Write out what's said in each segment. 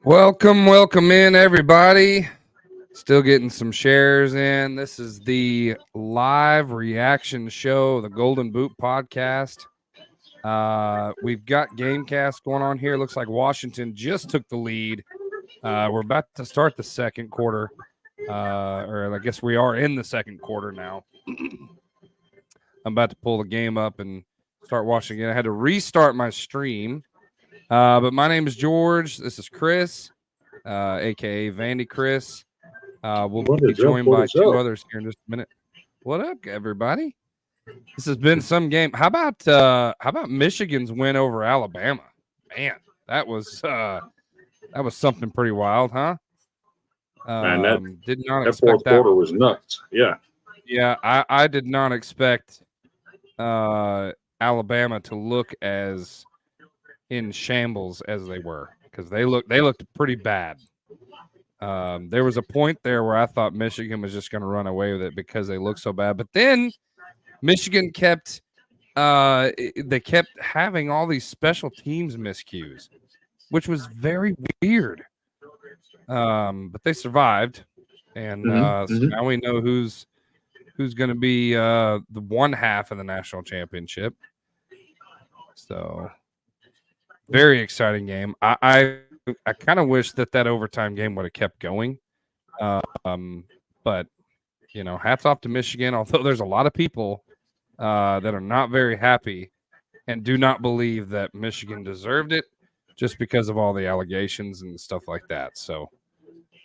Welcome in, everybody. Still getting some shares in. This is the live reaction show, the Golden Boot podcast. We've got Gamecast going on here. Looks like Washington just took the lead. We're about to start the second quarter, or I guess we are in the second quarter now. I'm about to pull the game up and start watching it. I had to restart my stream. But my name is George. This is Chris, aka Vandy Chris. We'll be joined by two others here in just a minute. What up, everybody? This has been some game. How about Michigan's win over Alabama? Man, that was something pretty wild, huh? Man, that did not that expect fourth that. quarter was nuts. Yeah. Yeah, I did not expect Alabama to look as in shambles as they were, because they looked pretty bad. There was a point there where I thought Michigan was just going to run away with it because they looked so bad, but then Michigan kept having all these special teams miscues, which was very weird. But they survived, and so now we know who's going to be the one half of the national championship. So very exciting game. I kind of wish that overtime game would have kept going. But hats off to Michigan. Although there's a lot of people that are not very happy and do not believe that Michigan deserved it just because of all the allegations and stuff like that. So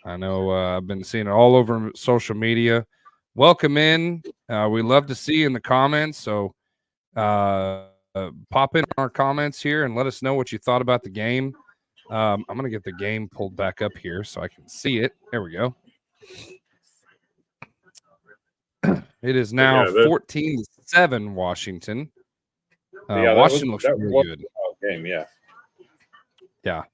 I know I've been seeing it all over social media. Welcome in. We love to see you in the comments. So pop in our comments here and let us know what you thought about the game. I'm going to get the game pulled back up here so I can see it. There we go. It is now 14-7 Washington. Washington looks really good. Game, yeah. Yeah.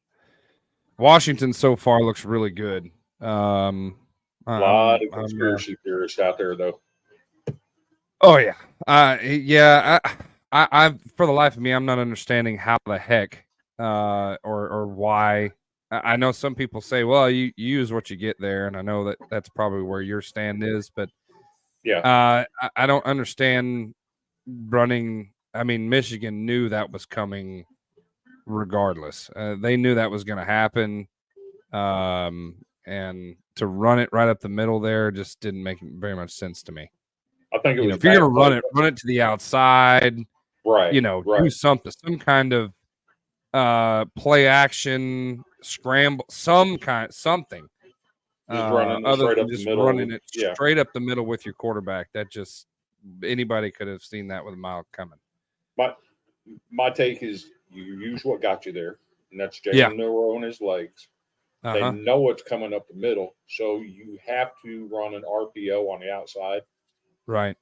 Washington so far looks really good. A lot of conspiracy theorists out there, though. Oh, yeah. Yeah. I for the life of me, I'm not understanding how the heck or why. I know some people say, well, you use what you get there, and I know that that's probably where your stand is, but yeah, I don't understand running. I mean, Michigan knew that was coming regardless. They knew that was going to happen, and to run it right up the middle there just didn't make very much sense to me. I think it was if you're going to run it to the outside, right? Do something, some kind of play action scramble, something. Just running other straight than up just the middle. Running it straight up the middle with your quarterback. That just anybody could have seen that with a mile coming. My take is you use what got you there, and that's Jalen Milroe on his legs. They know what's coming up the middle, so you have to run an RPO on the outside, right,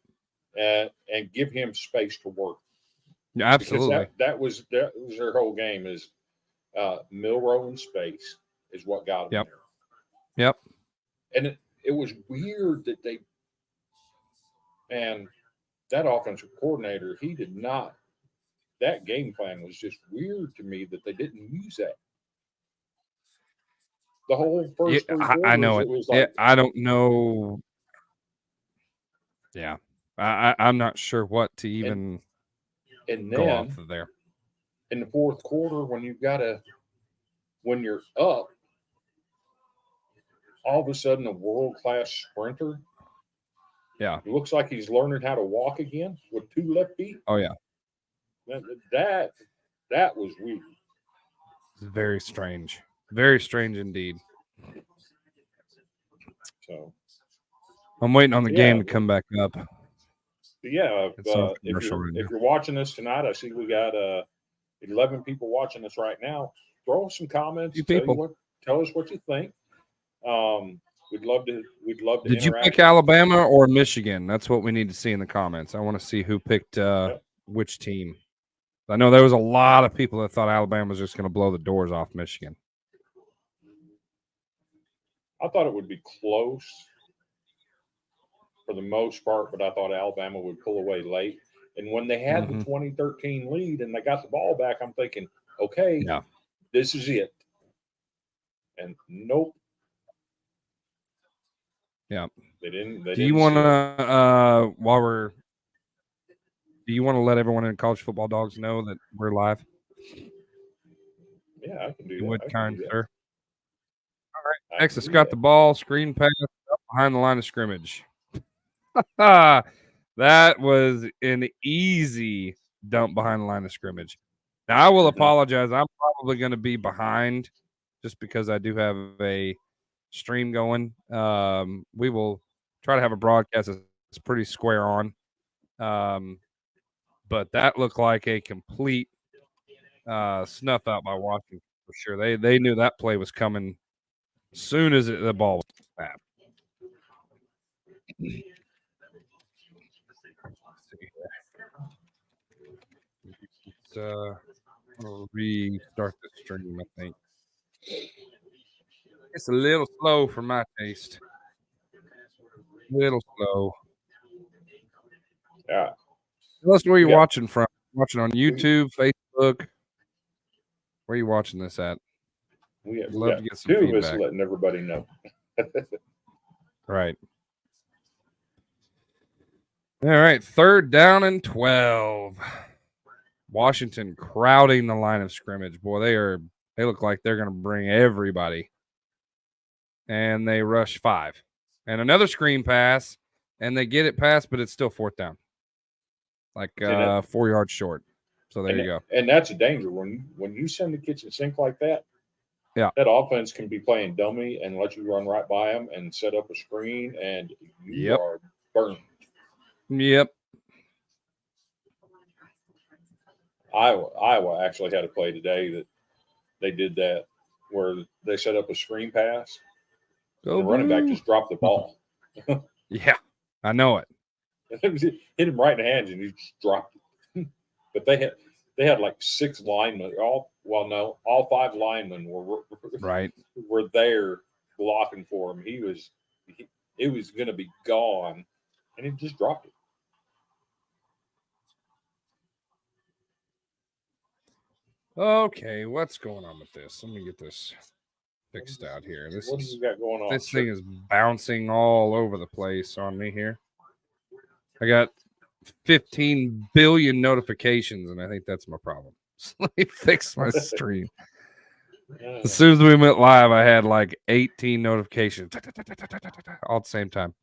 and give him space to work. Yeah, absolutely. Because that was their whole game is Milroe in space is what got them there. Yep. And it was weird that that offensive coordinator, he did not. That game plan was just weird to me that they didn't use that. The whole first three quarters, I know it. Was like, I don't know. Yeah, I'm not sure what to even and go then off of there. In the fourth quarter, when you're up, all of a sudden a world-class sprinter. Yeah, it looks like he's learning how to walk again with two left feet. Oh yeah, that was weird. It's very strange indeed. So I'm waiting on the game to come back up. Yeah, if you're watching this tonight, I see we got 11 people watching us right now. Throw us some comments. Tell us what you think. We'd love to. Did you pick Alabama or Michigan? That's what we need to see in the comments. I want to see who picked which team. I know there was a lot of people that thought Alabama was just going to blow the doors off Michigan. I thought it would be close for the most part, but I thought Alabama would pull away late. And when they had the 2013 lead and they got the ball back, I'm thinking, okay, this is it. And nope. Yeah. They didn't. Do you want to, do you want to let everyone in College Football Dogs know that we're live? Yeah, I can do that. You would, kind sir. All right. Texas got that. the ball, screen pass up behind the line of scrimmage. That was an easy dump behind the line of scrimmage. Now, I will apologize. I'm probably going to be behind just because I do have a stream going. We will try to have a broadcast that's pretty square on. But that looked like a complete snuff out by Washington for sure. They knew that play was coming as soon as the ball was snapped. I'll restart the stream, I think. It's a little slow for my taste. A little slow. Yeah. Tell us where you're watching from. Watching on YouTube, Facebook. Where are you watching this at? We love to get some feedback. Two of us letting everybody know. Right. All right. 3rd down and 12. Washington crowding the line of scrimmage. Boy, they look like they're going to bring everybody. And they rush 5. And another screen pass, and they get it past, but it's still 4th down. Like 4 yards short. So there you go. And that's a danger. When you send the kitchen sink like that, yeah, that offense can be playing dummy and let you run right by them and set up a screen, and you are burned. Yep. Iowa actually had a play today that they did that where they set up a screen pass. The running back just dropped the ball. Yeah, I know it. Hit him right in the hands and he just dropped it. But they had like 6 linemen. All 5 linemen were there blocking for him. It was going to be gone, and he just dropped it. Okay, what's going on with this? Let me get this fixed out here. What do you got going on? This thing is bouncing all over the place on me here. I got 15 billion notifications, and I think that's my problem. So let me fix my stream. As soon as we went live, I had like 18 notifications all at the same time.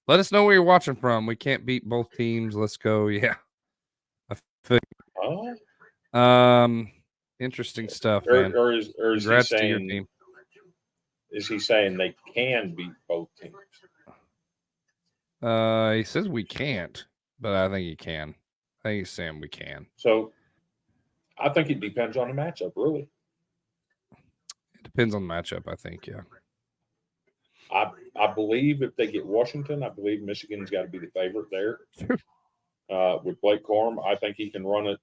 Let us know where you're watching from. We can't beat both teams. Let's go. Yeah. Interesting stuff, man. Or is Congrats he saying, to your team. Is he saying they can beat both teams? He says we can't, but I think he can. I think he's saying we can. So I think it depends on the matchup, really. It depends on the matchup, I think, yeah. I believe if they get Washington, I believe Michigan's got to be the favorite there. With Blake Corum, I think he can run.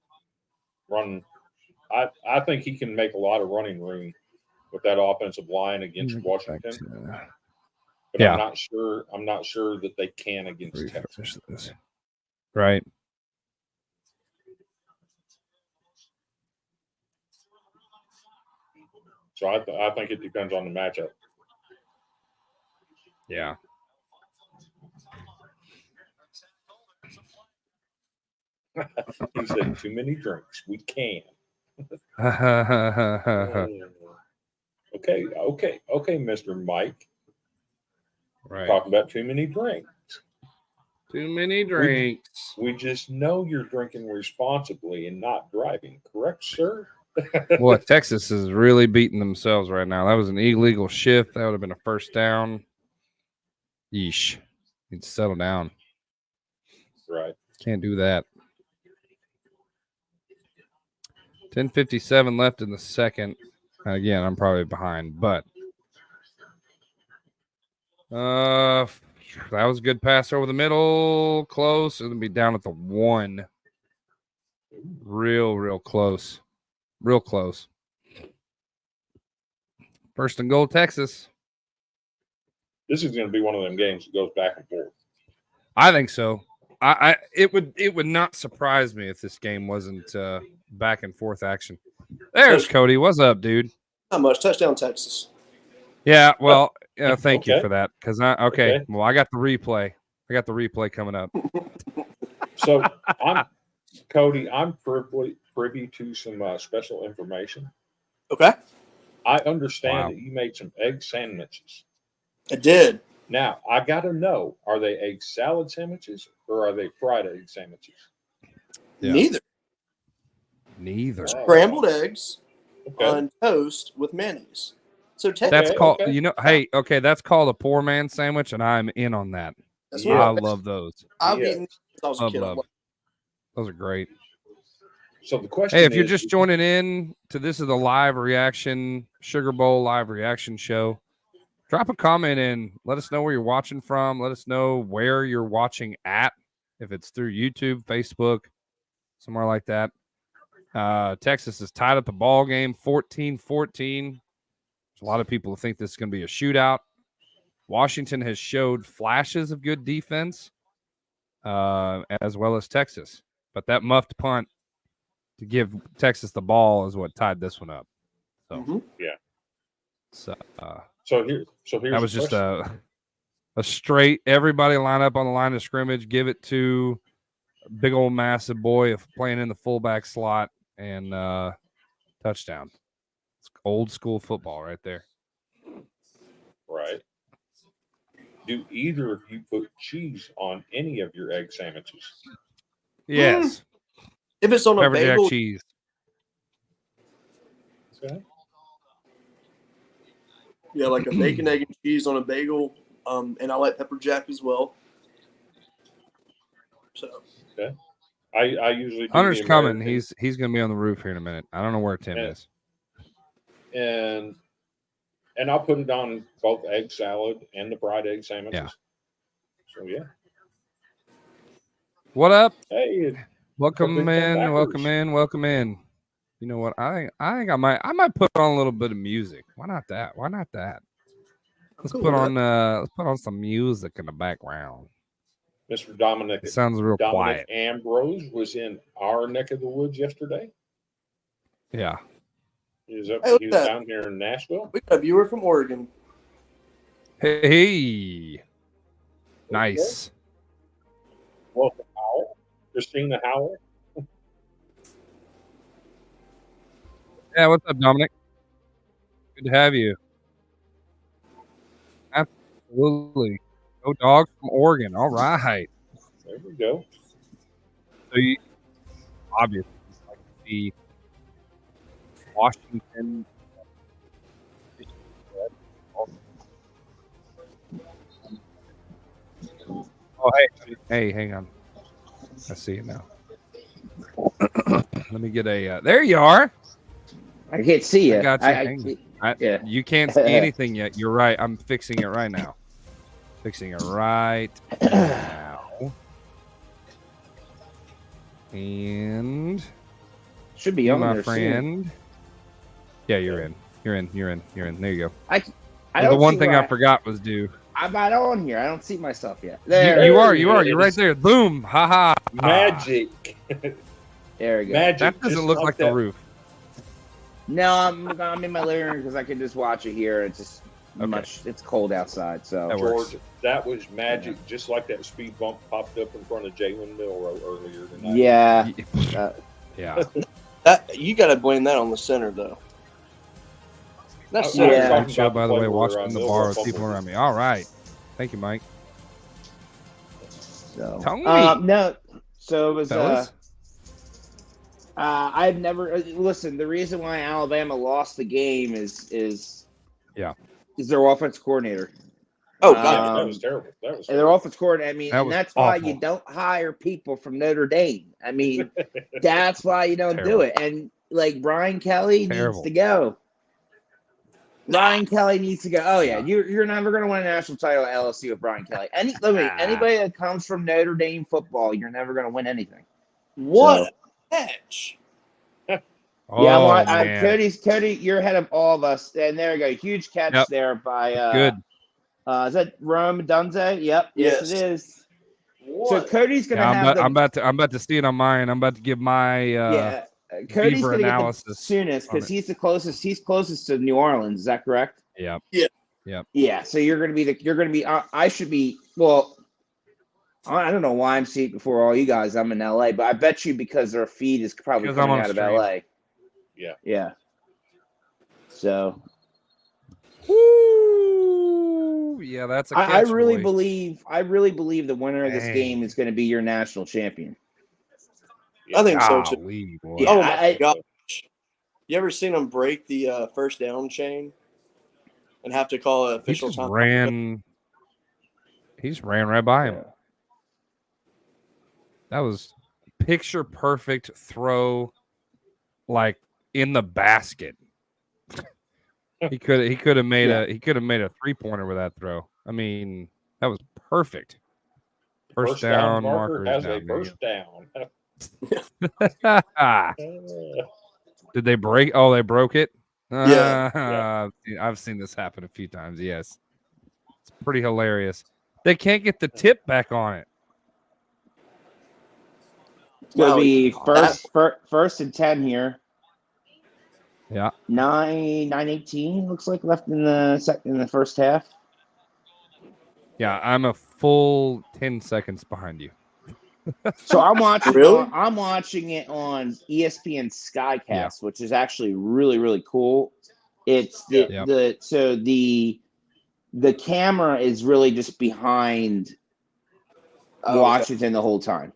I think he can make a lot of running room with that offensive line against Washington. But yeah. I'm not sure that they can against Texas. Right. So I think it depends on the matchup. Yeah. He said, "Too many drinks. We can." Okay, Mr. Mike. Right. Talking about too many drinks. Too many drinks. We just know you're drinking responsibly and not driving, correct, sir? Boy, Texas is really beating themselves right now. That was an illegal shift. That would have been a first down. Yeesh. Need to settle down. Right. Can't do that. 10:57 left in the second. Again, I'm probably behind, but that was a good pass over the middle. Close. It'll be down at the 1. Real close. Real close. 1st and goal, Texas. This is going to be one of them games that goes back and forth. I think so. It would not surprise me if this game wasn't back and forth action. There's Cody. What's up, dude? Not much. Touchdown, Texas. Yeah, well, thank you for that. Because well, I got the replay. I got the replay coming up. So Cody. I'm privy to some special information. Okay. I understand that you made some egg sandwiches. I did. Now I got to know: are they egg salad sandwiches or are they fried egg sandwiches? Yeah. Neither. Scrambled eggs on toast with mayonnaise. So that's called, that's called a poor man sandwich, and I'm in on that. I love those. I've eaten those as a kid. Those are great. So the question if you're just joining in to this is the live reaction Sugar Bowl live reaction show, drop a comment and let us know where you're watching from. Let us know where you're watching at. If it's through YouTube, Facebook, somewhere like that. Texas is tied at the ball game, 14-14. A lot of people think this is going to be a shootout. Washington has showed flashes of good defense, as well as Texas. But that muffed punt to give Texas the ball is what tied this one up. So So here's that was just a straight everybody line up on the line of scrimmage, give it to a big old massive boy playing in the fullback slot and touchdown. It's old school football right there. Right. Do either of you put cheese on any of your egg sandwiches? Yes. If it's on a bagel, cheese. Okay. Yeah, like a bacon, egg, and cheese on a bagel. And I like pepper jack as well. So. Okay. I usually do Hunter's coming. He's going to be on the roof here in a minute. I don't know where Tim is. And I'll put it on both egg salad and the fried egg sandwiches. Yeah. So yeah. What up? Hey. Welcome in. You know what? I think I might put on a little bit of music. Why not that? Let's put on some music in the background. Mr. Dominic. It sounds real quiet. Ambrose was in our neck of the woods yesterday. Yeah. He was down here in Nashville. We got a viewer from Oregon. Hey. Nice. Welcome, Howell. Christina Howell. Yeah, what's up, Dominic? Good to have you. Absolutely. Go Dogs from Oregon. All right. There we go. So you obviously like to see Washington. Oh, hey, hang on. I see it now. Let me get a. There you are. I can't see you. I got you. Yeah. You can't see anything yet. You're right. I'm fixing it right now. Fixing it right now. And should be on my there friend. Soon. Yeah, you're in. There you go. The one thing I forgot was due. I'm not on here. I don't see myself yet. There you are. You're right there. Boom. Ha. Magic. There we go. Magic. That doesn't look like the roof. No, I'm in my living room because I can just watch it here. It's just it's cold outside. So George, that was magic. Yeah. Just like that speed bump popped up in front of Jalen Milroe earlier tonight. Yeah. Yeah. You got to blame that on the center, though. That's good show, by the way. Watching the bar with people around me. All right. Thank you, Mike. So, no. So it was. I've never listen. The reason why Alabama lost the game is their offense coordinator. Oh God, that was terrible. That was their offense coordinator. I mean, and that's why you don't hire people from Notre Dame. I mean, that's why you don't do it. And like Brian Kelly needs to go. Brian Kelly needs to go. Oh yeah, you're never going to win a national title at LSU with Brian Kelly. Anybody that comes from Notre Dame football, you're never going to win anything. What catch? Cody, you're ahead of all of us. And there you go, huge catch there by good. Is that Rome Dunze? Yep, yes it is. What? So Cody's going to have. I'm about to see it on mine. I'm about to give my Cody's going to get the soonest because he's the closest. He's closest to New Orleans. Is that correct? Yeah. Yeah. So you're going to be. I should be. Well, I don't know why I'm seeing before all you guys. I'm in LA, but I bet you because their feed is probably coming out of LA. Yeah. Yeah. So. Woo! Yeah, that's a catch, I really boy. believe the winner of this game is going to be your national champion. I think so too. Boy. Yeah, oh my gosh! You ever seen him break the first down chain and have to call an official time? He just ran right by him. That was picture perfect throw, like in the basket. He could have made a 3-pointer with that throw. I mean, that was perfect. First down marker has a first down. Did they break? Oh, they broke it. Yeah. I've seen this happen a few times. Yes, it's pretty hilarious. They can't get the tip back on it. It's going to be first and 10 here. Yeah. 9:18 looks like left in the first half. Yeah, I'm a full 10 seconds behind you. So I'm watching. Really? I'm watching it on ESPN Skycast, which is actually really, really cool. It's the camera is really just behind Washington the whole time.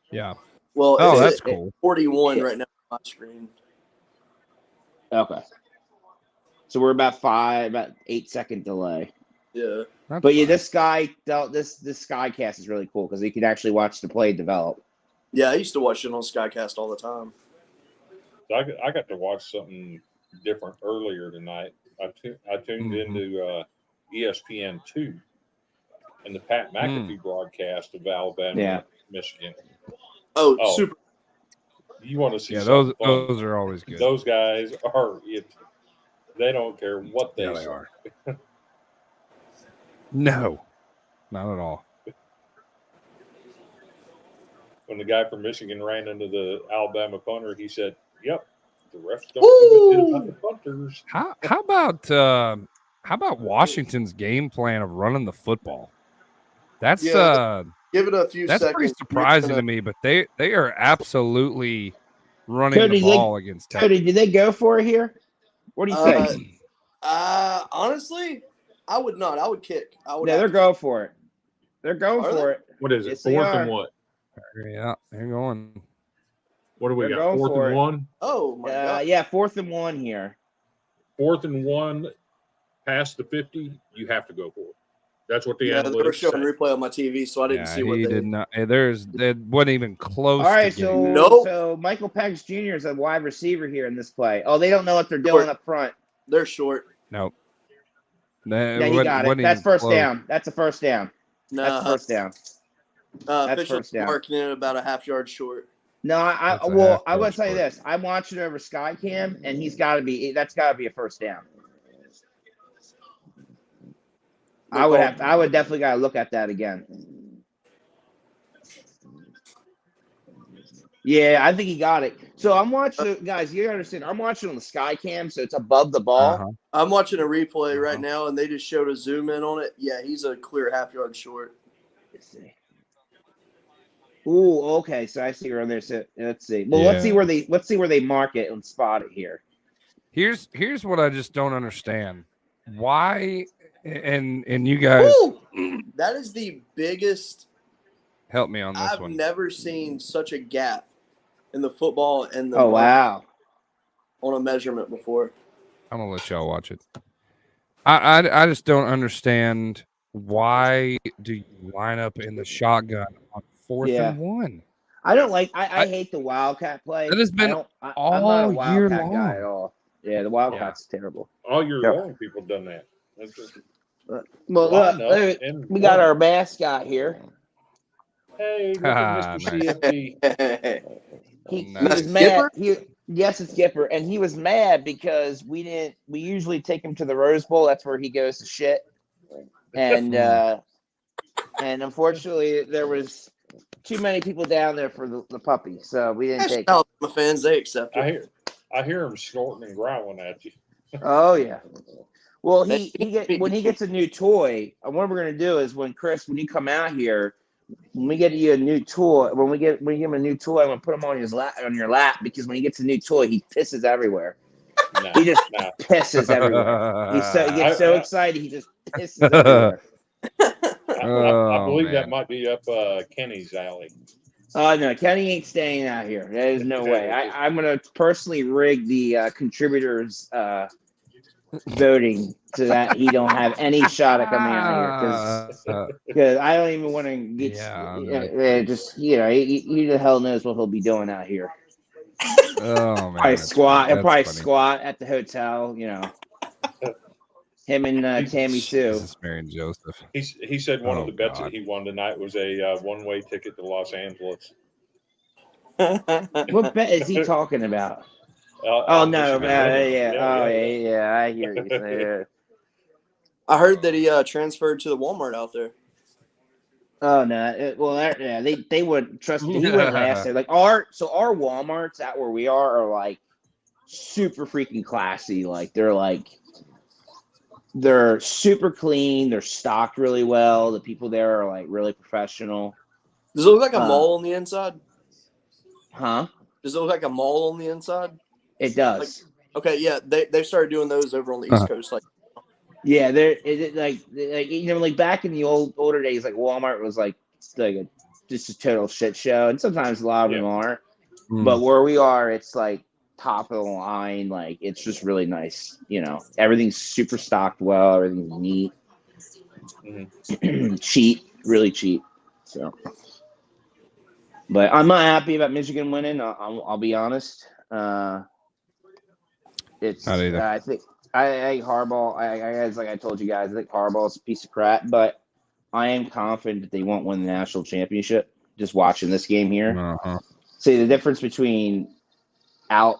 Yeah. Well, that's cool. 41 right now on my screen. Okay. So we're about 8-second delay. Yeah. But yeah, this Skycast is really cool because you can actually watch the play develop. Yeah, I used to watch it on Skycast all the time. I got to watch something different earlier tonight. I tuned into ESPN2 and the Pat McAfee broadcast of Alabama, Michigan. Oh, super! You want to see? Yeah, those are always good. Those guys are it. They don't care what they are. No, not at all. When the guy from Michigan ran into the Alabama punter, he said, "Yep, the refs don't give a shit about the punters." How about Washington's game plan of running the football? That's give it a few seconds. That's pretty surprising to me, but they are absolutely running the ball against Texas. Cody, did they go for it here? What do you think? Honestly, I would not. I would kick. They're going for it. They're going for it. What is it? Yes, Fourth and what? Yeah, they're going. What do we got? 4th and 1? Oh, my God. Yeah, 4th and 1 here. 4th and 1, past the 50, you have to go for it. That's what the analytics they were showing replay on my TV, so I didn't see what they did not. It wasn't even close. All right, so Michael Penix Jr. is a wide receiver here in this play. Oh, they don't know what they're doing up front. They're short. Nope. Yeah, you got it. That's first down. That's a first down. No, that's first down. That's first down. Marking it about a half yard short. No, I want to tell you this. I'm watching over Skycam, and that's got to be a first down. I would definitely got to look at that again. Yeah, I think he got it. So I'm watching, guys. You understand? I'm watching on the Skycam, so it's above the ball. Uh-huh. I'm watching a replay right now, and they just showed a zoom in on it. Yeah, he's a clear half yard short. Let's see. Ooh, okay. So I see where there. So let's see. Well, let's see where they mark it and spot it here. Here's what I just don't understand. Why? And you guys, that is the biggest. Help me on this one. I've never seen such a gap in the football and the wow on a measurement before. I'm gonna let y'all watch it. I just don't understand why do you line up in the shotgun on 4th and 1? I don't like. I hate the Wildcat play. It has been I'm all not a year Wildcat long. guy at all. Yeah, the Wildcat's terrible. All year long, people have done that. Well, look, we got our mascot here. Hey, look at Mr. CFP. He was mad. Yes, it's Gipper, and he was mad because we usually take him to the Rose Bowl. That's where he goes to shit, and unfortunately there was too many people down there for the puppy, so we didn't take him. My fans, they accept it. I hear him snorting and growling at you. Oh yeah. Well, when he gets a new toy, what we're gonna do is when you come out here, when we get you a new toy, when we give him a new toy, I'm gonna put him on your lap because when he gets a new toy, he pisses everywhere. He just pisses everywhere. He gets so excited, he just pisses everywhere. I believe that might be up Kenny's alley. Oh no, Kenny ain't staying out here. There's no way. I'm gonna personally rig the contributors voting so that he don't have any shot at coming out here because I don't even want to get just he the hell knows what he'll be doing out here. Oh man, he'll probably squat at the hotel, him and Tammy Sue. Mary and Joseph. He said one of the bets that he won tonight was a one-way ticket to Los Angeles. What bet is he talking about? I hear you say. I heard that he transferred to the Walmart out there. Oh no! They would trust me. He wouldn't last there. Like our Walmarts out where we are like super freaking classy. Like they're super clean. They're stocked really well. The people there are like really professional. Does it look like a mall on the inside? Huh? Does it look like a mall on the inside? It does. Okay, yeah, they started doing those over on the East Coast. Yeah, like back in the older days, like Walmart was like just a total shit show, and sometimes a lot of them are. But where we are, it's like top of the line. Like it's just really nice. Everything's super stocked well. Everything's neat, cheap, really cheap. So, but I'm not happy about Michigan winning. I'll be honest. It's not either. I think Harbaugh. As I told you guys, I think Harbaugh's a piece of crap. But I am confident that they won't win the national championship. Just watching this game here, see the difference between I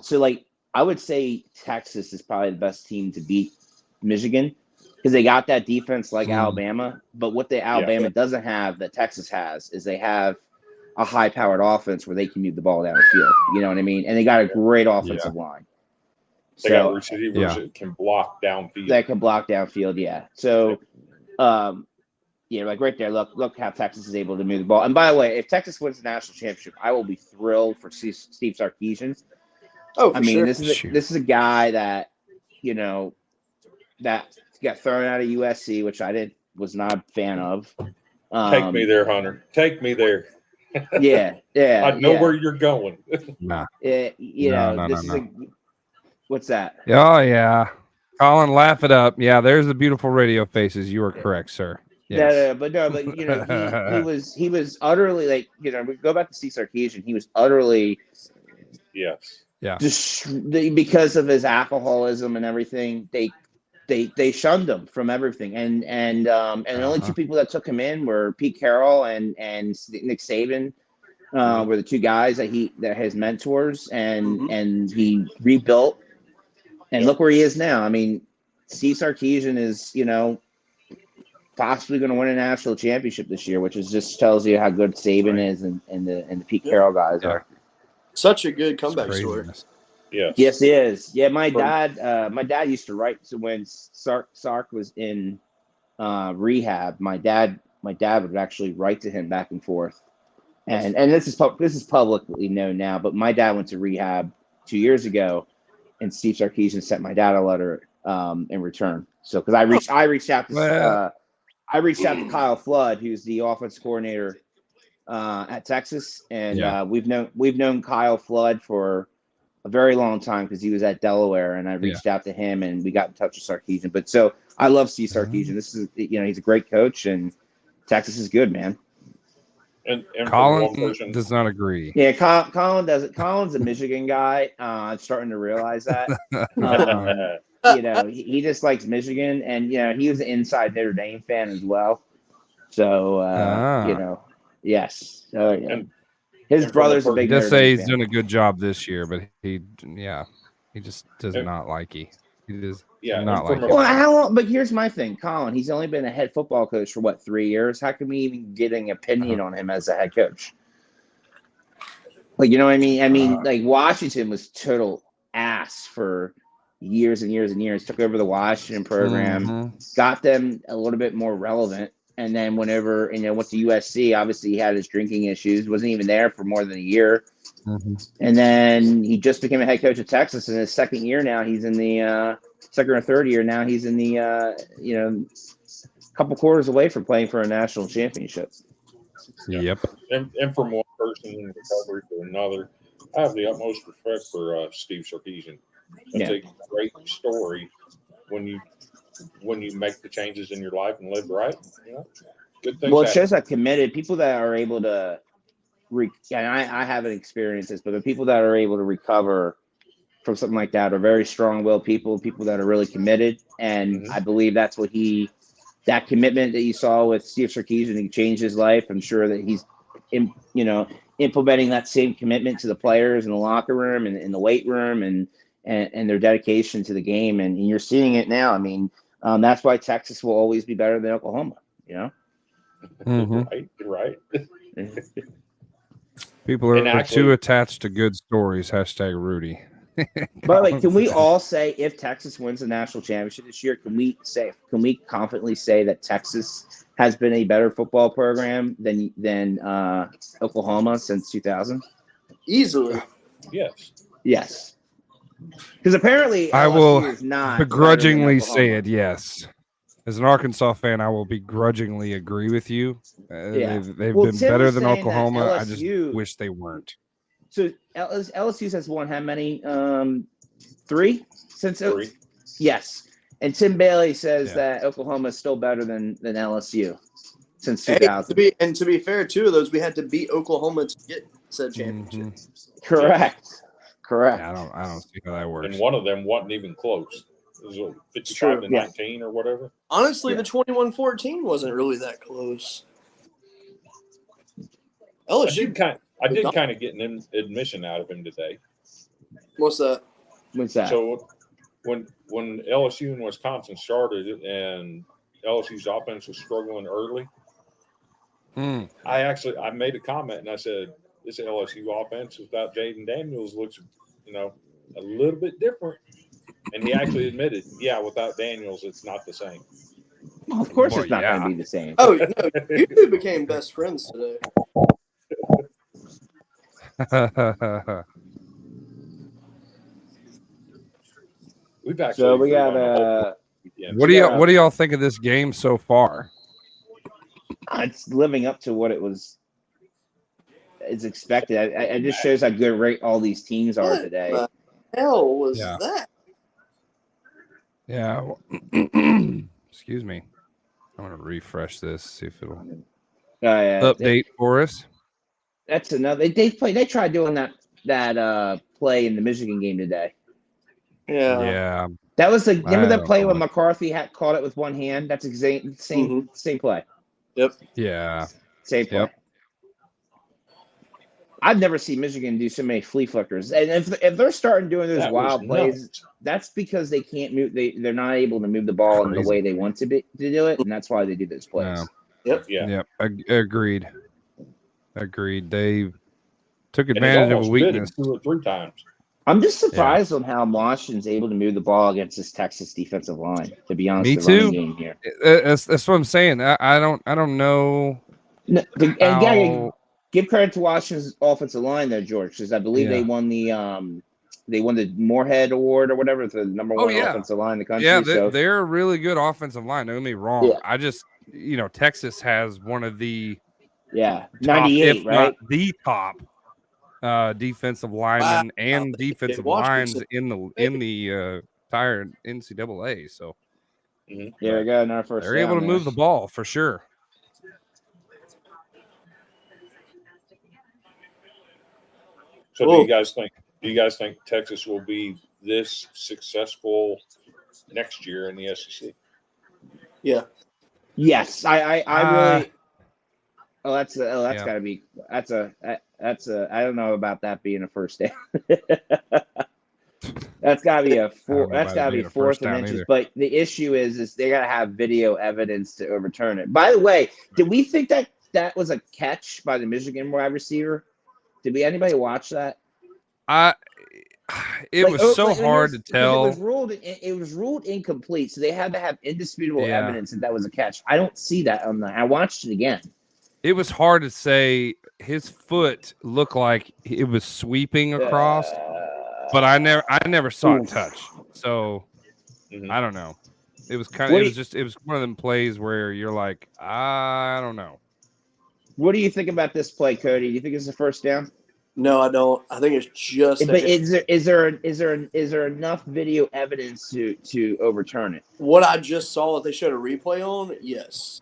would say Texas is probably the best team to beat Michigan because they got that defense like Alabama. But what Alabama doesn't have that Texas has is they have a high-powered offense where they can move the ball down the field. You know what I mean? And they got a great offensive line. They got receivers that can block downfield. That can block downfield, yeah. So, like right there, look how Texas is able to move the ball. And by the way, if Texas wins the national championship, I will be thrilled for Steve Sarkisian. This is a guy that that got thrown out of USC, which I was not a fan of. Take me there, Hunter. Take me there. Yeah. I know where you're going. Nah. What's that? Oh yeah, Colin, laugh it up. Yeah, there's the beautiful radio faces. You are correct, sir. Yes. But he was utterly we go back to Steve Sarkisian. He was utterly just because of his alcoholism and everything. They shunned him from everything, and the only two people that took him in were Pete Carroll and Nick Saban. Were the two guys that his mentors, and he rebuilt. And look where he is now. I mean, Steve Sarkisian is, possibly going to win a national championship this year, which just tells you how good Saban is and the Pete Carroll guys are. Such a good comeback story. Yeah. Yes, he is. Yeah, my dad used to write. So when Sark was in rehab, my dad would actually write to him back and forth. And this is publicly known now, but my dad went to rehab 2 years ago. And Steve Sarkisian sent my dad a letter in return. So because I reached out to Kyle Flood, who's the offense coordinator at Texas, and we've known Kyle Flood for a very long time because he was at Delaware, and I reached out to him, and we got in touch with Sarkisian. But so I love Steve Sarkisian. This is he's a great coach, and Texas is good, man. And Colin does not agree. Yeah, Colin doesn't. Colin's a Michigan guy. I'm starting to realize that. He just likes Michigan, and he was an inside Notre Dame fan as well. So yes. And his brother's a big. Just say he's doing a good job this year, but he just does not like it. He does not like it. Well, how long? But here's my thing, Colin. He's only been a head football coach for 3 years? How can we even get an opinion on him as a head coach? Like, you know what I mean? I mean, like Washington was total ass for years and years and years. Took over the Washington program, got them a little bit more relevant. And then whenever, went to USC, obviously he had his drinking issues, wasn't even there for more than a year. And then he just became a head coach of Texas in his second year now. He's in the second or third year now. He's in the, couple quarters away from playing for a national championship. Yep. And from one person in recovery to another, I have the utmost respect for Steve Sarkisian. That's a great story when you make the changes in your life and live right. Good things. Well, it shows that committed people that are able to, and I haven't experienced this, but the people that are able to recover from something like that are very strong-willed people that are really committed. And I believe that's what that commitment that you saw with Steve Sarkisian, he changed his life. I'm sure that he's, implementing that same commitment to the players in the locker room and in the weight room and their dedication to the game. And you're seeing it now. I mean, that's why Texas will always be better than Oklahoma, Right. People are too attached to good stories. # Rudy. By the way, can we all say if Texas wins the national championship this year, can we confidently say that Texas has been a better football program than Oklahoma since 2000? Easily. Yes. Because apparently I LSU will is not begrudgingly say it. Yes. As an Arkansas fan, I will begrudgingly agree with you. They've been better than Oklahoma. I just wish they weren't. So LSU has won how many? 3 since 3. Yes, and Tim Bailey says that Oklahoma is still better than LSU since 2000. To be fair, 2 of those we had to beat Oklahoma to get said championship. Correct. Yeah, I don't see how that works. And one of them wasn't even close. It was 55-19 or whatever. Honestly, the 21-14 wasn't really that close. LSU. I did kind of get an admission out of him today. What's that? So when LSU and Wisconsin started and LSU's offense was struggling early, I made a comment and I said, this LSU offense without Jaden Daniels looks, a little bit different. And he actually admitted, without Daniels, it's not the same. Well, of course it's not going to be the same. Oh, no, you two became best friends today. We've actually. So we got. What do y'all think of this game so far? It's living up to what it's expected. It just shows how good all these teams are today. What the hell was that? Yeah. Excuse me. I'm gonna refresh this. See if it'll update for us. That's another. They tried doing that play in the Michigan game today. Yeah. That was remember that play when McCarthy had caught it with one hand? That's same play. Yep. Yeah. Same play. Yep. I've never seen Michigan do so many flea flickers. And if they're starting doing those wild plays, that's because they can't move. They're not able to move the ball in the way they want to do it, and that's why they do those plays. Yep. Agreed. They took advantage of a weakness 2 or 3 times. I'm just surprised on how Washington's able to move the ball against this Texas defensive line. To be honest, me the too. running game here. That's what I'm saying. I don't know. Give credit to Washington's offensive line there, George, because I believe they won the Moorhead Award or whatever, the number 1 offensive line in the country. Yeah, they're a really good offensive line. Don't get me wrong. Yeah. I just Texas has one of the 98, top, right? Not the top defensive linemen and defensive lines in the entire NCAA. So we got another first. They're able to move the ball for sure. So do you guys think Texas will be this successful next year in the SEC? Yeah. Yes, I really. That's got to be. That's a. I don't know about that being a first down. That's got to be a 4. That's got to be 4th and inches. Either. But the issue is they got to have video evidence to overturn it. By the way, did we think that was a catch by the Michigan wide receiver? Did anybody watch that? It was so hard to tell. It was ruled incomplete, so they had to have indisputable evidence that was a catch. I don't see that on the. I watched it again. It was hard to say. His foot looked like it was sweeping across, but I never saw it touch. So I don't know. It was kind of. It was one of them plays where you're like, I don't know. What do you think about this play, Cody? Do you think it's a first down? No, I don't. I think it's just. But is there enough video evidence to overturn it? What I just saw that they showed a replay on, yes.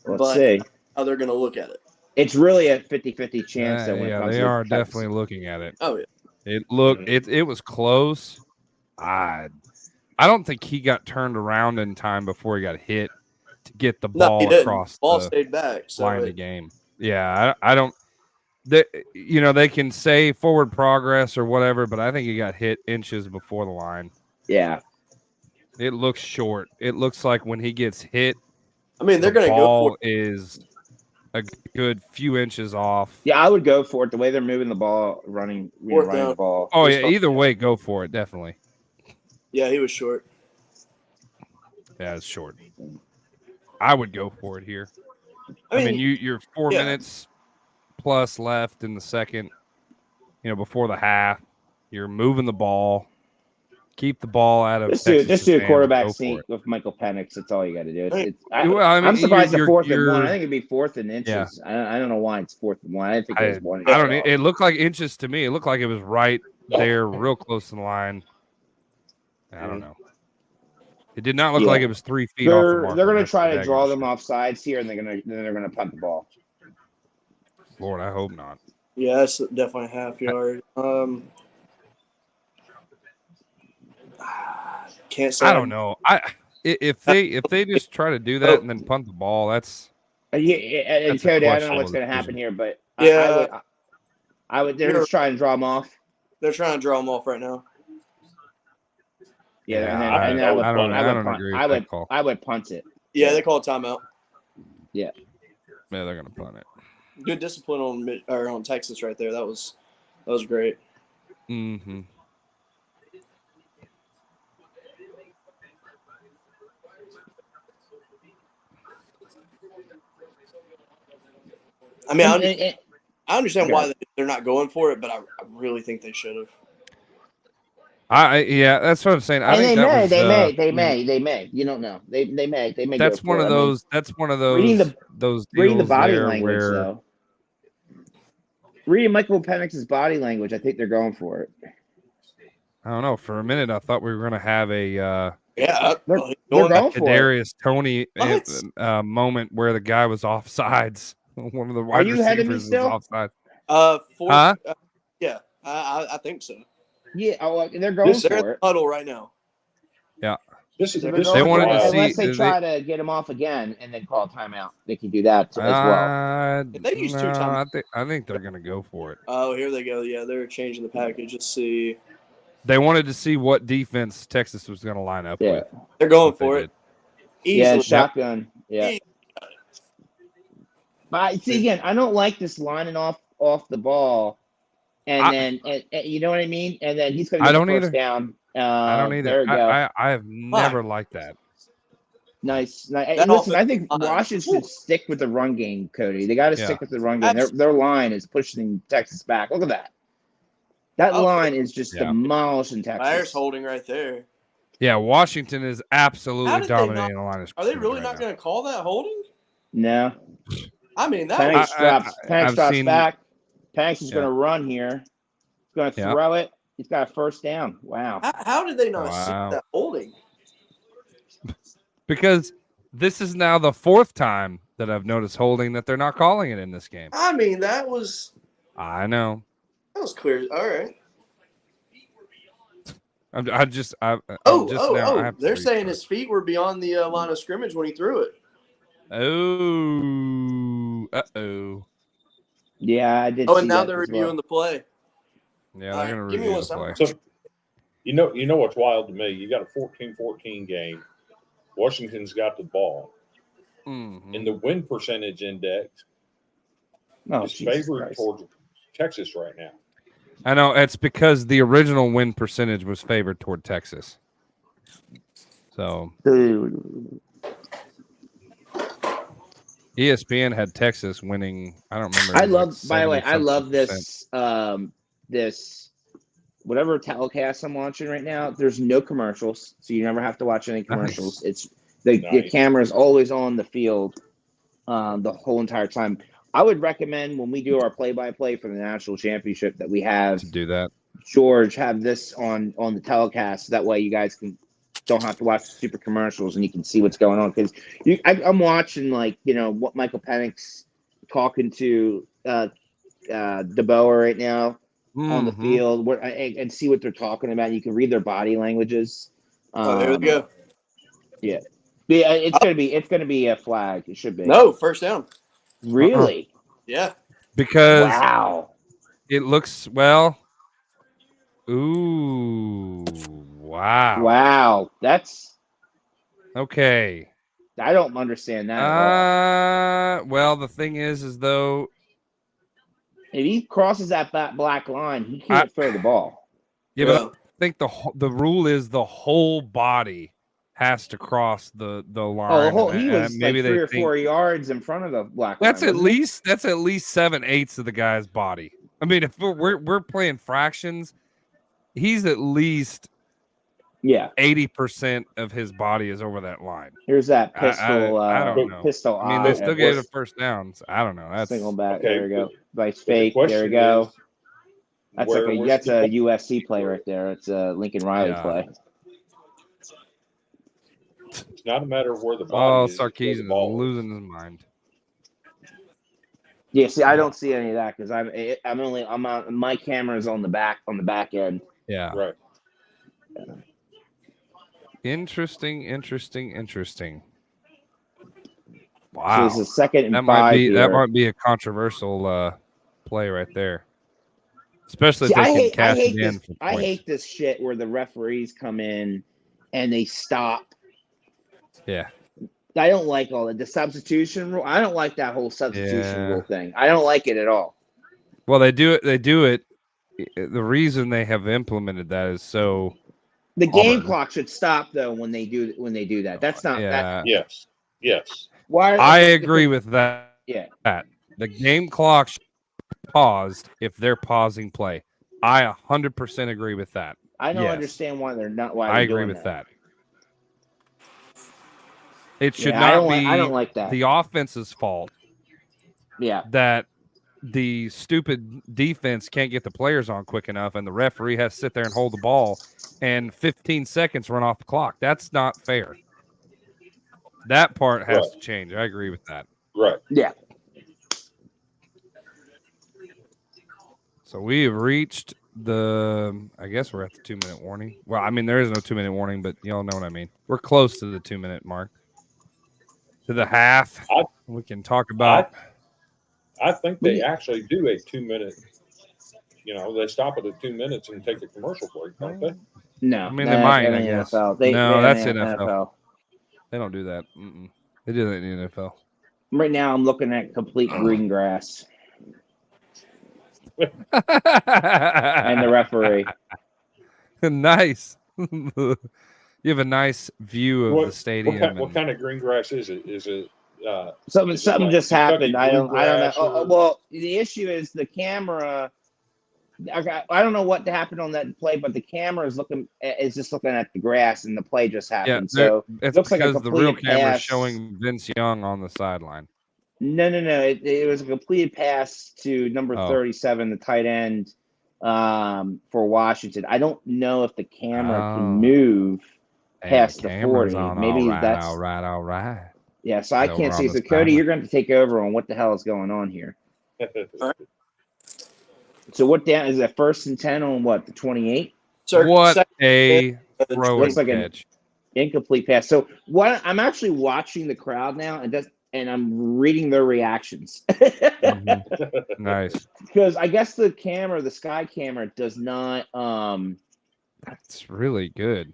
Let's see how they're going to look at it. It's really a 50-50 chance that they are definitely looking at it. Oh yeah. It was close. I don't think he got turned around in time before he got hit to get the ball across. Ball stayed back. Line of the game. Yeah, I don't. They can say forward progress or whatever, but I think he got hit inches before the line. Yeah, it looks short. It looks like when he gets hit, I mean, they're going to go for it. Is a good few inches off. Yeah, I would go for it. The way they're moving the ball, running the ball. Oh yeah, either way, go for it. Definitely. Yeah, he was short. Yeah, it's short. I would go for it here. I mean you're 4 minutes plus left in the second. Before the half, you're moving the ball. Keep the ball out of. Just do a quarterback sneak with Michael Penix. That's all you got to do. I'm surprised the fourth and 1. I think it'd be fourth and inches. Yeah. I don't know why it's fourth and 1. I didn't think it was 1. I don't. It looked like inches to me. It looked like it was right there, real close to the line. I don't know. It did not look like it was 3 feet off the mark. They're going to try to draw them off sides here, and they're going to punt the ball. Lord, I hope not. Yeah, that's definitely a half yard. Can't say. I don't know. If they just try to do that and then punt the ball, that's. And Cody, I don't know what's going to happen here, but I would. They're just trying to draw them off. They're trying to draw them off right now. Yeah, I would punt it. Yeah, they call a timeout. Yeah. Yeah, they're gonna punt it. Good discipline on Texas right there. That was great. Mm-hmm. I mean, I understand why they're not going for it, but I really think they should have. Yeah, that's what I'm saying. I think they may. You don't know. They may. That's one of those. That's one of those. Reading the body language, though. Reading Michael Penix's body language, I think they're going for it. I don't know. For a minute, I thought we were going to have a they're going for Kadarius Toney moment where the guy was offsides. One of the wide receivers was offside. Yeah, I think so. Yeah, they're going for it. Huddle right now. Yeah. They wanted to see unless they try to get him off again and then call timeout. They can do that as well. If they use 2 times. I think they're going to go for it. Oh, here they go. Yeah, they're changing the package. Let's see. They wanted to see what defense Texas was going to line up with. They're going for it. Yeah, shotgun. Yeah. But see, again, I don't like this lining off the ball. And you know what I mean? And then he's going to get the first down. I don't either. There we go. I have never liked that. Nice. Listen, I think Washington should stick with the run game, Cody. They got to stick with the run game. Their line is pushing Texas back. Look at that. That line is just demolishing Texas. Myers holding right there. Yeah, Washington is absolutely dominating the line of scrimmage. Are they really not going to call that holding? No. I mean, Penix drops back. Penix is going to run here. He's going to throw it. He's got a first down. Wow. How did they not see that holding? Because this is now the 4th time that I've noticed holding that they're not calling it in this game. I mean, that was. I know. That was clear. All right. They're saying his feet were beyond the line of scrimmage when he threw it. Oh. Uh-oh. Yeah, I did. Oh, and now they're reviewing the play. Yeah, they're going to review the play. So, you know what's wild to me? You got a 14-14 game. Washington's got the ball. Mm-hmm. In the win percentage index, is favored towards Texas right now. I know it's because the original win percentage was favored toward Texas. So ESPN had Texas winning. I don't remember. I love. By the way, I love this. This whatever telecast I'm watching right now. There's no commercials, so you never have to watch any commercials. Nice. It's the camera is always on the field, the whole entire time. I would recommend when we do our play-by-play for the national championship that we have to do that. George have this on the telecast. That way, you guys don't have to watch the super commercials and you can see what's going on. Because I'm watching what Michael Penix talking to DeBoer right now on the field, and see what they're talking about. You can read their body languages. There we go. Yeah, it's gonna be a flag. It should be. No, first down. Really? Yeah. Because it looks Ooh. Wow. Wow. That's okay. I don't understand that at all. Well, the thing is though, if he crosses that black line, he can't throw the ball. Yeah, but I think the rule is the whole body has to cross the line. Oh, he was maybe 3 or 4 yards in front of the black line. That's at least 7/8 of the guy's body. I mean, if we're playing fractions, he's at least 80% of his body is over that line. Here's that pistol. I don't know. Pistol. I mean, they still gave it first down. So I don't know. That's single back. Okay, there we go. Nice fake. There we go. That's that's a USC play right there. It's a Lincoln Riley play. It's not a matter of where the ball is. Sarkisian is losing his mind. Yeah, see, I don't see any of that because I'm on my camera's on the back end. Yeah. Right. Yeah. Interesting. Wow. So this is 2nd and 5. That might be a controversial play right there. Especially if they can cash it in. I hate this shit where the referees come in and they stop. Yeah. I don't like all that. The substitution rule. I don't like that whole substitution rule thing. I don't like it at all. Well, they do it. The reason they have implemented that is so the game clock should stop though when they do that. That's not Yes. Why I agree with that. Yeah. The game clock should be paused if they're pausing play. I 100% agree with that. I don't understand why they're not. I agree with that. It should not be. I don't like that. The offense's fault. Yeah. That the stupid defense can't get the players on quick enough, and the referee has to sit there and hold the ball, and 15 seconds run off the clock. That's not fair. That part has to change. I agree with that. Right. Yeah. So we have reached I guess we're at the 2-minute warning. Well, I mean, there is no 2-minute warning, but y'all know what I mean. We're close to the 2-minute mark. To the half. We can talk about. I think they actually do a 2-minute. They stop it at 2 minutes and take a commercial break, don't they? No. I mean, they might. I guess. NFL. That's NFL. They don't do that. They do that in the NFL. Right now, I'm looking at complete green grass. And the referee. Nice. You have a nice view of the stadium. What kind of green grass is it? Is it something just happened? I don't know. Well, the issue is the camera. I don't know what happened on that play, but the camera is just looking at the grass, and the play just happened. So it looks because the real camera is showing Vince Young on the sideline. No. It was a completed pass to number 37, the tight end for Washington. I don't know if the camera can move past the 40. Maybe that's all right. Yeah, so I can't see. So Cody, you're going to take over on what the hell is going on here. So what down is that 1st and 10 on what, the 28? What a throwing like pitch. An incomplete pass. So what I'm actually watching the crowd now and I'm reading their reactions. Nice. Because I guess the sky camera does not that's really good.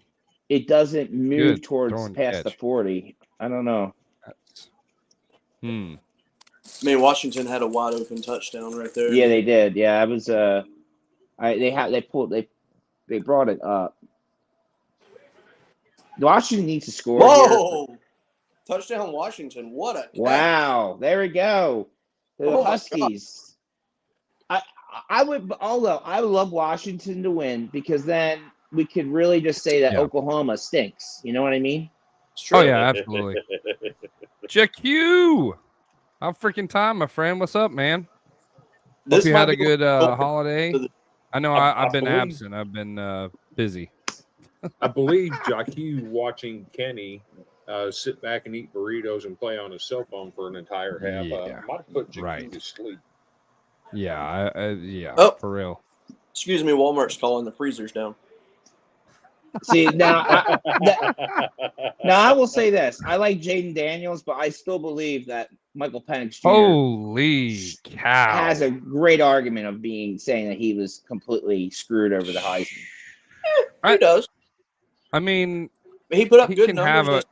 It doesn't move towards past the 40. I don't know. I mean, Washington had a wide open touchdown right there. Yeah, they did. Yeah, I was. They brought it up. Washington needs to score. Whoa! Here. Touchdown, Washington! What a catch. Wow! There we go. The Huskies. I would, although I would love Washington to win because then we could really just say that Oklahoma stinks. You know what I mean? Oh yeah, absolutely. JQ, how freaking time, my friend? What's up, man? Hope you had a good holiday. I know I've been absent. I've been busy. I believe JQ watching Kenny sit back and eat burritos and play on his cell phone for an entire half. Might have put JQ to sleep. Yeah, for real. Excuse me, Walmart's calling the freezers down. See, now I will say this. I like Jaden Daniels, but I still believe that Michael Penix Jr. Holy cow. has a great argument of saying that he was completely screwed over the Heisman. He does. I mean, he put up good numbers.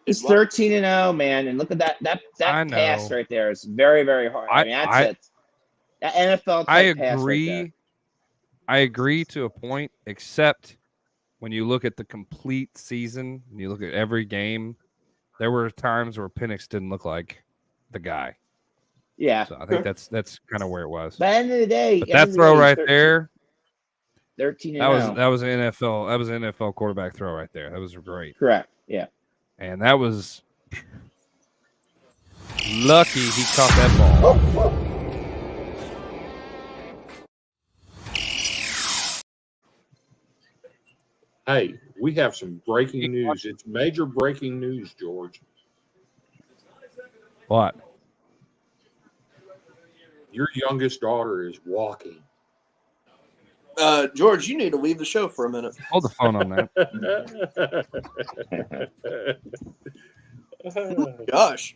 He's 13-0, man, and look at that pass right there. It's very, very hard. I mean, that's that NFL. I agree. Right, I agree to a point, except when you look at the complete season, and you look at every game, there were times where Penix didn't look like the guy. Yeah, so I think that's kind of where it was. By the end of the day, that throw right there. 13-0. That was an NFL. That was an NFL quarterback throw right there. That was great. Correct. Yeah. And that was lucky he caught that ball. Hey, we have some breaking news. It's major breaking news, George. What? Your youngest daughter is walking. George, you need to leave the show for a minute. Hold the phone on that. Gosh.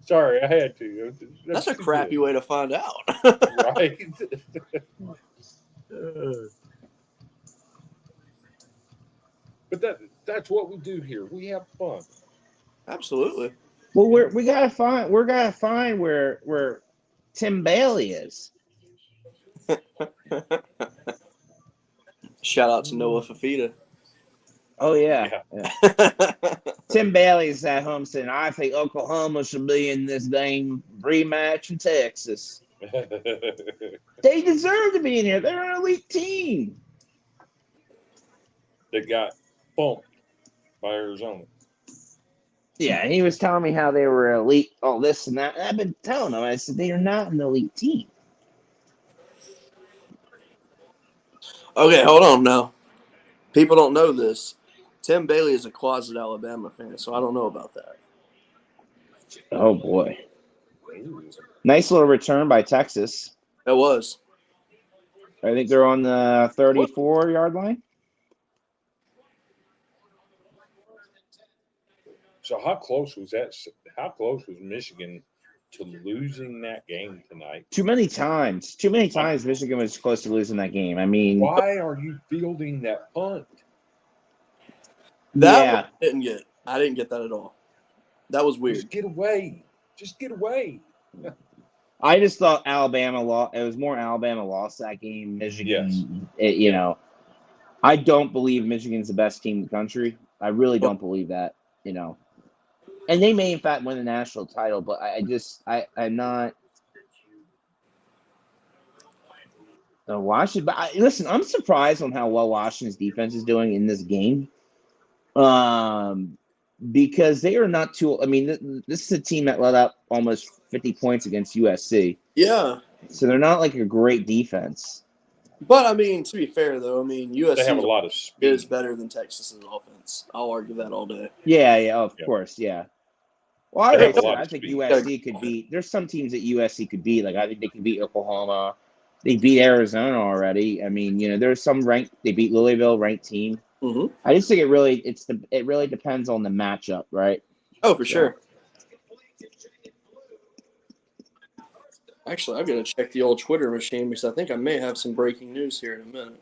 Sorry, I had to. That's a crappy way to find out. Right? But that's what we do here. We have fun. Absolutely. Well, we gotta find where Tim Bailey is. Shout out to Noah Fafita. Oh yeah. Tim Bailey's at home saying, "I think Oklahoma should be in this dang rematch in Texas. They deserve to be in here. They're an elite team." They got bumped by Arizona. Yeah, he was telling me how they were elite, all this and that. And I've been telling him, I said, they are not an elite team. Okay, hold on now. People don't know this. Tim Bailey is a closet Alabama fan, so I don't know about that. Oh, boy. Nice little return by Texas. It was. I think they're on the 34-yard line. So how close was that? How close was Michigan to losing that game tonight? Too many times. Michigan was close to losing that game. I mean, why are you fielding that punt? I didn't get that at all. That was weird. Just get away. I just thought Alabama lost. It was more Alabama lost that game. Michigan, yes. I don't believe Michigan's the best team in the country. I really don't believe that. And they may, in fact, win the national title, but I'm not. Washington, but listen, I'm surprised on how well Washington's defense is doing in this game, because they are not too. I mean, this is a team that let up almost 50 points against USC. Yeah. So they're not like a great defense. But I mean, to be fair though, I mean USC they have a lot of speed. Is better than Texas's offense. I'll argue that all day. Yeah, of course, yeah. Well, I think USC could beat. There's some teams that USC could beat. Like I think they could beat Oklahoma. They beat Arizona already. I mean, there's some ranked. They beat Louisville, ranked team. Mm-hmm. I just think it really depends on the matchup, right? Oh, for sure. Actually, I'm going to check the old Twitter machine because I think I may have some breaking news here in a minute.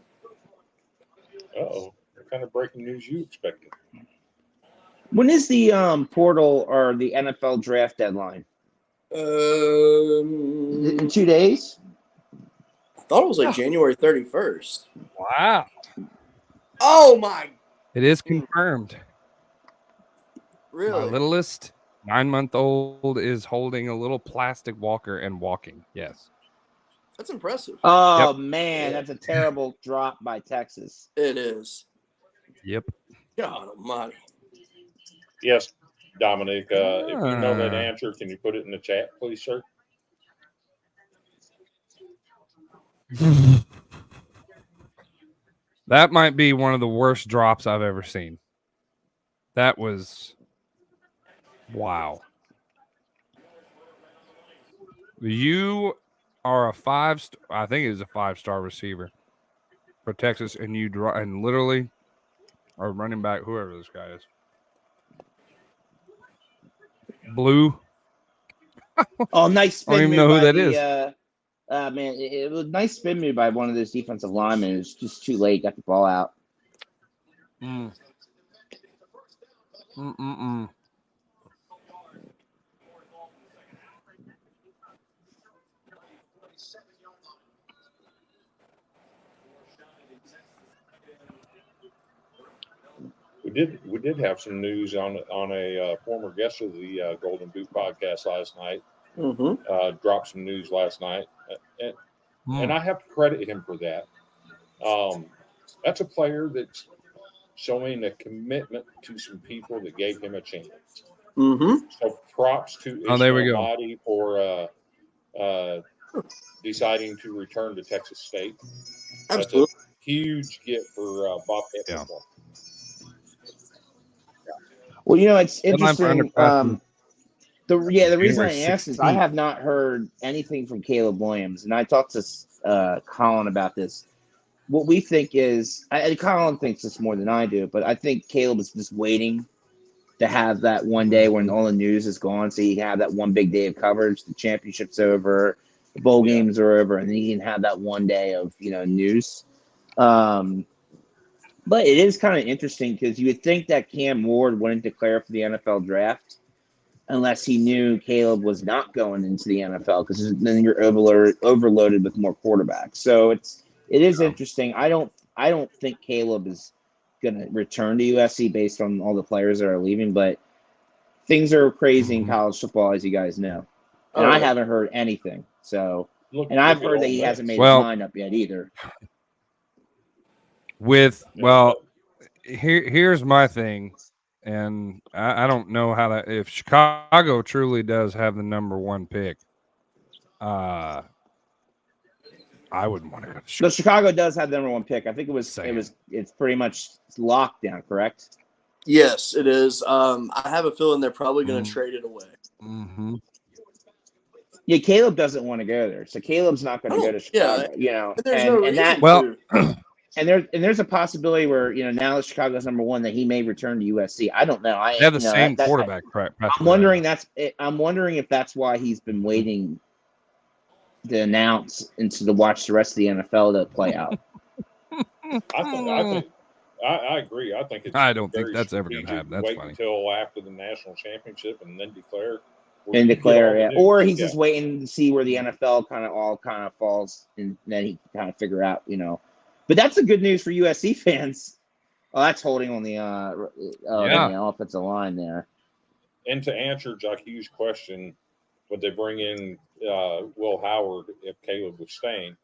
Uh-oh. What kind of breaking news you expected? When is the portal or the NFL draft deadline? In 2 days? I thought it was like January 31st. Wow. Oh my! It is confirmed. Really? My littlest 9-month-old is holding a little plastic walker and walking. Yes. That's impressive. Oh, man. That's a terrible drop by Texas. It is. Yep. God almighty. Yes, Dominic. If you know that answer, can you put it in the chat, please, sir? That might be one of the worst drops I've ever seen. That was wow. You are a 5-star, I think it is a 5-star receiver for Texas, and you draw and literally are running back, whoever this guy is. Blue. Oh, nice spin. I don't even know who that is. Man, it was a nice spin move by one of those defensive linemen. It was just too late. Got the ball out. We did have some news on a former guest of the Golden Boot podcast last night. Dropped some news last night, and I have to credit him for that. That's a player that's showing a commitment to some people that gave him a chance. So props to Ishmael Mahdi for deciding to return to Texas State. Absolutely. That's a huge get for Bobcat football. Well, you know, it's interesting. The reason I asked is I have not heard anything from Caleb Williams, and I talked to Colin about this. What we think is, Colin thinks this more than I do, but I think Caleb is just waiting to have that one day when all the news is gone, so he can have that one big day of coverage. The championship's over, the bowl games are over, and then he can have that one day of news. But it is kind of interesting because you would think that Cam Ward wouldn't declare for the NFL draft unless he knew Caleb was not going into the NFL, because then you're overloaded with more quarterbacks. So it is interesting. I don't think Caleb is going to return to USC based on all the players that are leaving, but things are crazy in college football, as you guys know. And I haven't heard anything. So, I've heard that he hasn't made his mind up yet either. Here's my thing, and I don't know how that, if Chicago truly does have the number 1 pick, I wouldn't want to go to Chicago. No, Chicago does have the number 1 pick. I think it's pretty much locked down, correct? Yes, it is. I have a feeling they're probably going to trade it away. Yeah, Caleb doesn't want to go there, so Caleb's not going to go to Chicago. And there's a possibility where now that Chicago's number 1 that he may return to USC. I don't know. They have the same quarterback. I'm wondering if that's why he's been waiting to announce and to watch the rest of the NFL to play out. I agree. I think it's. I don't think that's ever going to happen. That's wait funny. Until after the national championship and then declare. Or he's just waiting to see where the NFL kind of falls, and then he can kind of figure out, But that's the good news for USC fans. Oh, that's holding on the offensive line there. And to answer Jackie's question, would they bring in Will Howard if Caleb was staying?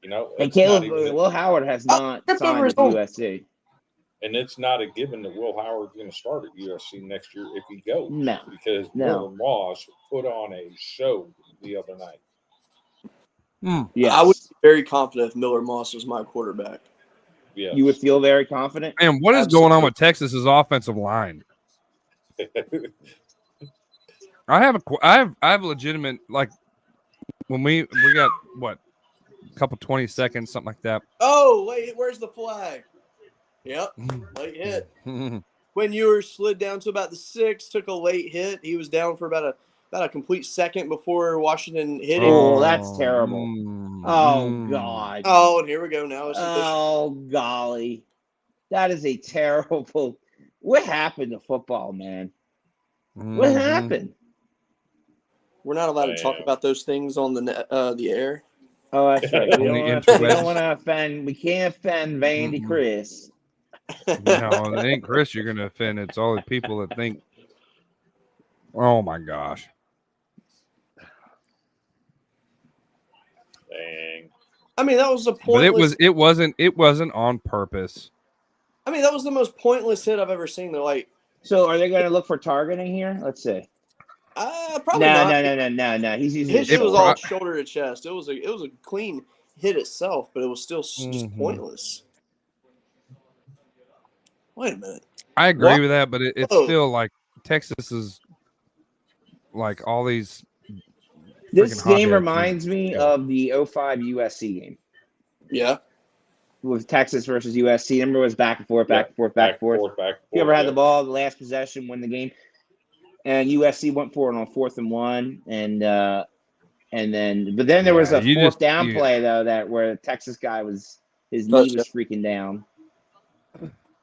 And Will Howard has not signed with USC. And it's not a given that Will Howard's going to start at USC next year if he goes. No. Because Miller Moss put on a show the other night. Yeah, I would be very confident if Miller Moss was my quarterback. Yes. You would feel very confident? And what is going on with Texas's offensive line? I have legitimate, like, when we got what, a couple 20 seconds, something like that. Oh, wait, where's the flag? Yep, late hit. When Ewers slid down to about the 6, took a late hit. He was down for about a complete second before Washington hit him. Oh, that's terrible. Oh, God. Oh, and here we go now. Oh, golly. That is a terrible. What happened to football, man? What happened? We're not allowed to talk about those things on the air. Oh, that's right. We don't want to offend. We can't offend Vandy Chris. No, it ain't Chris you're going to offend. It's all the people that think, oh, my gosh. Dang. I mean, that was a pointless. But it wasn't on purpose. I mean, that was the most pointless hit I've ever seen. They're like, so are they going to look for targeting here? Let's see. Probably not. No. He's using his shit was all shoulder to chest. It was a clean hit itself, but it was still just pointless. Wait a minute. I agree with that, but it's still like Texas is like all these. This game reminds me of the 05 USC game. Yeah. With Texas versus USC. Remember, it was back and forth. You ever had the ball, the last possession, win the game? And USC went for it on 4th and 1, but then there was a fourth down play though where the Texas guy his knee was freaking down.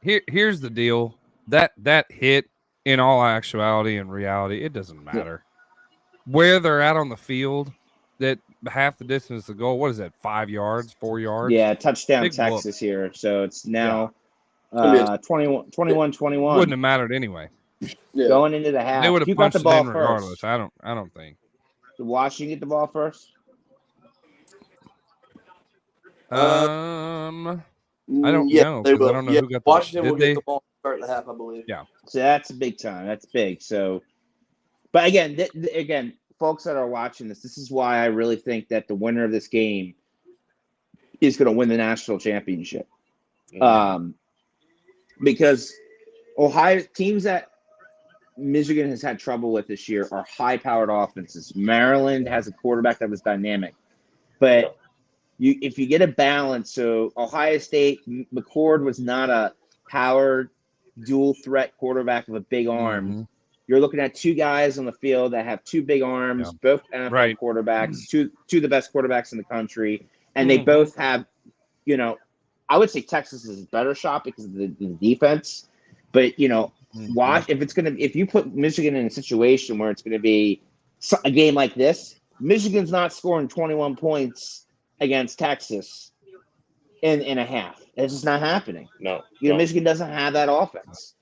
Here's the deal: that hit, in all actuality and reality, it doesn't matter where they're at on the field. That half the distance to goal. What is that? 5 yards, 4 yards? Yeah, touchdown Big Texas here. So it's now 21-21. Wouldn't have mattered anyway. Yeah. Going into the half, they would have punched the ball in regardless. I don't think. Did Washington get the ball first? I don't know. I don't know who got Washington will get the ball start the half, I believe. Yeah. So that's a big time. That's big. So, but again, folks that are watching this is why I really think that the winner of this game is going to win the national championship. Because Ohio teams that Michigan has had trouble with this year are high-powered offenses. Maryland has a quarterback that was dynamic, but if you get a balance, so Ohio State, McCord was not a powered dual-threat quarterback with a big arm. Mm-hmm. You're looking at two guys on the field that have two big arms, both NFL quarterbacks, two of the best quarterbacks in the country, and they both have, I would say Texas is a better shot because of the defense, but watch if you put Michigan in a situation where it's going to be a game like this, Michigan's not scoring 21 points against Texas in a half. It's just not happening. No. Michigan doesn't have that offense.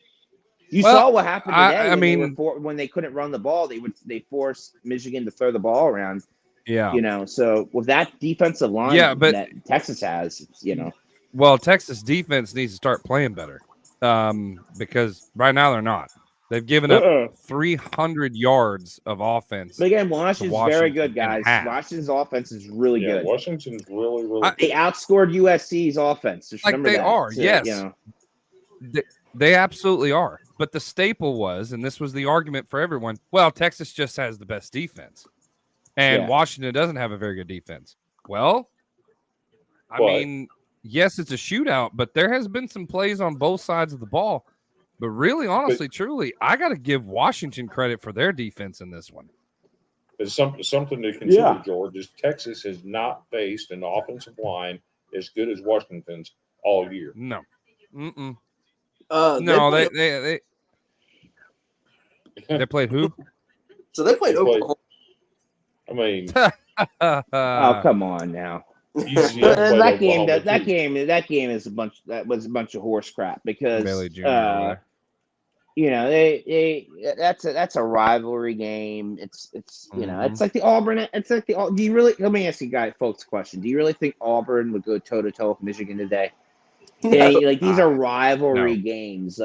You saw what happened today when they couldn't run the ball. They forced Michigan to throw the ball around. Yeah. So with that defensive line that Texas has, Well, Texas defense needs to start playing better. Because right now they're not. They've given up 300 yards of offense. But again, Washington's very good, guys. Washington's offense is really good. Washington's really good. They outscored USC's offense. Just like they are, so, yes. They absolutely are. But the staple was, and this was the argument for everyone, well, Texas just has the best defense. And Washington doesn't have a very good defense. Well, I mean, yes, it's a shootout, but there has been some plays on both sides of the ball. But really, honestly, truly, I got to give Washington credit for their defense in this one. It's something to consider, George, is Texas has not faced an offensive line as good as Washington's all year. No. No, they played who? So they played Oklahoma. I mean, oh, come on now. That game is a bunch of horse crap because that's a rivalry game. It's it's like the Auburn. Do you really? Let me ask you folks a question. Do you really think Auburn would go toe to toe with Michigan today? These are rivalry games.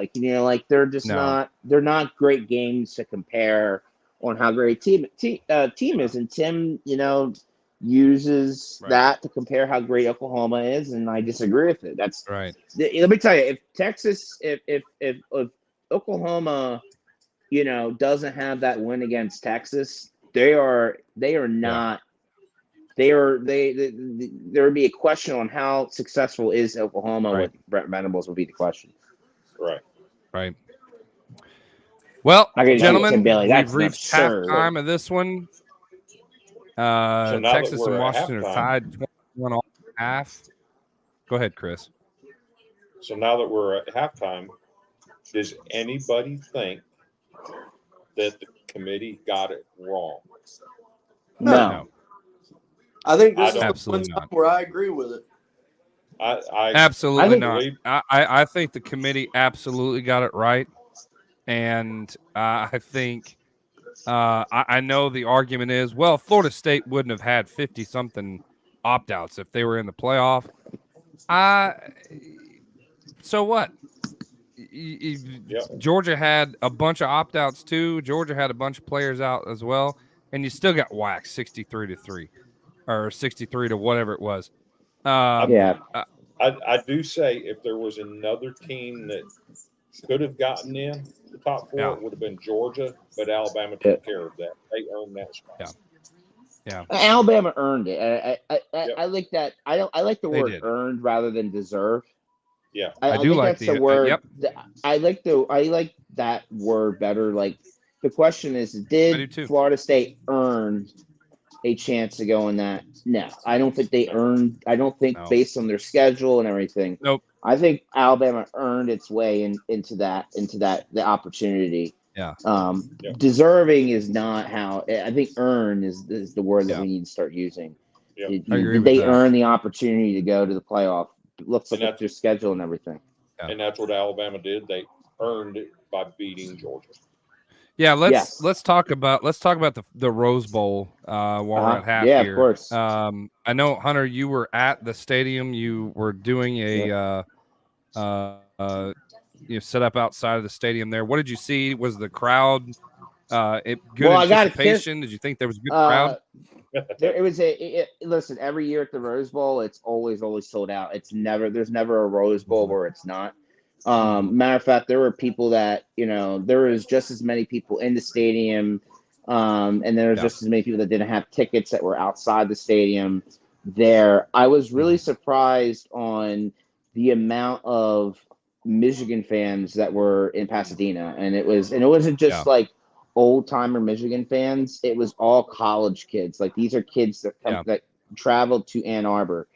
They're just not. They're not great games to compare on how great team is. And Tim, uses that to compare how great Oklahoma is, and I disagree with it. That's right. Let me tell you, if Texas, if Oklahoma, doesn't have that win against Texas, there would be a question on how successful is Oklahoma with Brent Venables would be the question. Right. Well, gentlemen, we've reached halftime of this one. Texas and Washington are tied 21 all half. Go ahead, Chris. So now that we're at halftime, does anybody think that the committee got it wrong? No. I think this is the one time where I agree with it. I absolutely not. I think the committee absolutely got it right, and I think I know the argument is, well, Florida State wouldn't have had 50-something opt-outs if they were in the playoff. So what? Georgia had a bunch of opt-outs too. Georgia had a bunch of players out as well, and you still got whacked 63-3 or 63 to whatever it was. I do say if there was another team that could have gotten in the top four, it would have been Georgia, but Alabama took care of that. They earned that spot. Yeah. Alabama earned it. I like that. I like the word earned rather than deserve. Yeah, I do like the word. I like that word better. Like the question is, did Florida State earn a chance to go in that? No, I don't think they earned. I don't think based on their schedule and everything. Nope. I think Alabama earned its way into the opportunity. Yeah. Deserving is not how. I think earn is the word that we need to start using. Yeah. Did they earn the opportunity to go to the playoff? Let's look at their schedule and everything. Yeah. And that's what Alabama did. They earned it by beating Georgia. Yeah, let's talk about the Rose Bowl while we're at half here. Yeah, of course. I know, Hunter, you were at the stadium. You were doing a set up outside of the stadium there. What did you see? Was the crowd good anticipation? Did you think there was a good crowd? Listen, every year at the Rose Bowl, it's always sold out. There's never a Rose Bowl where it's not. Matter of fact, there were people that, there was just as many people in the stadium, and there was just as many people that didn't have tickets that were outside the stadium there. I was really surprised on the amount of Michigan fans that were in Pasadena, and it wasn't just like old timer Michigan fans. It was all college kids. Like these are kids that traveled to Ann Arbor,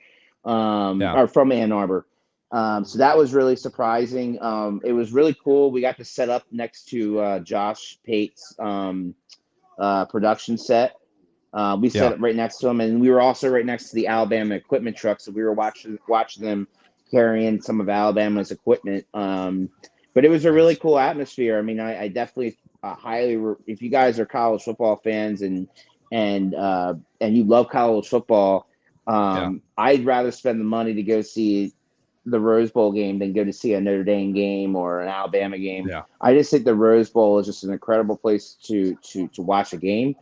or from Ann Arbor. So that was really surprising. It was really cool. We got to set up next to Josh Pate's production set. We set up right next to him, and we were also right next to the Alabama equipment truck. So we were watching them carrying some of Alabama's equipment. But it was a really cool atmosphere. I mean, I definitely if you guys are college football fans and you love college football, I'd rather spend the money to go see the Rose Bowl game than go to see a Notre Dame game or an Alabama game. Yeah. I just think the Rose Bowl is just an incredible place to watch a game.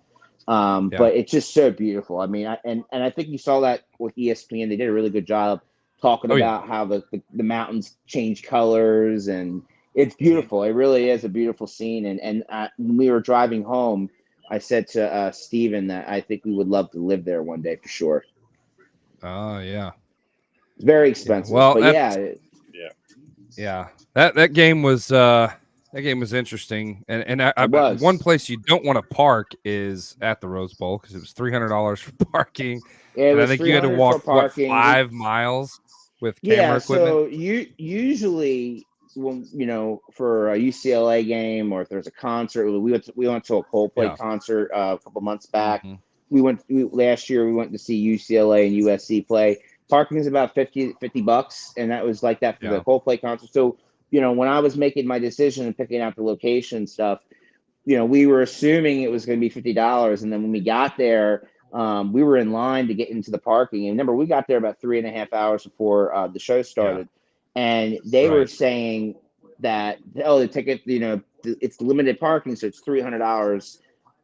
But it's just so beautiful. I mean, I think you saw that with ESPN. They did a really good job talking about how the mountains change colors, and it's beautiful. It really is a beautiful scene. And when we were driving home, I said to Steven that I think we would love to live there one day for sure. Oh, yeah. It's very expensive. Well, but that game was interesting, and one place you don't want to park is at the Rose Bowl because it was $300 for parking. Yeah, and I think you had to walk 5 miles with camera equipment. So usually when for a UCLA game or if there's a concert, we went to a Coldplay concert a couple months back. Mm-hmm. Last year we went to see UCLA and USC play. Parking is about $50, and that was like that for the Coldplay concert. So, when I was making my decision and picking out the location stuff, we were assuming it was going to be $50. And then when we got there, we were in line to get into the parking. And remember, we got there about 3.5 hours before the show started. Yeah. And they were saying that, the ticket, it's limited parking, so it's $300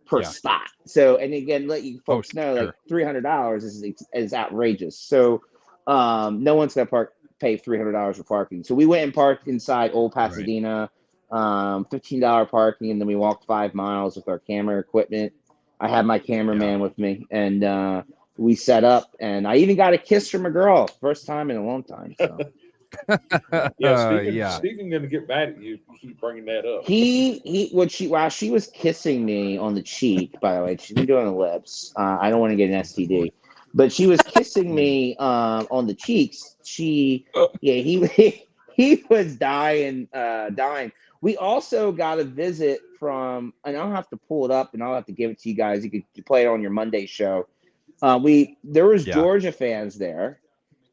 per spot. So, and again, let you folks know, like $300 is outrageous. So, no one's going to pay $300 for parking. So we went and parked inside Old Pasadena, $15 parking, and then we walked 5 miles with our camera equipment. I had my cameraman with me, and we set up, and I even got a kiss from a girl, first time in a long time. So. Stephen's gonna get mad at you if you keep bringing that up. While she was kissing me on the cheek, by the way, she's been doing the lips. I don't want to get an STD. But she was kissing me on the cheeks. He he was dying. We also got a visit from, and I'll have to pull it up and I'll have to give it to you guys. You could play it on your Monday show. There was Georgia fans there,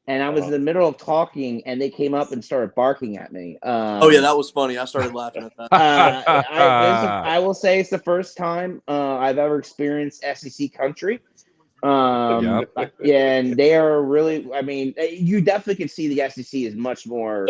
and I was in the middle of talking, and they came up and started barking at me. That was funny. I started laughing at that. I will say it's the first time I've ever experienced SEC country. And they are really. I mean, you definitely can see the SEC is much more.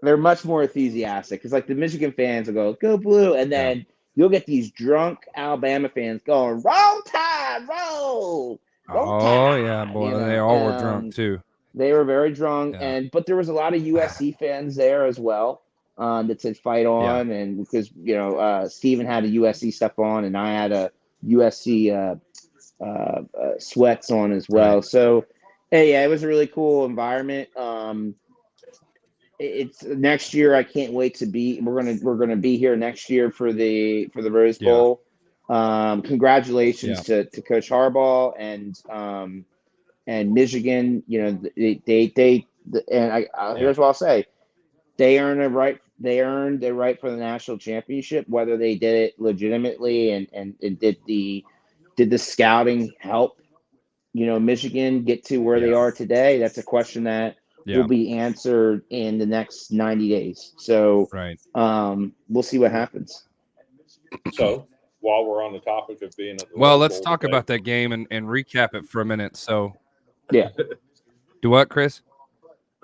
They're much more enthusiastic because, like, the Michigan fans will go Blue, and then you'll get these drunk Alabama fans going, "Roll Tide, roll!" Yeah, boy, they all were drunk too. They were very drunk, but there was a lot of USC fans there as well that said "Fight on," and because Steven had a USC stuff on, and I had a USC sweats on as well. Right. So, it was a really cool environment. It's next year. I can't wait to be. We're gonna be here next year for the Rose Bowl. Congratulations to Coach Harbaugh and Michigan. Here's what I'll say: they earned a right. They earned their right for the national championship. Whether they did it legitimately and did the scouting help, Michigan get to where they are today? That's a question that will be answered in the next 90 days. So, we'll see what happens. So, while we're on the topic of being at the let's talk about that game and recap it for a minute. So, do what, Chris?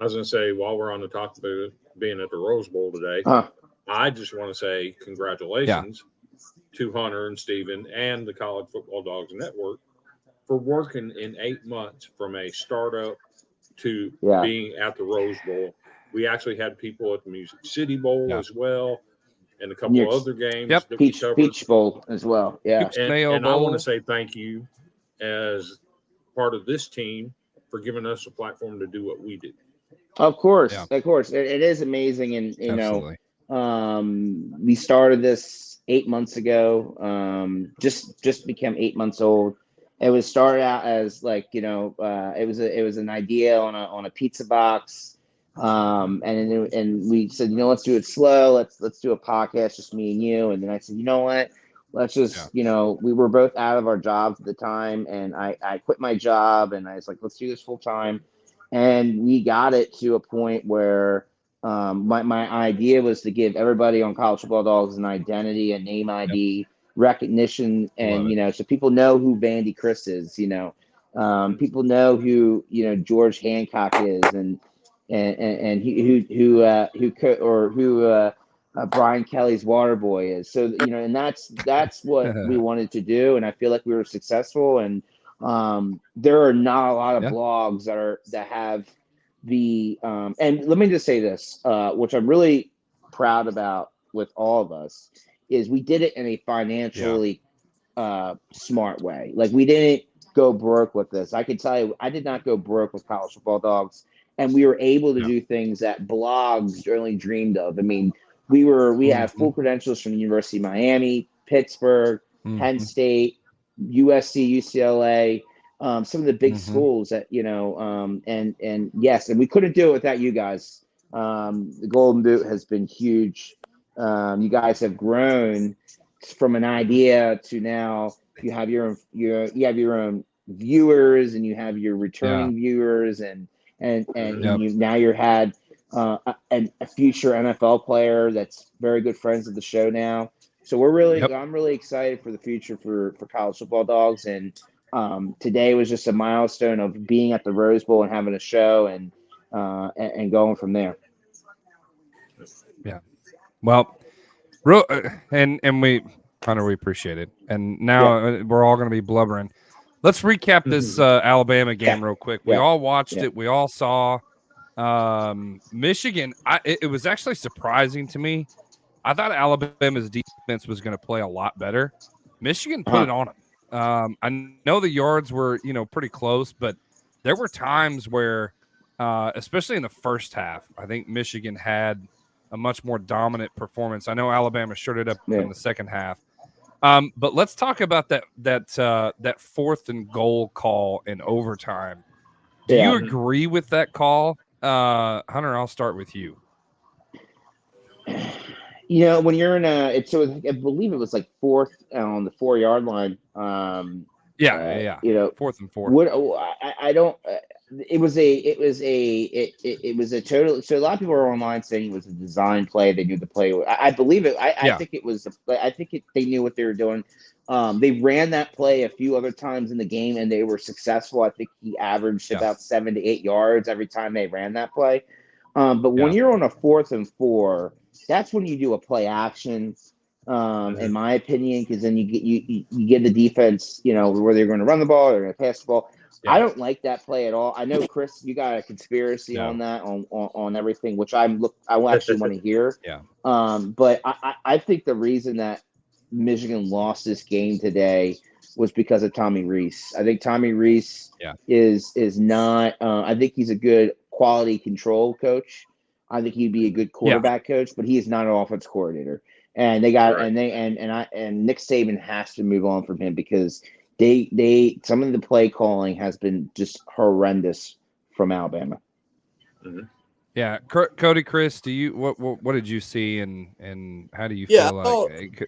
I was going to say, while we're on the topic of being at the Rose Bowl today, I just want to say congratulations to Hunter and Steven and the College Football Dogs Network for working in 8 months from a startup to being at the Rose Bowl. We actually had people at the Music City Bowl as well, and a couple of other games. That Peach Bowl as well. Yeah. And I want to say thank you as part of this team for giving us a platform to do what we do. Of course. It is amazing. And, we started this 8 months ago, just became 8 months old. It was started out as it was an idea on a pizza box. And we said, let's do it slow. Let's do a podcast, just me and you. And then I said, you know what? Let's just, we were both out of our jobs at the time, and I quit my job, and I was like, let's do this full time. And we got it to a point where my idea was to give everybody on College Football Dogs an identity, a name ID, recognition, and so people know who Vandy Chris is. People know who George Hancock is, and who Brian Kelly's water boy is. So and that's what we wanted to do, and I feel like we were successful. And there are not a lot of blogs that have the and let me just say this, which I'm really proud about with all of us, is we did it in a financially smart way. Like, we didn't go broke with this. I can tell you, I did not go broke with College Football Dogs, and we were able to do things that blogs only dreamed of. I mean, we have full credentials from the University of Miami, Pittsburgh, Penn State, USC, UCLA, some of the big schools that, and yes, and we couldn't do it without you guys. The Golden Boot has been huge. You guys have grown from an idea to now you have your own viewers, and you have your returning viewers, and now you're had a future NFL player that's very good friends of the show now. So I'm really excited for the future for College Football Dogs. And today was just a milestone of being at the Rose Bowl and having a show and going from there. Yeah. Well, and we, Hunter, we appreciate it. And now we're all going to be blubbering. Let's recap this Alabama game real quick. We all watched it. We all saw Michigan. It was actually surprising to me. I thought Alabama's defense was going to play a lot better. Michigan put it on them. I know the yards were, pretty close, but there were times where, especially in the first half, I think Michigan had a much more dominant performance. I know Alabama showed it up in the second half. But let's talk about that 4th and goal call in overtime. Do you agree with that call? Hunter, I'll start with you. When you're in I believe it was like fourth on the 4-yard line. Yeah. 4th and 4. What I don't. It was a total. So a lot of people are online saying it was a design play. They knew the play. I believe it. I think it was. I think they knew what they were doing. They ran that play a few other times in the game, and they were successful. I think he averaged about 7 to 8 yards every time they ran that play. But when you're on a 4th and 4, that's when you do a play action. In my opinion, because then you get the defense, whether they're going to run the ball or they're going to pass the ball. Yeah. I don't like that play at all. I know, Chris, you got a conspiracy on that, on everything, which I actually want to hear. Yeah. But I think the reason that Michigan lost this game today was because of Tommy Rees. I think Tommy Rees is not. I think he's a good quality control coach. I think he'd be a good quarterback coach, but he is not an offense coordinator. And they got and Nick Saban has to move on from him because they some of the play calling has been just horrendous from Alabama. Mm-hmm. Yeah, Cody, Chris, do you what did you see and how do you feel like?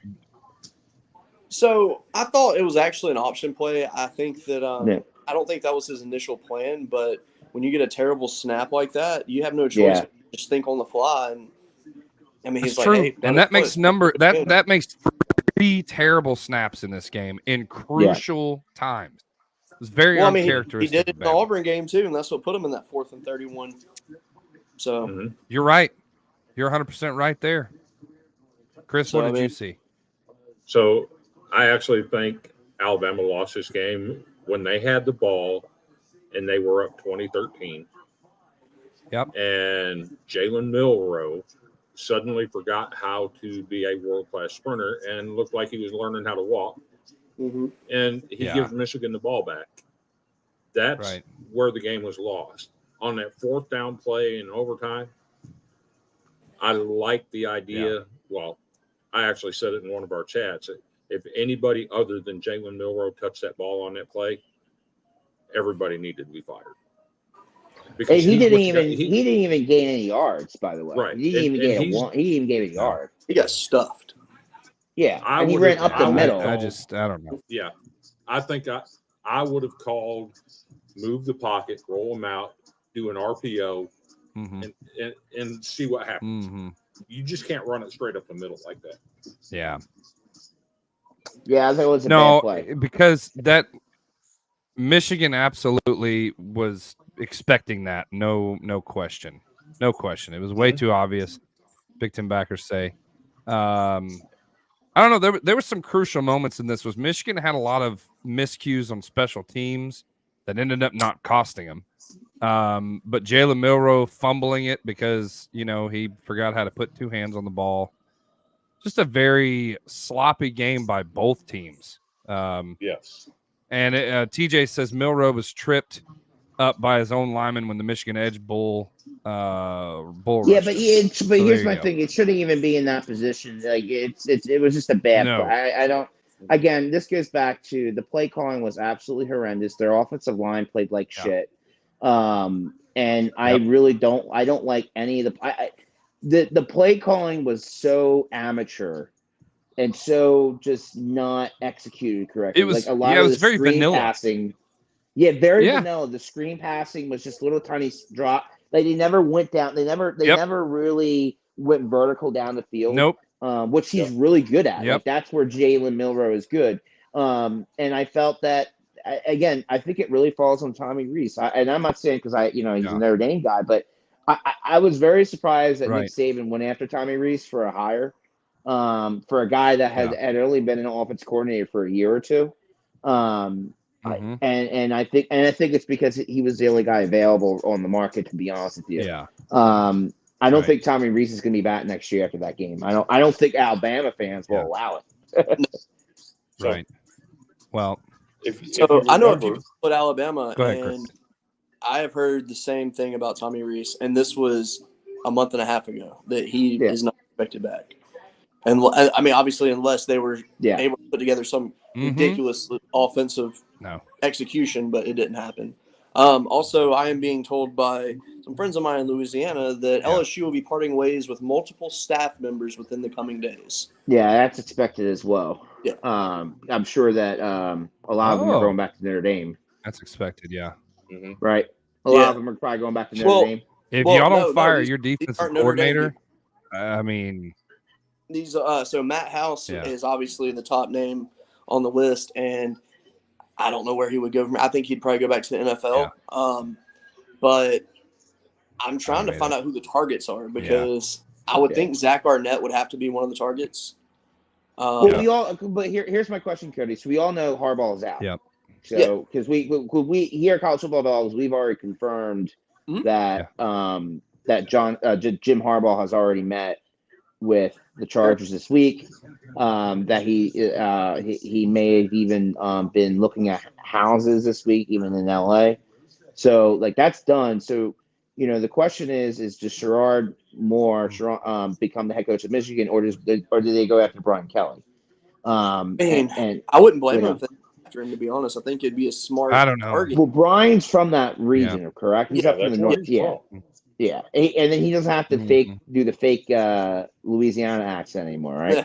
So I thought it was actually an option play. I think that I don't think that was his initial plan, but when you get a terrible snap like that, you have no choice. Just think on the fly. And I mean, he's like, hey, and that makes that makes 3 terrible snaps in this game in crucial times. It was very uncharacteristic. He did it in the Auburn game too, and that's what put him in that 4th and 31. So you're right. You're 100% right there. Chris, what did you see? So I actually think Alabama lost this game when they had the ball and they were up 20-13. Yep. And Jalen Milroe suddenly forgot how to be a world-class sprinter and looked like he was learning how to walk. Mm-hmm. And he gives Michigan the ball back. That's where the game was lost. On that 4th down play in overtime, I like the idea. Yeah. Well, I actually said it in one of our chats. If anybody other than Jalen Milroe touched that ball on that play, everybody needed to be fired. Because he didn't even gain any yards, by the way. Right. He didn't even gain a yard. He got stuffed. Yeah. And he ran up the middle. I don't know. Yeah. I think I would have called, move the pocket, roll him out, do an RPO, and see what happens. Mm-hmm. You just can't run it straight up the middle like that. Yeah. Yeah, I think it was a bad play. Because that Michigan absolutely was expecting that. No question. No question. It was way too obvious. Big Ten backers say. I don't know. There were some crucial moments in this. Michigan had a lot of miscues on special teams that ended up not costing them. But Jalen Milroe fumbling it because, he forgot how to put 2 hands on the ball. Just a very sloppy game by both teams. Yes. And TJ says Milroe was tripped up by his own lineman when the Michigan Edge bull. Yeah, but here's my thing: it shouldn't even be in that position. Like it was just a bad play. I don't. Again, this goes back to the play calling was absolutely horrendous. Their offensive line played like shit. And I really don't. I don't like any of the play calling was so amateur. And so just not executed correctly. It was like a lot of it was very vanilla passing. Yeah, very vanilla. The screen passing was just little tiny drop. Like they never went down. They never really went vertical down the field. Nope. Which he's really good at. Yep. Like that's where Jalen Milroe is good. And I felt that again. I think it really falls on Tommy Rees. And I'm not saying because he's a Notre Dame guy, but I was very surprised that Nick Saban went after Tommy Rees for a hire. For a guy that had only been an offense coordinator for a year or two. And I think it's because he was the only guy available on the market, to be honest with you. Yeah. I don't think Tommy Rees is going to be back next year after that game. I don't think Alabama fans will allow it. Right. Well, I know people put Alabama, go ahead, and Chris. I have heard the same thing about Tommy Rees, and this was a month and a half ago that he is not expected back. And I mean, obviously, unless they were able to put together some ridiculous offensive execution, but it didn't happen. Also, I am being told by some friends of mine in Louisiana that LSU will be parting ways with multiple staff members within the coming days. Yeah, that's expected as well. Yeah. I'm sure that a lot of them are going back to Notre Dame. That's expected, yeah. Mm-hmm. Right. A lot of them are probably going back to Notre Dame. If y'all don't fire your defensive coordinator, I mean, these. So Matt House is obviously the top name on the list, and I don't know where he would go from. I think he'd probably go back to the NFL. Yeah. But I'm trying to find out who the targets are because I would think Zach Arnett would have to be one of the targets. But here's my question, Cody. So we all know Harbaugh is out. Yep. So because we here at College Football Dogs, we've already confirmed that that Jim Harbaugh has already met with the Chargers this week. That he may have even been looking at houses this week, even in LA. So like that's done. So the question is does Sherrod Moore become the head coach of Michigan, or do they go after Brian Kelly? And I wouldn't blame him after him, to be honest. I think it'd be a smart. I don't know. target. Well, Brian's from that region, correct? He's up in the north. Yeah, and then he doesn't have to do the fake Louisiana accent anymore, right?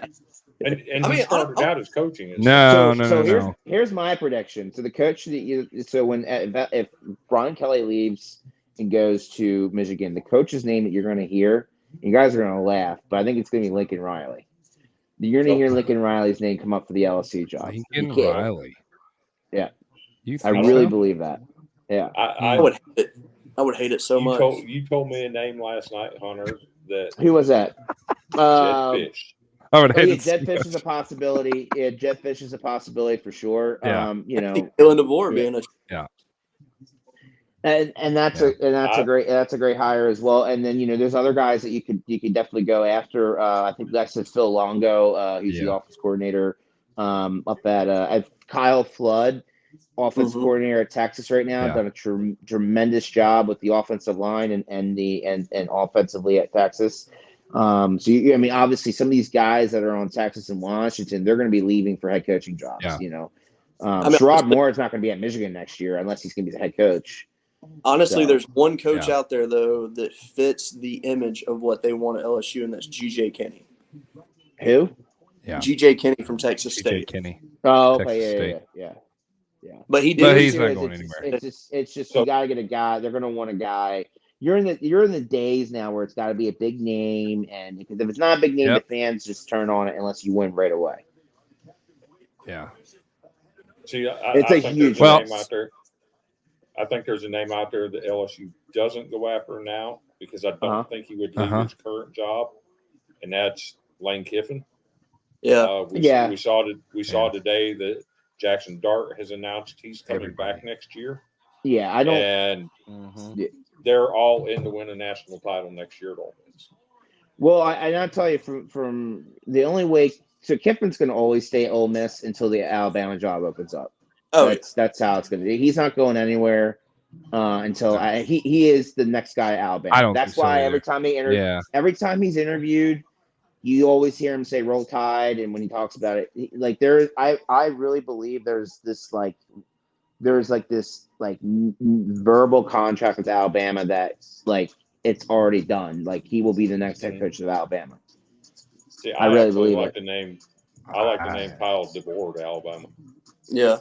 And he started out as coaching. No. Here's my prediction. So the coach if Brian Kelly leaves and goes to Michigan, the coach's name that you're going to hear, you guys are going to laugh, but I think it's going to be Lincoln Riley. You're going to hear Lincoln Riley's name come up for the LSU job. Lincoln Riley. Yeah. I really believe that. Yeah. I would hate it. I would hate it so much. You told me a name last night, Hunter. Who was that? Jedd Fisch. I would hate it. Jedd Fisch is a possibility. Yeah, Jedd Fisch is a possibility for sure. Yeah. Dylan DeVore being a And that's a great hire as well. And then there's other guys that you could definitely go after. I think that's Phil Longo. He's the offense coordinator up at Kyle Flood, offense coordinator at Texas right now. Done a tremendous job with the offensive line and offensively at Texas. Obviously some of these guys that are on Texas and Washington, they're going to be leaving for head coaching jobs. Sherrod Moore is not going to be at Michigan next year unless he's going to be the head coach. Honestly, there's one coach out there, though, that fits the image of what they want at LSU, and that's G.J. Kinney. Who? Yeah. G.J. Kinney from Texas State. Kinney. Oh, okay, yeah. But he's not going anywhere. It's just you got to get a guy. They're going to want a guy. You're in the days now where it's got to be a big name, and because if it's not a big name, the fans just turn on it unless you win right away. Yeah. See, it's a huge name out there. I think there's a name out there that LSU doesn't go after now because I don't think he would leave his current job, and that's Lane Kiffin. Yeah, we saw today that Jackson Dart has announced he's coming back next year. Yeah, I don't. And they're all in to win a national title next year at Ole Miss. Well, I'll tell you from the only way. So Kiffin's going to always stay at Ole Miss until the Alabama job opens up. That's how it's going to be. He's not going anywhere until he is the next guy at Alabama. That's why every time he's interviewed, you always hear him say "Roll Tide," and when he talks about it, I really believe there's this verbal contract with Alabama that it's already done. Like he will be the next head coach of Alabama. See, I really believe like the name. I like the name Kyle DeVore to Alabama. Yeah.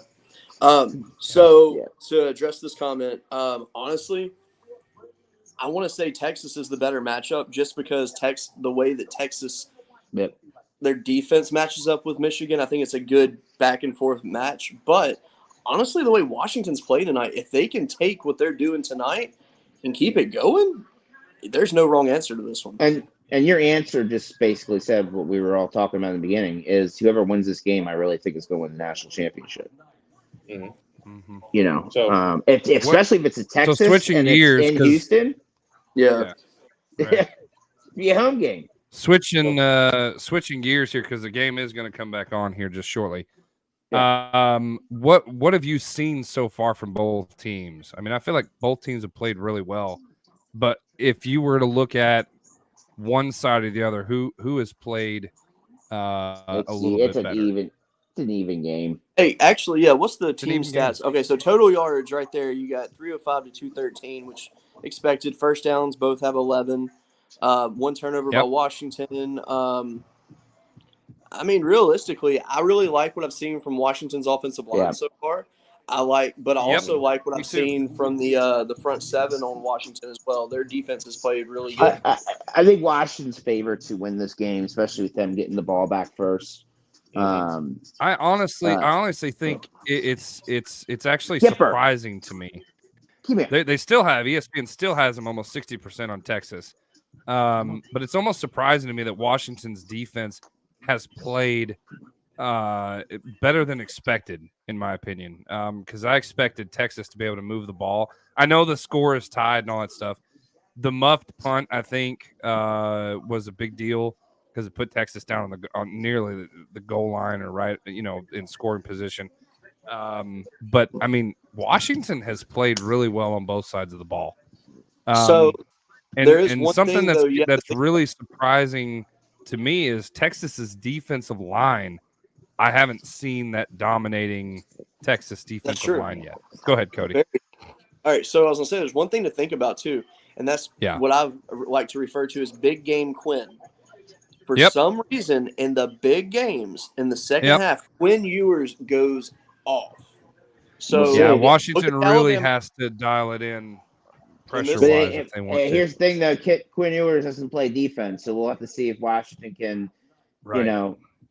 To address this comment, honestly, I want to say Texas is the better matchup just because the way that Texas, their defense matches up with Michigan, I think it's a good back and forth match. But honestly, the way Washington's played tonight, if they can take what they're doing tonight and keep it going, there's no wrong answer to this one. And your answer just basically said what we were all talking about in the beginning is whoever wins this game, I really think is going to win the national championship. Mm-hmm. Especially if it's a Texas switching gears in Houston. Yeah. Be a home game. Switching gears here because the game is going to come back on here just shortly. Yeah. What have you seen so far from both teams? I mean, I feel like both teams have played really well, but if you were to look at one side or the other, who has played a little bit better? It's an even game. Hey, actually, yeah. What's the team stats? Okay, so total yards right there. You got 305 to 213, which expected. First downs both have 11. One turnover by Washington. I mean, realistically, I really like what I've seen from Washington's offensive line so far. I also like what I've seen from the front seven on Washington as well. Their defense has played really good. I think Washington's favored to win this game, especially with them getting the ball back first. I honestly think it's actually surprising to me. They still have ESPN still has them almost 60% on Texas, but it's almost surprising to me that Washington's defense has played better than expected, in my opinion, because I expected Texas to be able to move the ball. I know the score is tied and all that stuff. The muffed punt, I think, was a big deal because it put Texas down on nearly the goal line or right, in scoring position. But I mean, Washington has played really well on both sides of the ball. There is one something thing, that's really surprising to me is Texas's defensive line. I haven't seen that dominating Texas defensive line yet. Go ahead, Cody. All right, so I was gonna say there's one thing to think about too, and that's what I like to refer to as big game Quinn. For some reason, in the big games in the second half, Quinn Ewers goes off. So Washington really has to dial it in pressure-wise if they want to. Here's the thing, though. Quinn Ewers doesn't play defense, so we'll have to see if Washington can,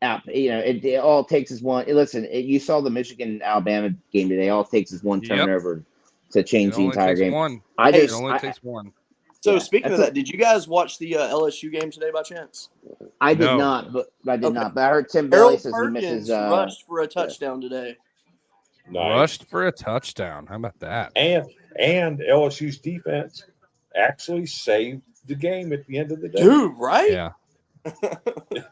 it all takes is one. Listen, you saw the Michigan-Alabama game today. All it takes is one turnover to change the entire game. It only takes one. So speaking of that, did you guys watch the LSU game today by chance? I did not, but I heard Tim Bailey says he misses. Rushed for a touchdown today. Nice. Rushed for a touchdown. How about that? And LSU's defense actually saved the game at the end of the day. Dude, right? Yeah.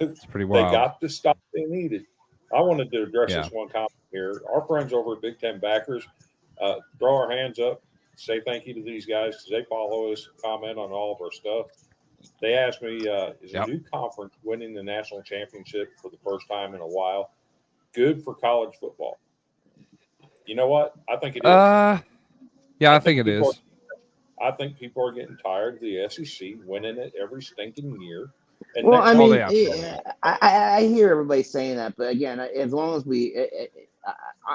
It's pretty wild. They got the stop they needed. I wanted to address this one comment here. Our friends over at Big Ten Backers, throw our hands up, say thank you to these guys because they follow us, comment on all of our stuff. They asked me, is a new conference winning the national championship for the first time in a while good for college football? You know what? I think it is. I think it is. I think people are getting tired of the SEC winning it every stinking year. And well, I mean, I hear everybody saying that, but again, as long as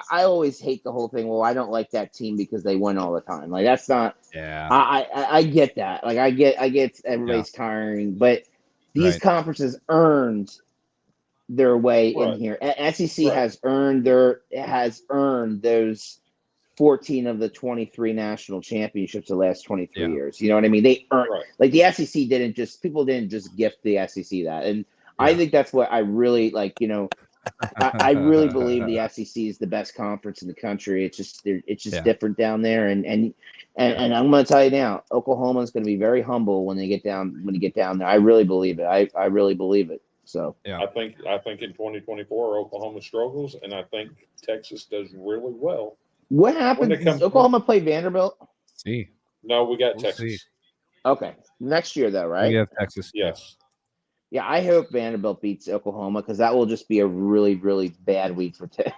I always hate the whole thing. Well, I don't like that team because they win all the time. Like that's not. Yeah. I get that. Like I get everybody's tiring, but these conferences earned their way in here. SEC has earned those 14 of the 23 national championships the last 23 years. You know what I mean? They earned like the SEC people didn't just gift the SEC that. And I think that's what I really like, I really believe the SEC is the best conference in the country. It's just different down there. And I'm going to tell you now, Oklahoma is going to be very humble when you get down there. I really believe it. I really believe it. So I think in 2024 Oklahoma struggles, and I think Texas does really well. What happened? Does Oklahoma play Vanderbilt? See, no, we got Texas. See. Okay, next year though, right? We have Texas. Yes. Yeah, I hope Vanderbilt beats Oklahoma because that will just be a really, really bad week for Texas.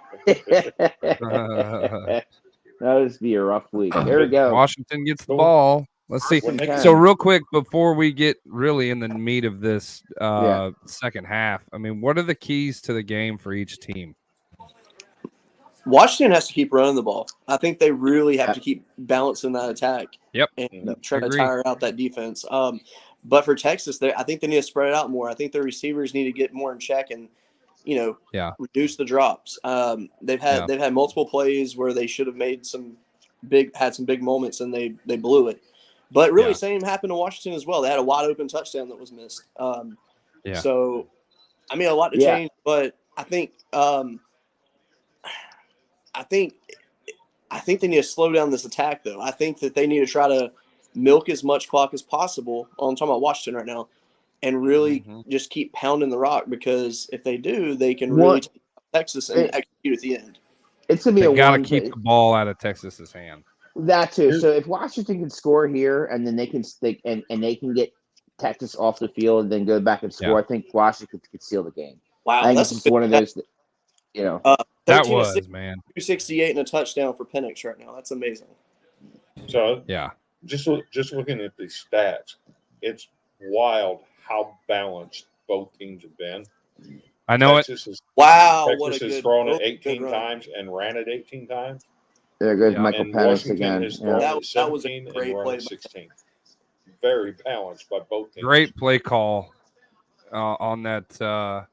That'll just be a rough week. There we go. Washington gets the ball. Let's see. So real quick, before we get really in the meat of this second half, I mean, what are the keys to the game for each team? Washington has to keep running the ball. I think they really have to keep balancing that attack. Yep. And try to tire out that defense. But for Texas, I think they need to spread it out more. I think their receivers need to get more in check and, reduce the drops. They've had multiple plays where they should have made some big moments and they blew it. But really, same happened to Washington as well. They had a wide open touchdown that was missed. So, I mean, a lot to change. But I think they need to slow down this attack, though. I think that they need to try to milk as much clock as possible. I'm talking about Washington right now, and really just keep pounding the rock because if they do, they can really take Texas and execute at the end. It's gonna be they got to keep the ball out of Texas's hand. That too. So if Washington can score here, and then they can they can get Texas off the field and then go back and score, I think Washington could seal the game. Wow, I think it's just one of those. You know, that was, man. 268 and a touchdown for Penix right now. That's amazing. So yeah, just looking at the stats, it's wild how balanced both teams have been. I know Texas it. Texas has thrown it 18 times and ran it 18 times. There goes Michael Penix again. Has thrown it 17 and run it 16. Very balanced by both teams. Great play call on that 2nd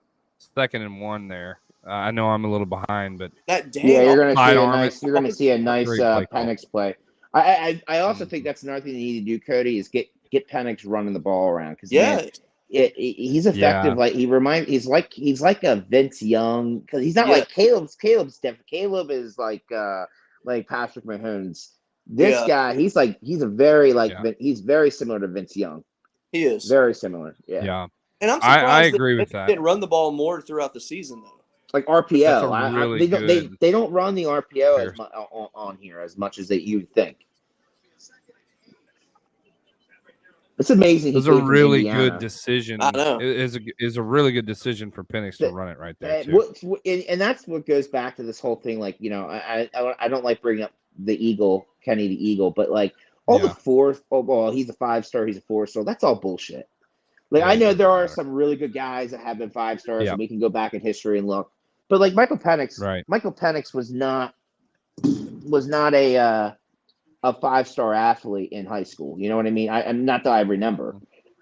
and 1 there. I know I'm a little behind, but you're going to see a nice Penix play. I also think that's another thing you need to do, Cody, is get Penix running the ball around because he's effective. Yeah. He's like a Vince Young because he's not like Caleb's different. Caleb is like Patrick Mahomes. This guy, he's very similar to Vince Young. He is very similar. Yeah. And I'm surprised I agree with that. Didn't run the ball more throughout the season though. Like RPO, they don't run the RPO on here as much as you'd think. It's amazing. It was a really good decision. I know. It is a really good decision for Penix to run it right there too. And that's what goes back to this whole thing. Like, you know, I don't like bringing up the Eagle, Kenny the Eagle, but like all the fourth. Oh, well, he's a 5-star. He's a 4-star. That's all bullshit. Like I know there are some really good guys that have been 5 stars, and we can go back in history and look. But like Michael Penix, Michael Penix was not a 5-star athlete in high school. You know what I mean? I'm not that I remember.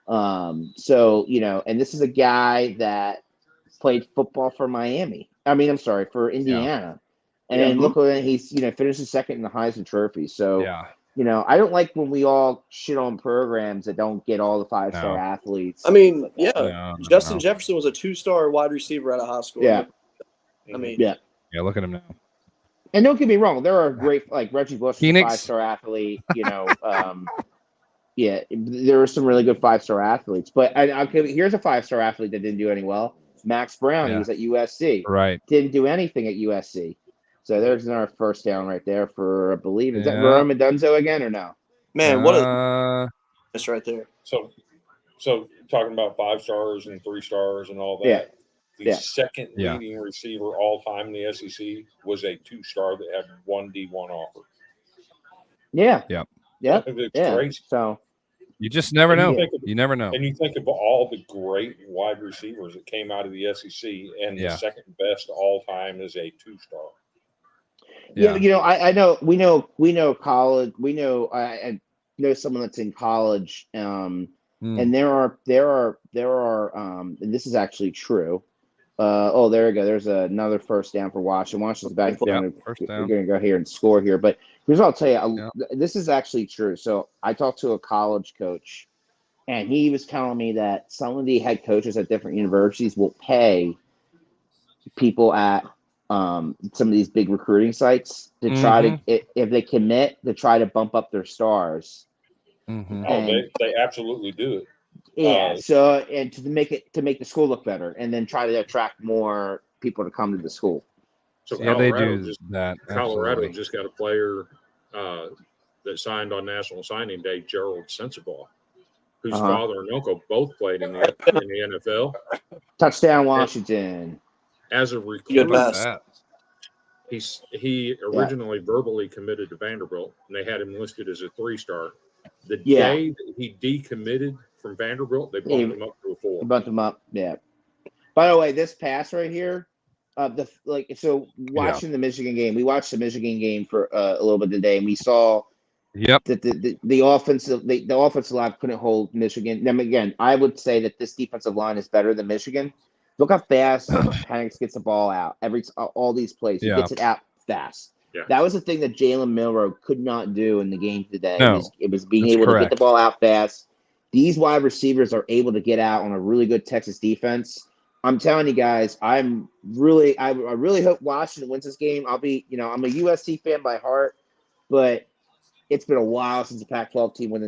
So, you know, and this is a guy that played football for Miami. For Indiana. And look at he's, you know, finishes second in the Heisman Trophy. So, you know, I don't like when we all shit on programs that don't get all the 5-star athletes. I mean, Justin Jefferson was a 2-star wide receiver out of high school. Yeah. I mean, look at him now. And don't get me wrong, there are great, like Reggie Bush, a 5-star athlete. You know, there are some really good 5-star athletes. But here's a 5-star athlete that didn't do any well. Max Brown. He was at USC. Right. Didn't do anything at USC. So there's our first down right there for, I believe, is that Rome Dunzo again or no? Man, what a that's right there. So talking about 5 stars and 3 stars and all that. The second leading receiver all time in the SEC was a 2-star that had 1 D1 offer. Yeah. It's crazy. So you just never know. You never know. And you think of all the great wide receivers that came out of the SEC, and the second best all time is a 2-star. Yeah, you know, I know we know college. We know I know someone that's in college. And there are and this is actually true. There we go. There's another first down for Washington. Washington's back down. We're going to go here and score here. But here's what I'll tell you. This is actually true. So I talked to a college coach, and he was telling me that some of the head coaches at different universities will pay people at some of these big recruiting sites to try to, if they commit, to try to bump up their stars. They absolutely do it. Yeah. So, and to make the school look better, and then try to attract more people to come to the school. So they do that. Colorado just got a player that signed on National Signing Day, Gerald Sensabaugh, whose father and uncle both played in the NFL. Touchdown, Washington. As a recruit, he originally verbally committed to Vanderbilt, and they had him listed as a 3-star. The day that he decommitted from Vanderbilt, they bumped him up to a 4. Bumped him up, yeah. By the way, this pass right here, watching the Michigan game, we watched the Michigan game for a little bit today, and we saw that the offensive line couldn't hold Michigan. Then again, I would say that this defensive line is better than Michigan. Look how fast Penix gets the ball out all these plays. He gets it out fast. Yeah. That was the thing that Jalen Milroe could not do in the game today. No, it was being able to get the ball out fast. These wide receivers are able to get out on a really good Texas defense. I'm telling you guys, I really hope Washington wins this game. I'm a USC fan by heart, but it's been a while since the Pac-12 team won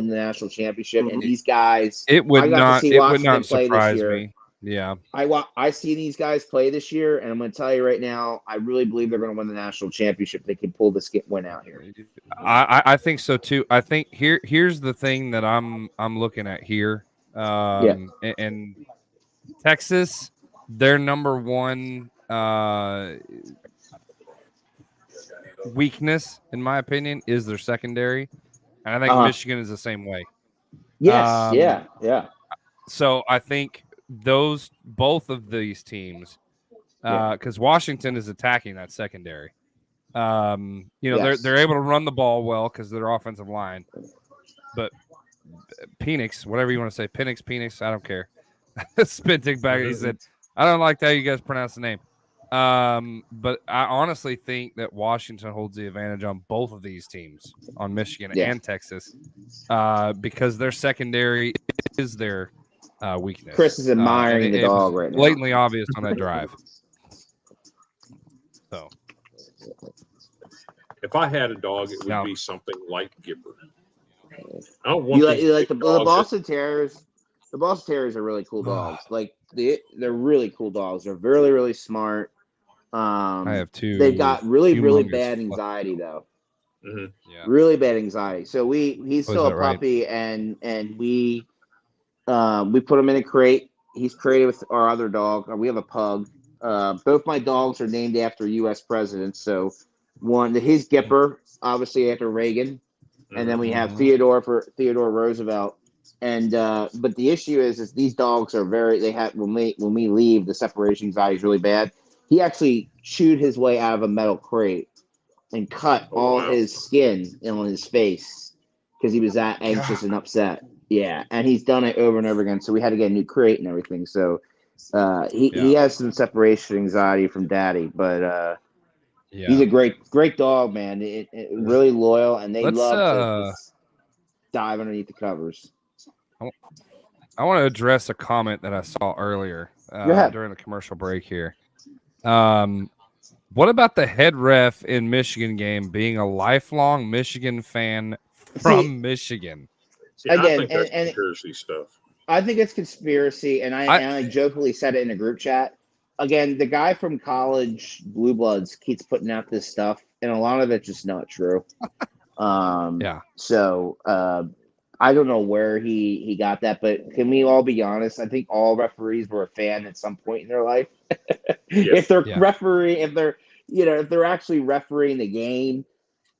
the national championship. And these guys, it would not surprise me. Yeah, I see these guys play this year, and I'm going to tell you right now, I really believe they're going to win the national championship. They can pull this win out here. I think so too. I think here's the thing that I'm looking at here. And Texas, their number one weakness, in my opinion, is their secondary, and I think Michigan is the same way. Yes, yeah. So I think both of these teams, because Washington is attacking that secondary. They're able to run the ball well because of their offensive line, but Penix, whatever you want to say, Penix, I don't care. Spinting back, he said, I don't like how you guys pronounce the name. But I honestly think that Washington holds the advantage on both of these teams, on Michigan and Texas, because their secondary is their weakness. Chris is admiring the dog right now. Blatantly obvious on that drive. So, if I had a dog, it would be something like Gipper. I don't want you like the Boston Terriers. The Boston Terriers are really cool dogs. Like they're really cool dogs. They're really, really smart. I have two. They've got really bad anxiety though. Mm-hmm. Yeah. Really bad anxiety. So he's still a puppy, right? and we put him in a crate. He's created with our other dog. We have a pug. Both my dogs are named after U.S. presidents. So his Gipper, obviously after Reagan, and then we have Theodore for Theodore Roosevelt. And but the issue is these dogs are when we leave, the separation anxiety is really bad. He actually chewed his way out of a metal crate and cut all his skin on his face because he was that anxious and upset. Yeah, and he's done it over and over again. So we had to get a new crate and everything. So he has some separation anxiety from Daddy, but he's a great dog, man. Really loyal, and they love to dive underneath the covers. I want to address a comment that I saw earlier during the commercial break here. What about the head ref in Michigan game being a lifelong Michigan fan from Michigan? Again, I think that's conspiracy stuff. I think it's conspiracy, and I jokingly said it in a group chat. Again, the guy from college Blue Bloods keeps putting out this stuff, and a lot of it's just not true. So I don't know where he got that, but can we all be honest? I think all referees were a fan at some point in their life. If they're if they're actually refereeing the game,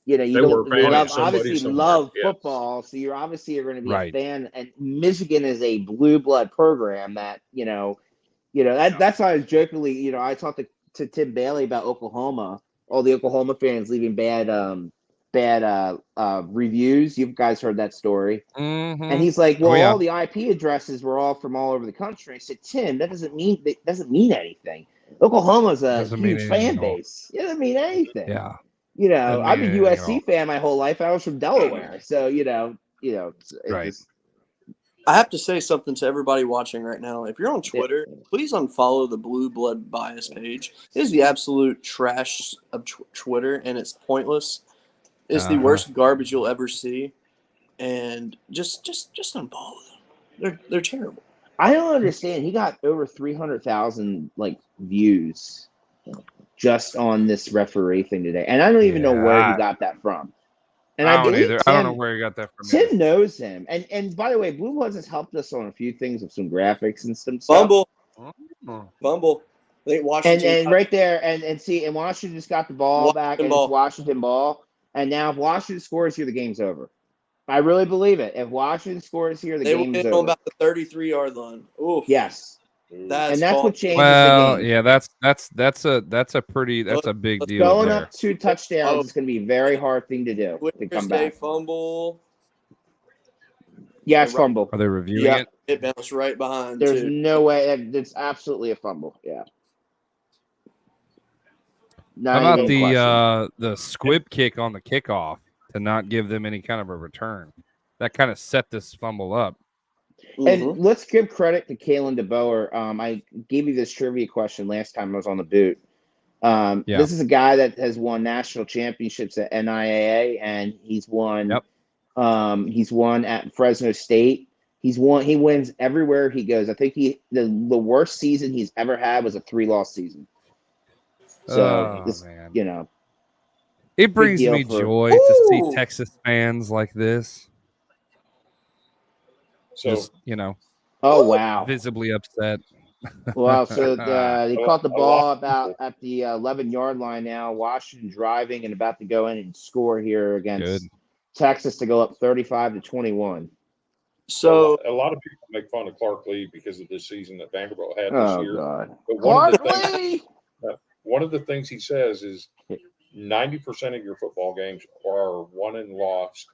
you obviously love football, so you're going to be a fan. And Michigan is a blue blood program that that's why I was jokingly, I talked to Tim Bailey about Oklahoma, all the Oklahoma fans leaving bad reviews. You guys heard that story. And he's like, all the IP addresses were all from all over the country. I said, Tim, that doesn't mean anything. Oklahoma's a huge fan base. It doesn't mean anything. Yeah. I'm a USC fan my whole life. I was from Delaware. So, right. I have to say something to everybody watching right now. If you're on Twitter, please unfollow the Blue Blood Bias page. It is the absolute trash of Twitter, and it's pointless. It's the worst garbage you'll ever see, and just unfollow them. They're terrible. I don't understand. He got over 300,000 views just on this referee thing today, and I don't even know where he got that from. And I don't either. I don't know where he got that from. Tim knows him, and by the way, Blue Bloods has helped us on a few things with some graphics and some stuff. Fumble. Washington and right there, and see, and Washington just got the ball back, and it's Washington ball. And now if Washington scores here, the game's over. I really believe it. If Washington scores here, the game's over. They were about the 33-yard line. Oof. Yes. That's what changes the game. Yeah, that's a big deal. Going up 2 touchdowns is going to be a very hard thing to do to come back. Fumble. Yes, fumble. Are they reviewing it? It bounced right behind. There's no way. It's absolutely a fumble. Yeah. How about the squib kick on the kickoff to not give them any kind of a return? That kind of set this fumble up. And let's give credit to Kalen DeBoer. I gave you this trivia question last time I was on the boot. This is a guy that has won national championships at NIAA, and he's won. He's won at Fresno State. He wins everywhere he goes. I think the worst season he's ever had was a 3-loss season. So it brings me joy to see Texas fans like this. So just, oh wow, visibly upset. Well, so they caught the ball about at the 11-yard line now. Washington driving and about to go in and score here against Texas to go up 35-21. So a lot of people make fun of Clark Lea because of this season that Vanderbilt had this year. God. But one of the things he says is 90% of your football games are won and lost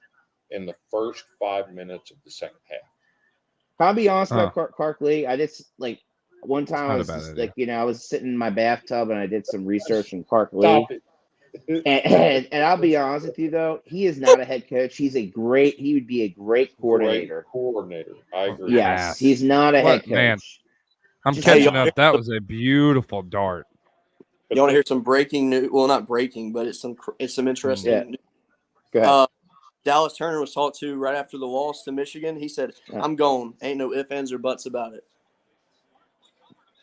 in the first 5 minutes of the second half. I'll be honest about Clark Lea. I just one time I was I was sitting in my bathtub and I did some research on Clark Lea. And I'll be honest with you though, he is not a head coach. He would be a great coordinator. I agree. Yes, he's not a head coach. Man, I'm catching up. That was a beautiful dart. You want to hear some breaking news? Well, not breaking, but it's some interesting news. Go ahead. Dallas Turner was talked to right after the loss to Michigan. He said, "I'm going. Ain't no ifs, ands, or buts about it."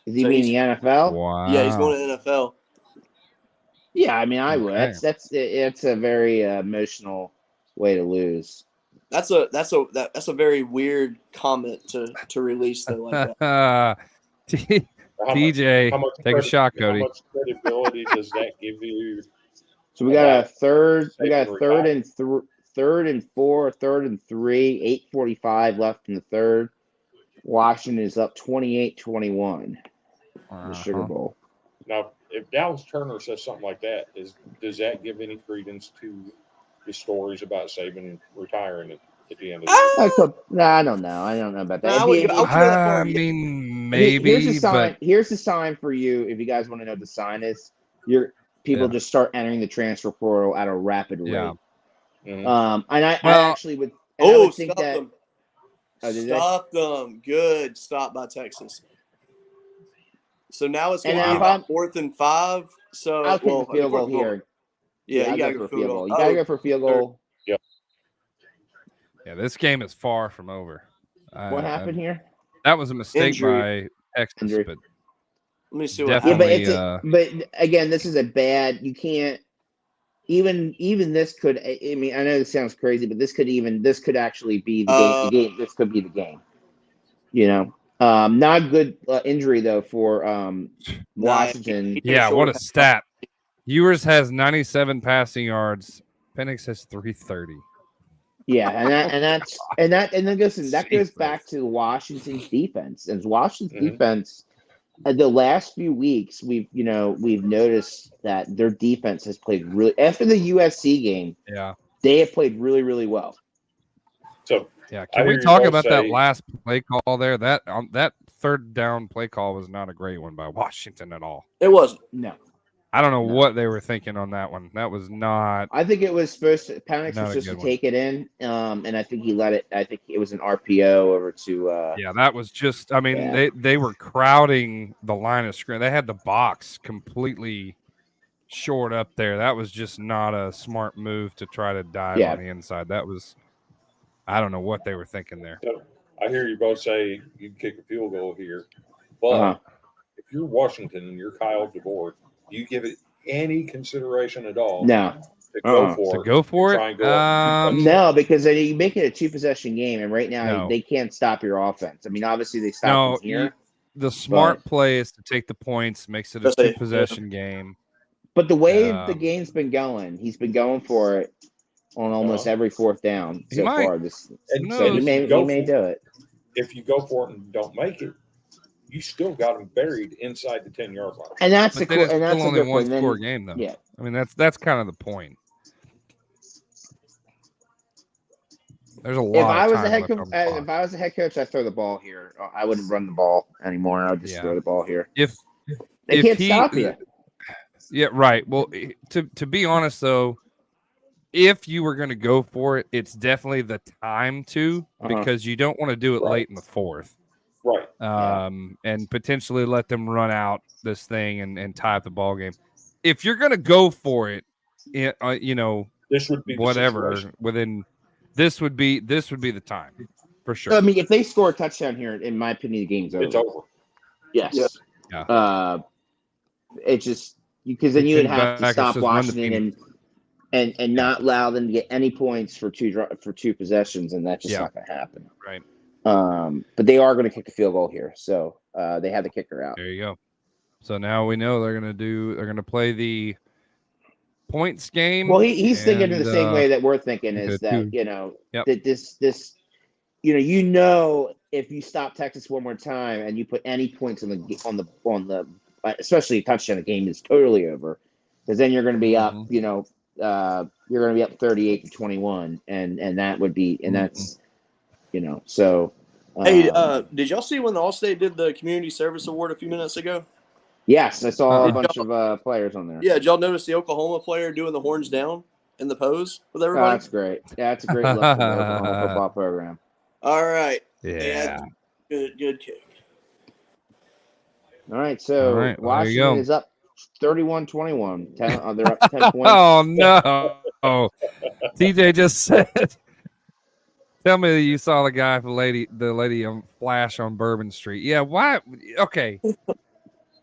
Does he mean the NFL? Wow. Yeah, he's going to the NFL. Yeah, I mean, I would. It's a very emotional way to lose. That's a very weird comment to release though like that. DJ, take a shot, Cody. How much credibility does that give you? So we got a third. We got third and 4, 3rd and 3. 8:45 left in the third. Washington is up 28-21. The Sugar Bowl. Now, if Dallas Turner says something like that, does that give any credence to the stories about Saban retiring at the end of the year? I don't know. I don't know about that. I mean, maybe. Here's the sign for you. If you guys want to know what the sign is, people just start entering the transfer portal at a rapid rate. Yeah. Mm-hmm. I actually would. I would think that. Them. Stop them. Good stop by Texas. So now it's going to be about 4th and 5. So I'll take the field goal here. Yeah, you got to go for field goal. You got to go for field goal. Yep. Yeah, this game is far from over. What happened here? That was a mistake by Texas, but let me see what happened. But again, this is a bad. You can't even this could. I mean, I know this sounds crazy, but this could actually be the game. This could be the game. You know. Not a good injury though for Washington. Yeah, what a stat! Ewers has 97 passing yards. Penix has 330. Yeah, and then listen, that goes back to Washington's defense. And Washington's defense, the last few weeks, we've noticed that their defense has played really. After the USC game, they have played really, really well. So. Yeah, can we talk about that last play call there? That 3rd down play call was not a great one by Washington at all. It wasn't. No. I don't know what they were thinking on that one. That was not. I think it was supposed to. Penix was supposed to take it in, and I think he let it. I think it was an RPO over to. Yeah, that was just. I mean, they were crowding the line of scrimmage. They had the box completely short up there. That was just not a smart move to try to dive on the inside. That was. I don't know what they were thinking there. So, I hear you both say you can kick a field goal here, but if you're Washington and you're Kyle DeBoer, do you give it any consideration at all? No. To go for it? No, because you make it a 2-possession game, and right now they can't stop your offense. I mean, obviously they stop here. The smart play is to take the points, makes it a 2-possession game. But the way the game's been going, he's been going for it on almost every 4th down so far. So he may do it. If you go for it and don't make it, you still got him buried inside the 10-yard line. And that's only one score game, though. Yeah, I mean that's kind of the point. There's a lot. If I was a head coach, I'd throw the ball here. I wouldn't run the ball anymore. I'd just throw the ball here. They can't stop you. Yeah, right. Well, to be honest though. If you were going to go for it, it's definitely the time to because you don't want to do it late in the 4th. Right. And potentially let them run out this thing and tie up the ball game. If you're going to go for it, this would be whatever within this would be the time for sure. I mean, if they score a touchdown here, in my opinion, the game's over. It's over. Yes. Yeah. It just because then you would have to stop Washington and not allow them to get any points for two possessions, and that's just not going to happen. Right. But they are going to kick a field goal here, so they have the kicker out. There you go. So now we know they're going to play the points game. Well, he's thinking in the same way that we're thinking is that that this if you stop Texas one more time and you put any points on the especially a touchdown, the game is totally over, because then you're going to be up you're going to be up 38-21, and that would be that's so. Hey, did y'all see when the Allstate did the community service award a few minutes ago? Yes, I saw a bunch of players on there. Yeah, did y'all notice the Oklahoma player doing the horns down in the pose with everybody? Oh, that's great. Yeah, that's a great look for the Oklahoma football program. All right. Yeah. Good kick. All right, so Washington is up 31-21. They're up 10 points. Oh, no. TJ just said, tell me that you saw the lady on Flash on Bourbon Street. Yeah, why? Okay.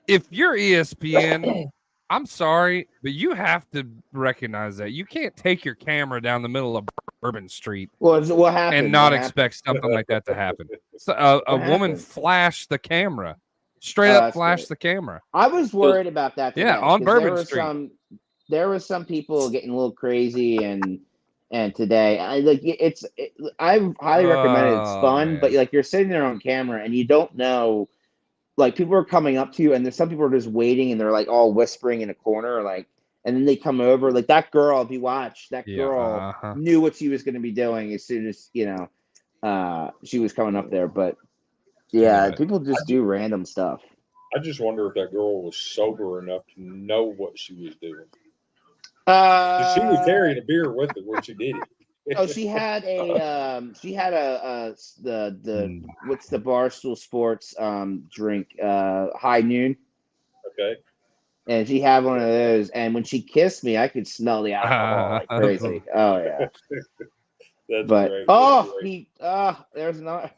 If you're ESPN, I'm sorry, but you have to recognize that. You can't take your camera down the middle of Bourbon Street and not expect something like that to happen. So, a woman flashed the camera. Straight up flashed the camera. I was worried about that today, on Bourbon Street. There was some people getting a little crazy and today I highly recommend it. It's fun, man. But you're sitting there on camera and you don't know, people are coming up to you and there's some people are just waiting and they're all whispering in a corner, and then they come over. That girl, if you watch, that girl knew what she was going to be doing as soon as she was coming up there. But people just do random stuff. I just wonder if that girl was sober enough to know what she was doing. She was carrying a beer with her when she did it. Oh, she had what's the Barstool Sports drink, High Noon. Okay. And she had one of those, and when she kissed me, I could smell the alcohol like crazy. Oh yeah. That's but great. There's not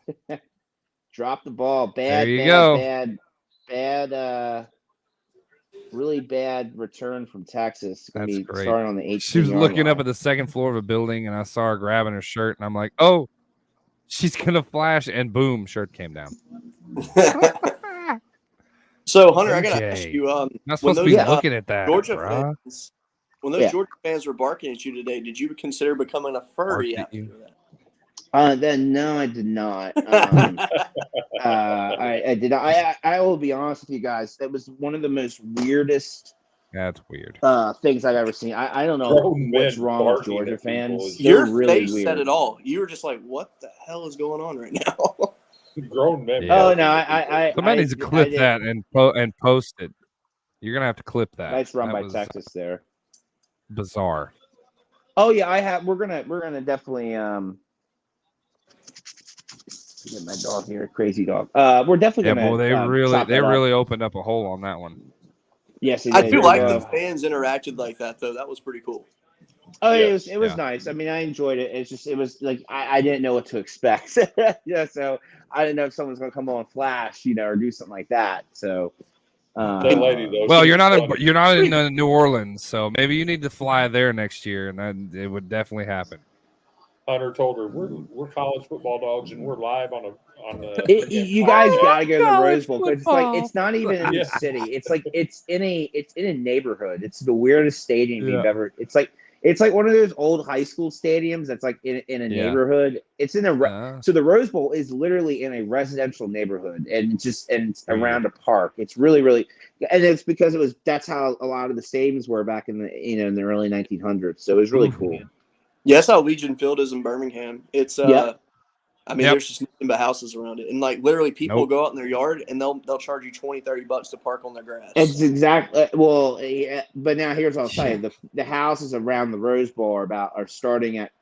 drop the ball. There you go. Bad. Really bad return from Texas. That's great. Starting on the 18 She was looking up at the second floor of a building, and I saw her grabbing her shirt, and I'm like, "Oh, she's gonna flash!" And boom, shirt came down. So, Hunter, I gotta ask you. Not supposed to be looking at that, Georgia fans. When those Georgia fans were barking at you today, did you consider becoming a furry after that? No, I did not. I did. I will be honest with you guys. That was one of the most weirdest. That's weird. Things I've ever seen. I don't know what's wrong with Georgia fans. Your really face weird. said it all. You were just like, "What the hell is going on right now?" Grown men. Yeah. Oh no! Somebody needs to clip that and post it. You're gonna have to clip that. Nice run by Texas there. Bizarre. Oh yeah, We're gonna definitely get my dog here, crazy dog. We're definitely gonna. Well, they really opened up a hole on that one. Yes, I do like the fans interacted like that though. That was pretty cool. Oh, yes. It was nice. I mean, I enjoyed it. It was like I didn't know what to expect. So I didn't know if someone's gonna come on Flash, or do something like that. So. Well, you're not in New Orleans, so maybe you need to fly there next year, and then it would definitely happen. Hunter told her we're college football dogs and we're live on you guys gotta go to the Rose Bowl because it's not even in the city. It's in a neighborhood. It's the weirdest stadium you've ever. It's like one of those old high school stadiums that's in a neighborhood. It's in so the Rose Bowl is literally in a residential neighborhood and it's around a park. It's really, really, and it's because that's how a lot of the stadiums were back in the in the early 1900s. So it was really cool. Yeah, that's how Legion Field is in Birmingham. It's there's just nothing but houses around it. And literally people go out in their yard and they'll charge you $20-$30 to park on their grass. It's exactly but now here's what I'll tell you. The houses around the Rose Bowl are starting at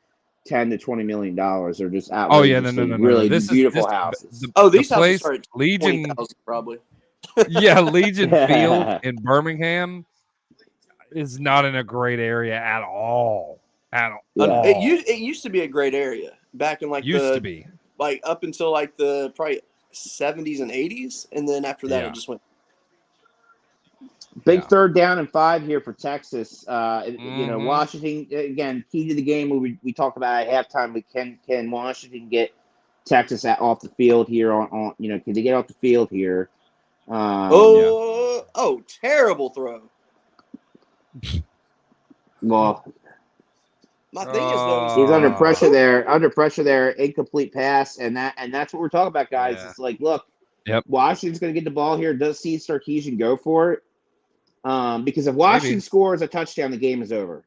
$10 to $20 million. They're just outrageously really beautiful houses. These houses are Legion probably. Yeah, Legion Field in Birmingham is not in a great area at all. It used to be a great area back in to be up until the probably 70s and 80s, and then after that it just went. Big 3rd down and 5 here for Texas. Washington again, key to the game. We talked about at halftime. Can Washington get Texas off the field here on can they get off the field here? Terrible throw. Well, my thing is though, he's under pressure there, incomplete pass, and that's what we're talking about, guys. Yeah. It's like, look, Washington's going to get the ball here. Does Steve Sarkisian go for it? Because if Washington scores a touchdown, the game is over.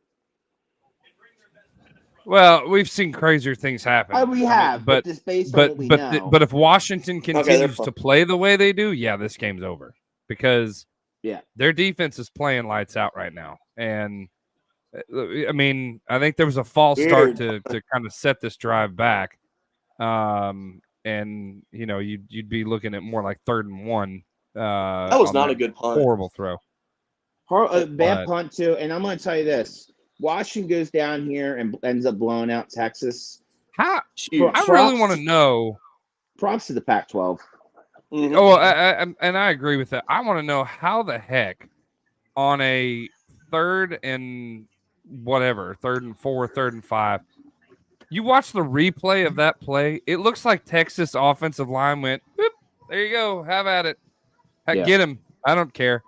Well, we've seen crazier things happen. We have, but just based on what we know. But if Washington continues to play the way they do, this game's over because their defense is playing lights out right now. And I mean, I think there was a false start to kind of set this drive back. And you'd be looking at more like 3rd and 1. That was not a good punt. Horrible throw. Bad punt too. And I'm going to tell you this. Washington goes down here and ends up blowing out Texas. I really want to know. Props to the Pac-12. Mm-hmm. Oh, and I agree with that. I want to know how the heck on a 3rd and 4, 3rd and 5. You watch the replay of that play. It looks like Texas offensive line went, whoop, there you go, have at it. Get him. I don't care.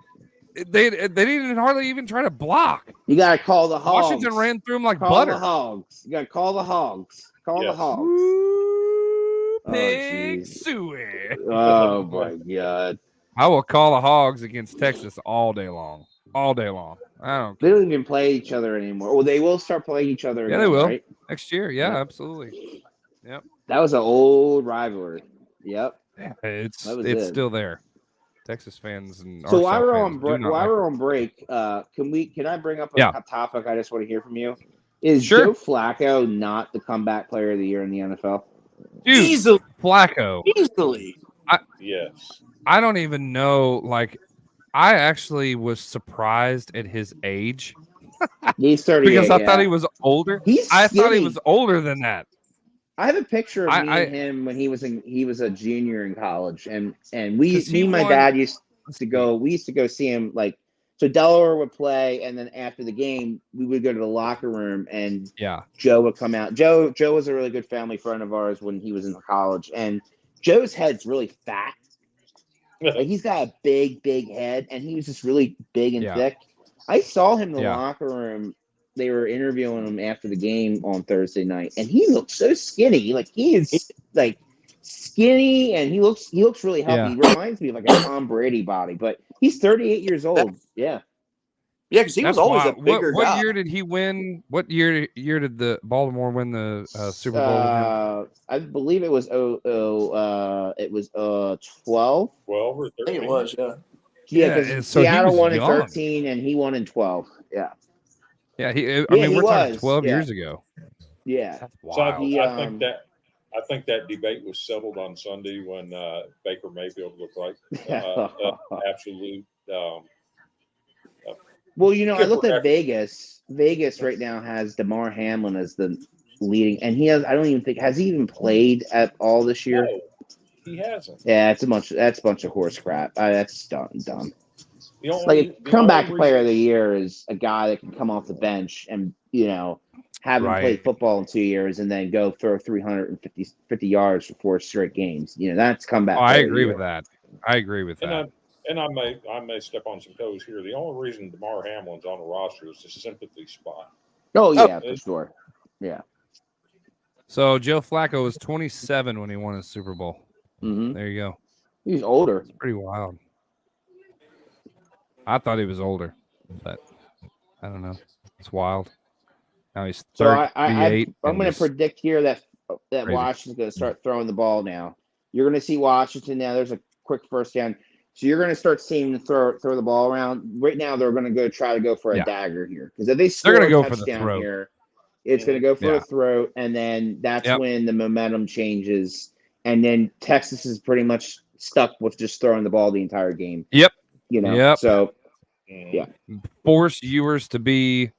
They didn't hardly even try to block. You got to call the Hogs. Washington ran through them like butter. Call the Hogs. You got to call the Hogs. Call the Hogs. Ooh, pig suey. Oh, my God. I will call the Hogs against Texas all day long. All day long. I don't care. They don't even play each other anymore. Well, they will start playing each other again, they will. Right? Next year. Yeah, absolutely. Yep. That was an old rivalry. Yep. Yeah, it's still there. Texas fans and so while we're on break, can I bring up a topic I just want to hear from you? Is Joe Flacco not the comeback player of the year in the NFL? Dude, easily. Flacco. Easily. Yes. I don't even know. Like, I actually was surprised at his age. He's 38. Because I thought he was older. I thought he was older than that. I have a picture of me and him when he was a junior in college, and me and my dad used to go see him. Like, so Delaware would play, and then after the game, we would go to the locker room, and Joe would come out. Joe was a really good family friend of ours when he was in college, and Joe's head's really fat. Like, he's got a big head, and he was just really big and thick. I saw him in the locker room. They were interviewing him after the game on Thursday night, and he looked so skinny. Like, he is like skinny, and he looks really healthy. He reminds me of like a Tom Brady body, but he's 38 years old. Yeah, because he was always a bigger guy. What year did he win? What year did the Baltimore win the Super Bowl? I believe it was 12. 12 or 13. I think it was, yeah. Because Seattle won in 13, and he won in 12. Yeah. Yeah, we're talking 12 years ago. Yeah. That's wild. So I think that debate was settled on Sunday when Baker Mayfield looked like absolute. Well, I looked at Vegas. Vegas right now has DeMar Hamlin as the leading, and he has. I don't even think has he even played at all this year. No, he hasn't. Yeah, that's a bunch of horse crap. That's dumb. Like, a comeback player of the year is a guy that can come off the bench and, haven't played football in 2 years and then go throw 350 yards for 4 straight games. That's comeback. I agree with that. I agree with that. And I may step on some toes here. The only reason DeMar Hamlin's on the roster is the sympathy spot. Oh, yeah, for sure. Yeah. So Joe Flacco was 27 when he won his Super Bowl. Mm-hmm. There you go. He's older. It's pretty wild. I thought he was older, but I don't know. It's wild. Now he's 38. So I'm going to predict here that Washington's going to start throwing the ball now. You're going to see Washington now. There's a quick first down. So you're going to start seeing them throw the ball around. Right now, they're going to try to go for a dagger here. Because if they score a touchdown here, it's going to go for the throat, and then that's when the momentum changes. And then Texas is pretty much stuck with just throwing the ball the entire game. Yep. So, force Ewers to be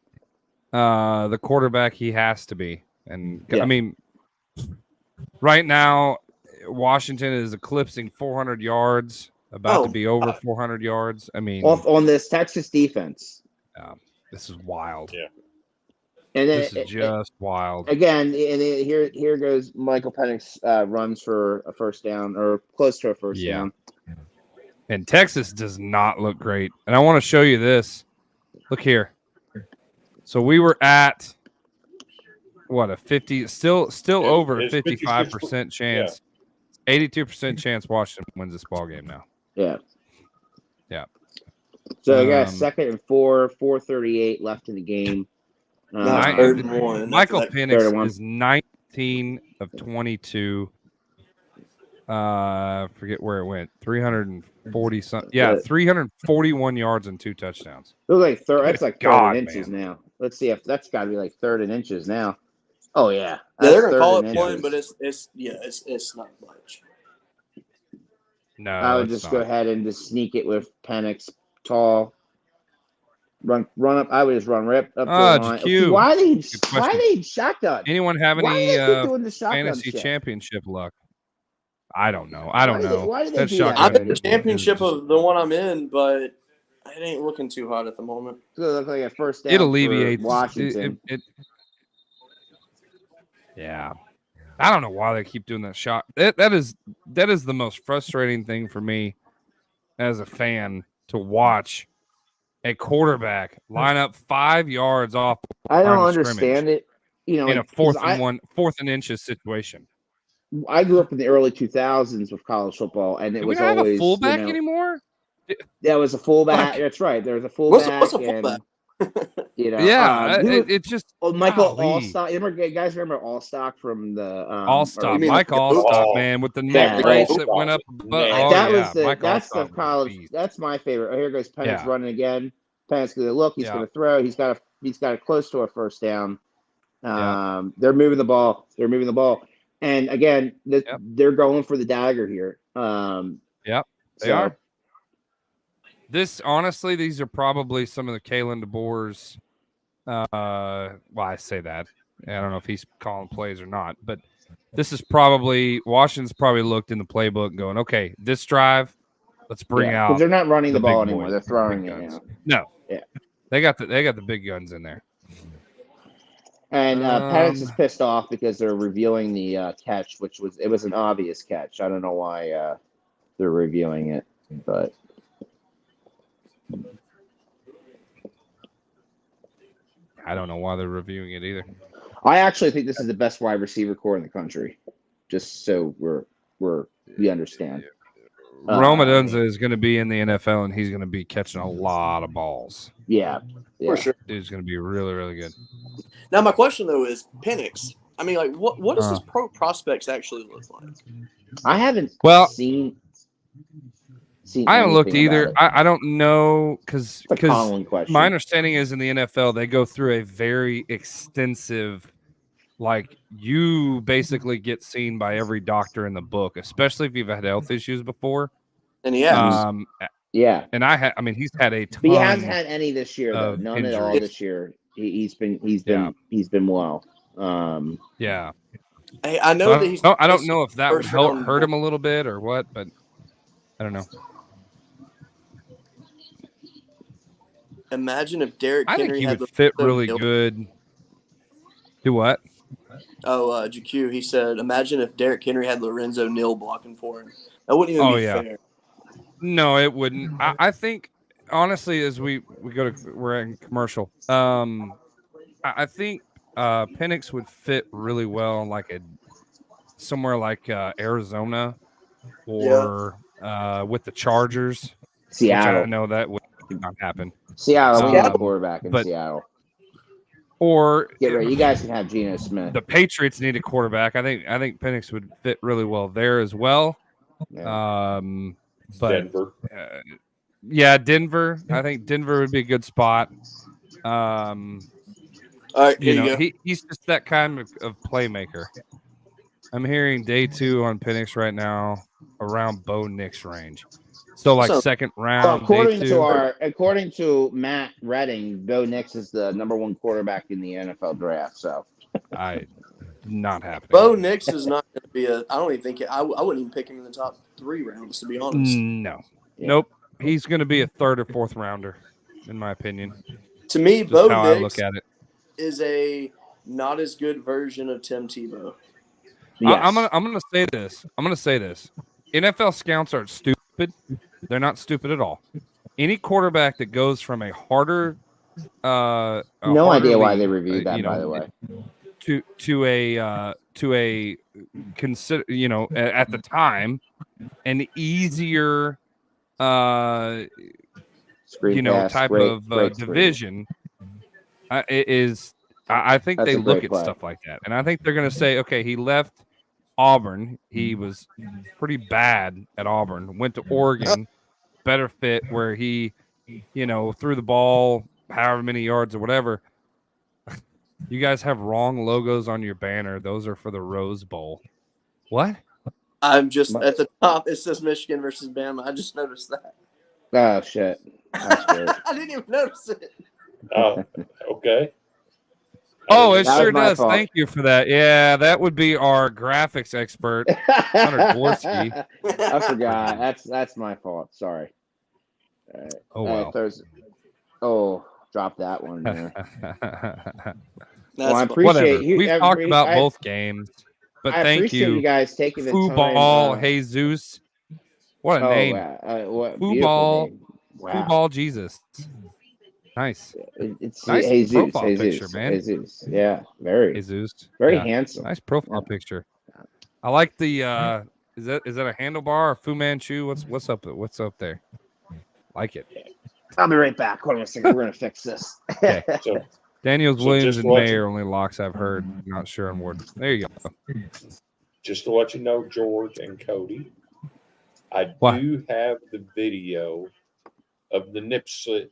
the quarterback he has to be. And I mean, right now, Washington is eclipsing 400 yards, about to be over 400 yards. I mean, on this Texas defense. This is wild. Yeah. And then this is just wild. Again, and here goes Michael Penix runs for a first down or close to a first down. And Texas does not look great. And I want to show you this. Look here. So we were at what, a 50, still over a 55% chance. 82% chance Washington wins this ball game now. Yeah. Yeah. So I got 2nd and 4, 4:38 left in the game. 3rd and 1. Michael Penix is 19 of 22. Forget where it went. 340 something. Yeah, 341 yards and 2 touchdowns. It was like that's like 3rd and inches now. Let's see if that's got to be like 3rd and inches now. Oh yeah. They're gonna call it one, but it's not much. No, I would just go ahead and just sneak it with Penix tall. Run up. I would just run right up to the line. GQ. Why are they shotgun? Anyone have any fantasy shit? championship luck? I don't know. I don't know. Why do they do that? I'm in the championship of the one I'm in, but it ain't looking too hot at the moment. It's gonna look like a first down. It alleviates Washington. Yeah. I don't know why they keep doing that shot. That is the most frustrating thing for me as a fan to watch a quarterback line up 5 yards off. I don't understand it. You know, in a 4th and inches situation. I grew up in the early 2000s with college football, and it was always. Have a fullback anymore? There was a fullback. That's right. There was a fullback. What's a fullback? It just. Michael Allstock. You guys remember Allstock from the Allstock? Mike Allstock, man, with the neck brace that went up. That's the college. Beast. That's my favorite. Here goes Penix running again. Penix going to look. He's going to throw. He's got it close to a first down. They're moving the ball. And again, they're going for the dagger here. They are. Honestly, these are probably some of the Kalen DeBoer's. I say that. I don't know if he's calling plays or not, but this is probably Washington's probably looked in the playbook and going, okay, this drive, let's bring out. Because they're not running the ball anymore; they're throwing it now. No, they got the big guns in there. And Penix is pissed off because they're reviewing the catch, which was an obvious catch. I don't know why they're reviewing it, but I don't know why they're reviewing it either. I actually think this is the best wide receiver core in the country. Just so we understand. Rome Odunze is going to be in the NFL, and he's going to be catching a lot of balls. Yeah. For sure. Dude's going to be really, really good. Now, my question, though, is Penix. I mean, like, what does his pro prospects actually look like? I haven't seen I haven't looked either. I don't know because my understanding is in the NFL, they go through a very extensive, like, you basically get seen by every doctor in the book, especially if you've had health issues before. And he has. Yeah. And he's had a ton. But he hasn't had any this year, though. None injuries. At all this year. He's been well. Yeah. I know that he's. I don't know if that would hurt him a little bit or what, but I don't know. Imagine if Derrick Henry think he would fit really good. Do what? Oh, GQ. He said, "Imagine if Derrick Henry had Lorenzo Neal blocking for him. That wouldn't even be fair." No, it wouldn't. I think honestly, as we're in commercial. I think Penix would fit really well, like somewhere like Arizona or with the Chargers. Seattle. I know that would not happen. Seattle, we need a quarterback in Seattle. Or get ready, you guys can have Geno Smith. The Patriots need a quarterback. I think Penix would fit really well there as well. Yeah. But Denver. Denver. I think Denver would be a good spot. All right, he's just that kind of playmaker. I'm hearing day 2 on Penix right now around Bo Nix range. So second round. According to Matt Redding, Bo Nix is the number 1 quarterback in the NFL draft. So not happening. Bo Nix is not going to be I don't even think I wouldn't even pick him in the top 3 rounds, to be honest. No. Yeah. Nope. He's going to be a 3rd or 4th rounder, in my opinion. To me, Bo Nix. I look at it. is a not as good version of Tim Tebow. Yes. I'm gonna say this. NFL scouts aren't stupid. They're not stupid at all. Any quarterback that goes from a harder, no idea why they reviewed that, by the way, to a consider, at the time, an easier, type of division is. I think they look at stuff like that, and I think they're going to say, okay, he left Auburn. He was pretty bad at Auburn. Went to Oregon, better fit where he, threw the ball however many yards or whatever. You guys have wrong logos on your banner. Those are for the Rose Bowl. What? I'm just at the top. It says Michigan versus Bama. I just noticed that. Oh shit! That's great. I didn't even notice it. Oh, okay. Oh, it sure does. Fault. Thank you for that. Yeah, that would be our graphics expert, Hunter Dworsky. I forgot. That's my fault. Sorry. Oh well. Drop that one there. I appreciate you. We've talked about both games, but thank you guys taking the time. Jesus. What a name. Football. Wow. Football Jesus. Nice. It's nice Jesus. Profile Jesus. picture, man. Jesus. Yeah, very handsome. Nice profile picture. I like the is that a handlebar or Fu Manchu? What's up there? Like it. I'll be right back. Hold on a second. We're gonna fix this. Okay. Daniels, Williams, and May are only locks I've heard. Not sure on Ward. There you go. Just to let you know, George and Cody, I do have the video of the nip slit.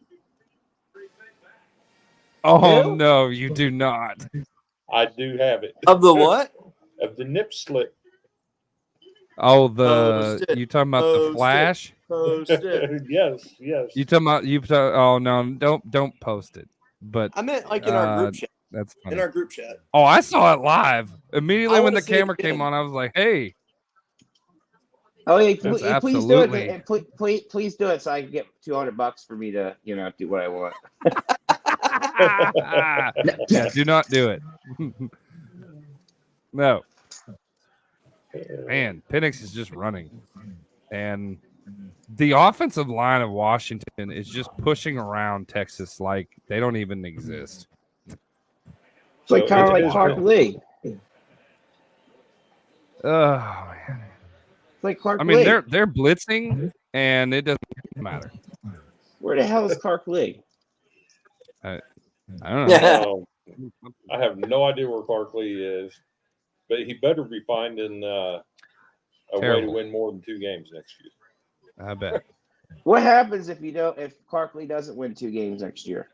Oh no, you do not. I do have it. Of the what? Of the nip slip. Oh, you talking about the flash? Yes. You talking about oh no, don't post it. But I meant like in our group chat. That's funny. In our group chat. Oh, I saw it live. Immediately when the camera came on, I was like, hey. Oh yeah, please do it. Please do it so I can get $200 for me to, do what I want. Yeah, do not do it. No. Man, Penix is just running. And the offensive line of Washington is just pushing around Texas like they don't even exist. It's like kind of like Clark Lee. Oh man. It's like Clark Lee. They're blitzing and it doesn't matter. Where the hell is Clark Lee? I don't know. I have no idea where Clark Lee is, but he better be finding a way to win more than 2 games next year. I bet. What happens if Clark Lee doesn't win 2 games next year?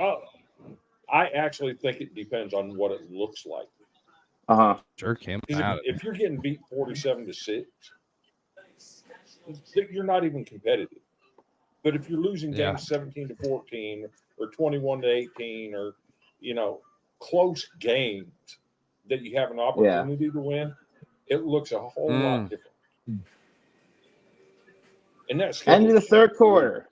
I actually think it depends on what it looks like. Jerk him out. If you're getting beat 47-6, you're not even competitive. But if you're losing games 17-14 or 21-18 or close games that you have an opportunity to win, it looks a whole lot different. And that's end of the third quarter.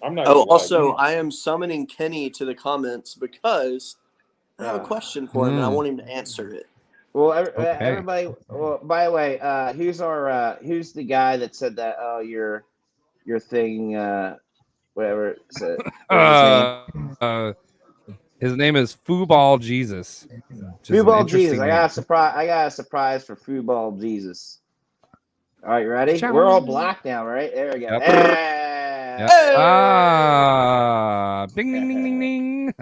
I'm not. Oh, also, I am summoning Kenny to the comments because I have a question for him and I want him to answer it. Well, everybody. Well, by the way, who's the guy that said that? Oh, your thing, whatever. His name is Football Jesus. Football Jesus. I got a surprise for Football Jesus. All right, you ready? Ciao. We're all black now, right? There we go. Yep. Hey! Yep. Ding, ding, ding, ding, ding.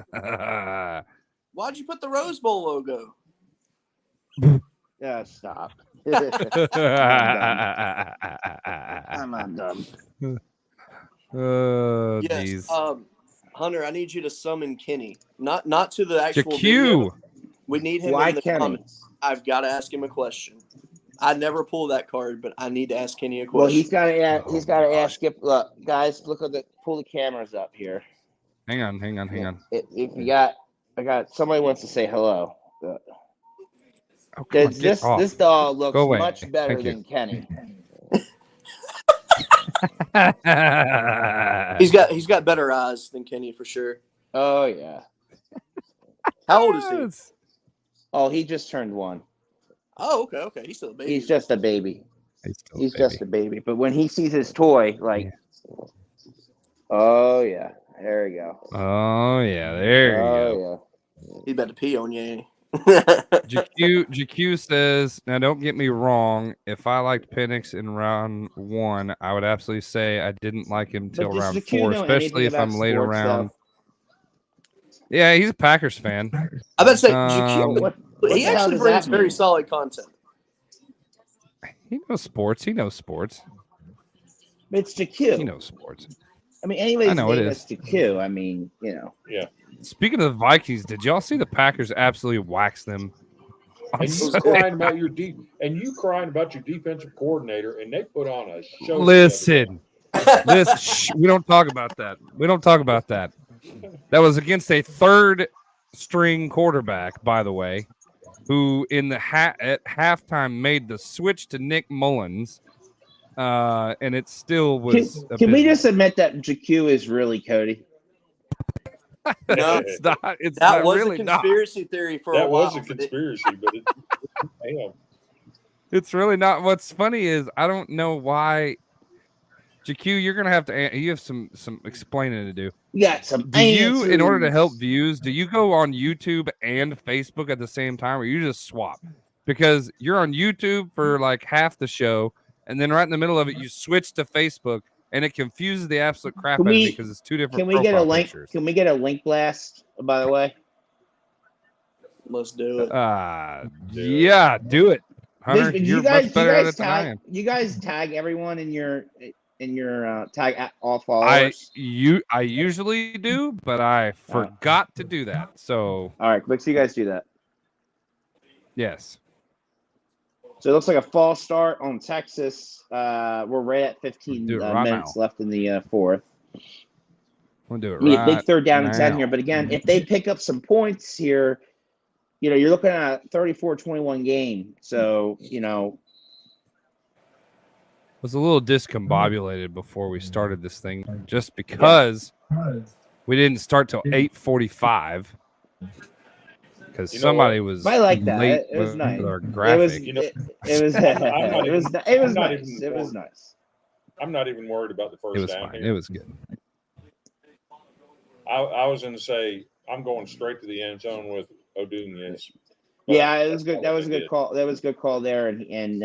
Why'd you put the Rose Bowl logo? Yeah, stop. I'm not dumb. Oh, yes. geez. Hunter, I need you to summon Kenny. Not to the actual video. We need him Why in the Kenny? comments. I've got to ask him a question. I never pull that card, but I need to ask Kenny a question. Well, he's got to ask Skip. Look, guys, pull the cameras up here. Hang on. If you got, somebody wants to say hello. This dog looks much better than Kenny. He's got better eyes than Kenny for sure. Oh yeah. How old is he? Oh, he just turned 1. Oh, okay. He's still a baby. He's just a baby. He's just a baby. But when he sees his toy, like, oh yeah, there you go. Oh yeah, there you go. Yeah. He's about to pee on you. GQ says, now don't get me wrong. If I liked Penix in round 1, I would absolutely say I didn't like him till round 4, especially if I'm later round. Yeah, he's a Packers fan. I bet say GQ. He actually brings very solid content. He knows sports. It's GQ. He knows sports. I mean, anyways, I know it is GQ. I mean, Yeah. Speaking of the Vikings, did y'all see the Packers absolutely wax them? And you crying about your crying about your defensive coordinator, and they put on a show. Listen, we don't talk about that. That was against a third-string quarterback, by the way, who in the at halftime made the switch to Nick Mullins, and it still was. Can we just admit that GQ is really Cody? No, it's not. That was really a conspiracy theory for a while. That was a conspiracy, but damn. It's really not. What's funny is I don't know why. GQ, you're gonna have to. You have some explaining to do. Yeah, some. Do you, in order to help views, do you go on YouTube and Facebook at the same time, or you just swap? Because you're on YouTube for like half the show, and then right in the middle of it, you switch to Facebook. And it confuses the absolute crap out of me because it's two different. Can we get a link? Pictures. Can we get a link blast? By the way, let's do it. Yeah, do it. Hunter, you're much better at it than I am. You guys tag everyone in your tag at all followers. I usually do, but I forgot to do that. So all right, quick, so you guys do that. Yes. So it looks like a false start on Texas. We're right at 15 minutes left in the fourth. We'll do it right. Big third down and 10 here. But again, if they pick up some points here, you're looking at a 34-21 game. So, was a little discombobulated before we started this thing just because we didn't start till 8:45. Because somebody was. I like that. It was nice. Our graphic. It was nice. I'm not even worried about the first down. It was good. I was going to say I'm going straight to the end zone with Odunze. Yeah, it was good. That was a good call. That was a good call there. And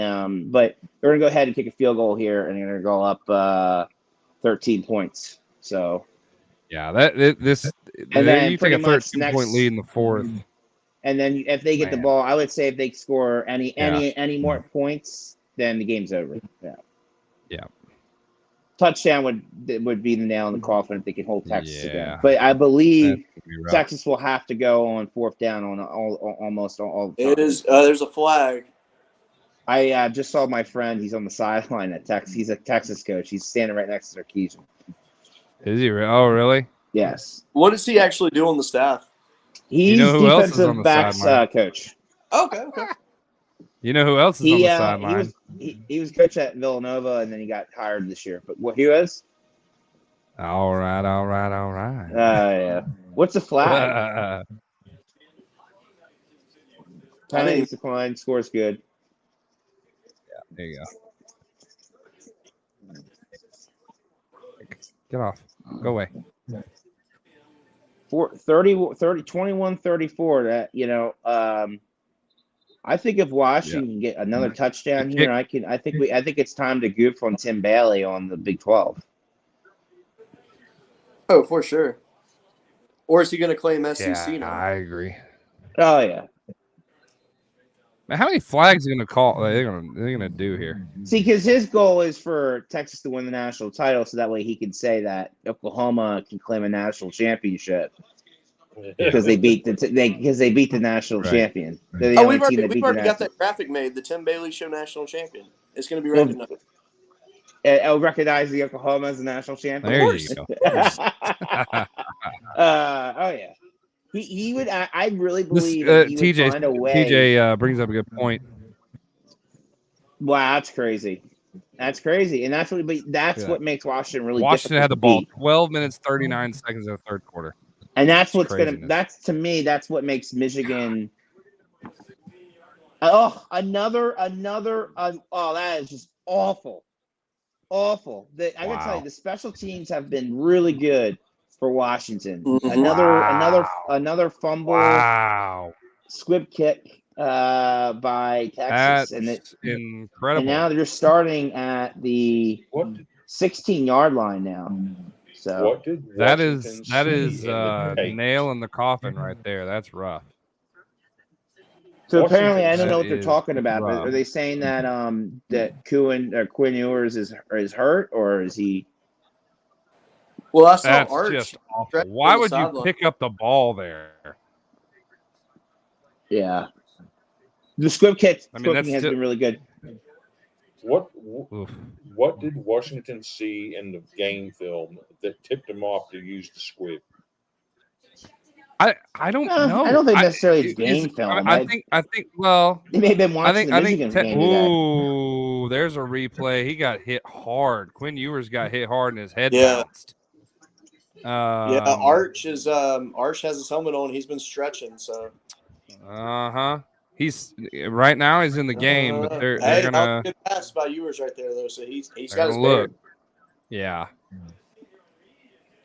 but they're going to go ahead and kick a field goal here, and they're going to go up 13 points. So. Yeah, you take a 13-point lead in the fourth. And then if they get the ball, I would say if they score any more points, then the game's over. Yeah. Touchdown would be the nail in the coffin if they can hold Texas again. But I believe Texas will have to go on fourth down on almost all the time. It is. There's a flag. I just saw my friend. He's on the sideline at Texas. He's a Texas coach. He's standing right next to Sarkisian. Is he? Oh, really? Yes. What does he actually do on the staff? He's defensive backs coach. Okay. You know who else is on the sideline? He was coach at Villanova, and then he got hired this year. But what he was? All right. Yeah. What's the flag? Penalties decline. Scores good. Yeah, there you go. Get off. Go away. 21-34. That I think if Washington can get another touchdown here, I think it's time to goof on Tim Bailey on the Big 12. Oh, for sure. Or is he going to claim SEC now? I agree. Oh yeah. How many flags are going to call? They're going to do here. See, because his goal is for Texas to win the national title, so that way he can say that Oklahoma can claim a national championship because they beat the national champion. We've already got that graphic made. The Tim Bailey Show national champion. It's going to be recognized. I'll recognize the Oklahoma as the national champion. There you go. Oh yeah. He would. I really believe he would find a way. TJ brings up a good point. Wow, that's crazy. That's crazy, and that's what makes Washington really. Washington had the ball 12 minutes 39 seconds in the third quarter, and that's to me. That's what makes Michigan. Oh, another. Oh, that is just awful. I gotta tell you, the special teams have been really good for Washington. Another fumble. Wow. Squib kick by Texas. That's incredible. And now they're starting at the 16-yard line now. So that is nail in the coffin right there. That's rough. So apparently, I don't know what they're talking about. But are they saying that that Quinn Ewers is hurt, or is he? Well, I saw That's Arch. Just awful. Why would you pick up the ball there? Yeah, the squib kick has been really good. What did Washington see in the game film that tipped them off to use the squib? I don't know. I don't think necessarily it's game film. I think. Well, they may have been watching the Michigan game. Ooh, there's a replay. He got hit hard. Quinn Ewers got hit hard, and his head bounced. Arch has his helmet on. He's been stretching. So. He's right now. He's in the game, but they're gonna good pass by Ewers right there though. So he's got his look. Yeah.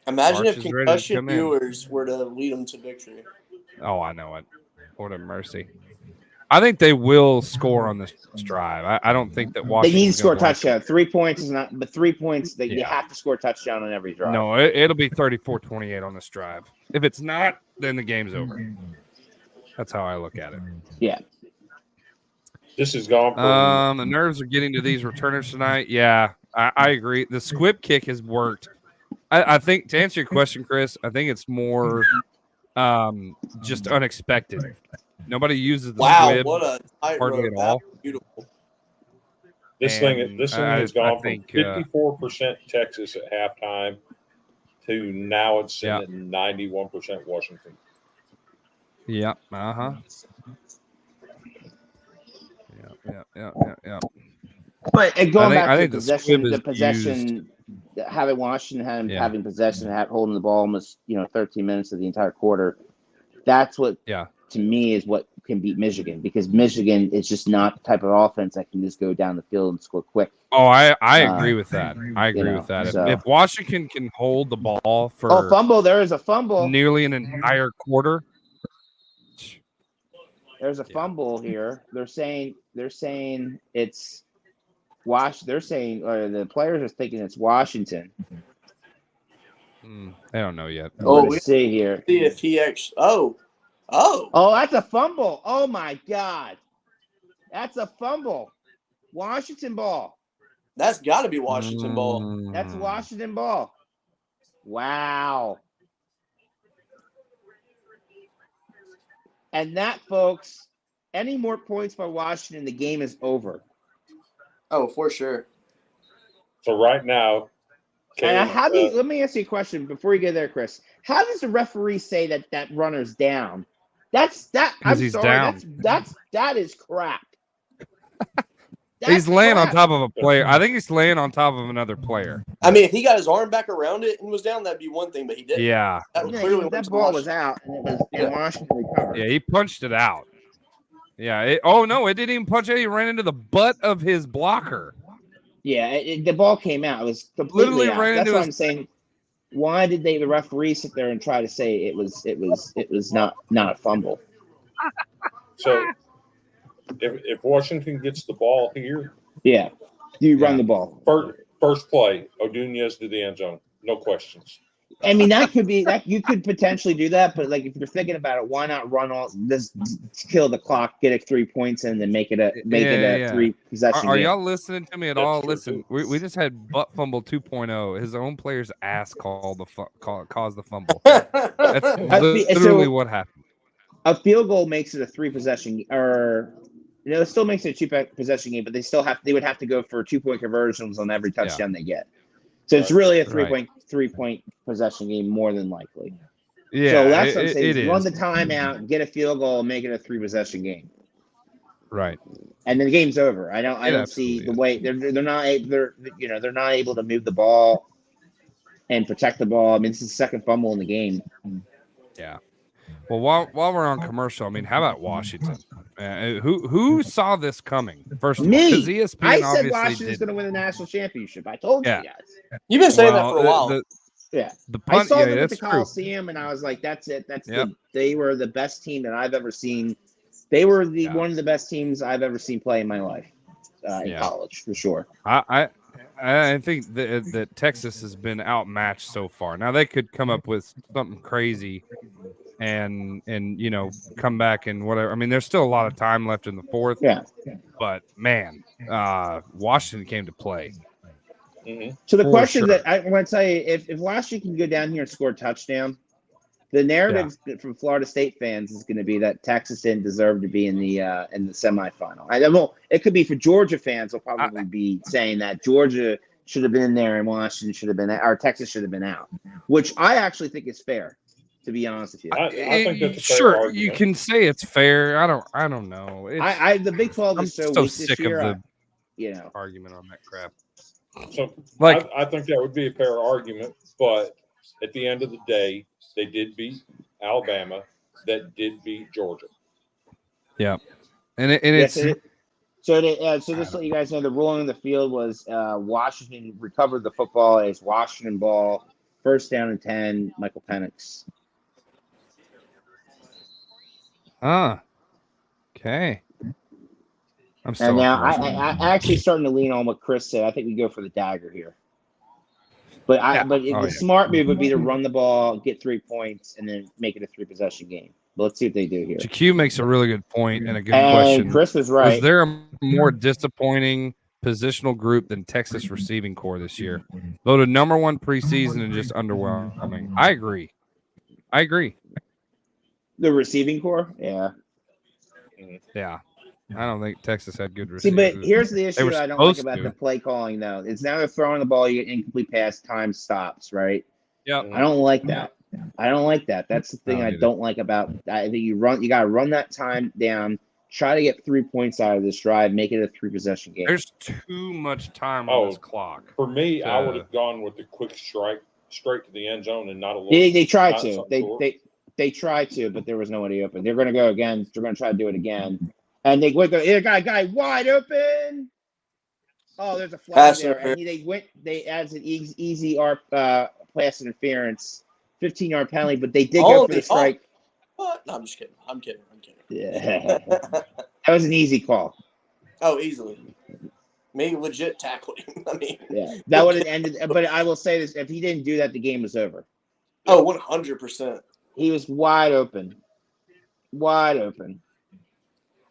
Imagine if concussion Ewers were to lead them to victory. Oh, I know it. What a mercy. I think they will score on this drive. I don't think that Washington. They need to score a touchdown. 3 points is not, but 3 points that you have to score a touchdown on every drive. No, it'll be 34-28 on this drive. If it's not, then the game's over. That's how I look at it. Yeah. This is gone. The nerves are getting to these returners tonight. Yeah, I agree. The squib kick has worked. I think to answer your question, Chris, I think it's more just unexpected. Nobody uses the squib what a hardly at all. Beautiful. This thing has gone from 54% Texas at halftime to now it's sitting at 91% Washington. Yeah. Yeah. But going back to the possession, having Washington having possession, holding the ball almost 13 minutes of the entire quarter, that's what to me is what can beat Michigan, because Michigan is just not the type of offense that can just go down the field and score quick. Oh, I agree with that. I agree with that. So. If Washington can hold the ball for fumble, there is a fumble, nearly an entire quarter. There's a fumble here. They're saying it's They're saying, or the players are thinking it's Washington. I don't know yet. Let's see here. See if he actually. Oh, that's a fumble. Oh my God, that's a fumble. Washington ball. That's got to be Washington ball. That's Washington ball. Wow. And that, folks, any more points by Washington, the game is over. Oh, for sure. So right now, let me ask you a question before you get there, Chris. How does the referee say that runner's down? I'm sorry. Down. That is crap. He's laying on top of a player. I think he's laying on top of another player. I mean, if he got his arm back around it and was down, that'd be one thing, but he didn't. Yeah. That ball was out, and it was Washington recovered. Yeah, he punched it out. Yeah. It didn't even punch it. He ran into the butt of his blocker. Yeah, the ball came out. It was completely out. That's what I'm saying. Why did the referee sit there and try to say it was not a fumble? So if Washington gets the ball here, you run the ball. First play, O'Dunez to the end zone, no questions. I mean, that could be that you could potentially do that, but like if you're thinking about it, why not run all this, kill the clock, get it 3 points, and then make it a 3 possession. Are y'all listening to me at all? Listen, we just had butt fumble 2.0. His own player's ass caused the fumble. That's literally what happened. A field goal makes it a 3 possession, or it still makes it a 2 possession game, but they would have to go for 2-point conversions on every touchdown they get. So it's really a 3-point possession game more than likely. Yeah, so that's what I'm saying. Run the timeout, get a field goal, and make it a 3 possession game. Right. And then the game's over. I don't see the way they're not able to move the ball and protect the ball. I mean, this is the second fumble in the game. Yeah. Well, while we're on commercial, I mean, how about Washington? Who saw this coming? First of all, because ESPN I said obviously Washington's going to win the national championship. I told you guys. You've been saying that for a while. I saw them at the Coliseum, and I was like, "That's it. They were the best team that I've ever seen. They were one of the best teams I've ever seen play in my life in college, for sure." I think that Texas has been outmatched so far. Now they could come up with something crazy and come back and whatever. I mean, there's still a lot of time left in the fourth. Yeah. But man, Washington came to play. Mm-hmm. So the question that I want to tell you, if Washington can go down here and score a touchdown, the narrative from Florida State fans is going to be that Texas didn't deserve to be in the semifinal. It could be for Georgia fans. They'll probably be saying that Georgia should have been in there and Washington should have been, or Texas should have been out, which I actually think is fair. To be honest with you, I think that's a fair sure argument. You can say it's fair. I don't know. The Big 12 is so weak sick this year, of the argument on that crap. So I think that would be a fair argument, but at the end of the day, they did beat Alabama. That did beat Georgia. Yeah, so just to let you guys know, the ruling on the field was Washington recovered the football as Washington ball, first down and 10. Michael Penix. Okay. And now I actually starting to lean on what Chris said. I think we go for the dagger here. But the smart move would be to run the ball, get 3 points, and then make it a 3-possession game. But let's see what they do here. JQ makes a really good point and a good question. Chris was right. Was there a more disappointing positional group than Texas receiving corps this year? Voted number 1 preseason and just underwhelming. I agree. The receiving corps? Yeah. Yeah. I don't think Texas had good receivers. See, but here's the issue I don't like about the play calling, though. It's now they're throwing the ball, you get incomplete pass, time stops, right? Yeah. I don't like that. That's the thing I don't like about. I think you got to run that time down, try to get 3 points out of this drive, make it a 3-possession game. There's too much time on this clock. For me, I would have gone with the quick strike straight to the end zone and not a little. They tried to. They tried to, but there was nobody open. They're going to go again. They're going to try to do it again. And they went, guy wide open. Oh, there's a flag there. And they adds an easy pass interference, 15-yard penalty, but they did go for the strike. What? No, I'm just kidding. I'm kidding. Yeah. That was an easy call. Oh, easily. Me legit tackling. I mean, that would have ended. But I will say this: if he didn't do that, the game was over. Oh, 100%. He was wide open.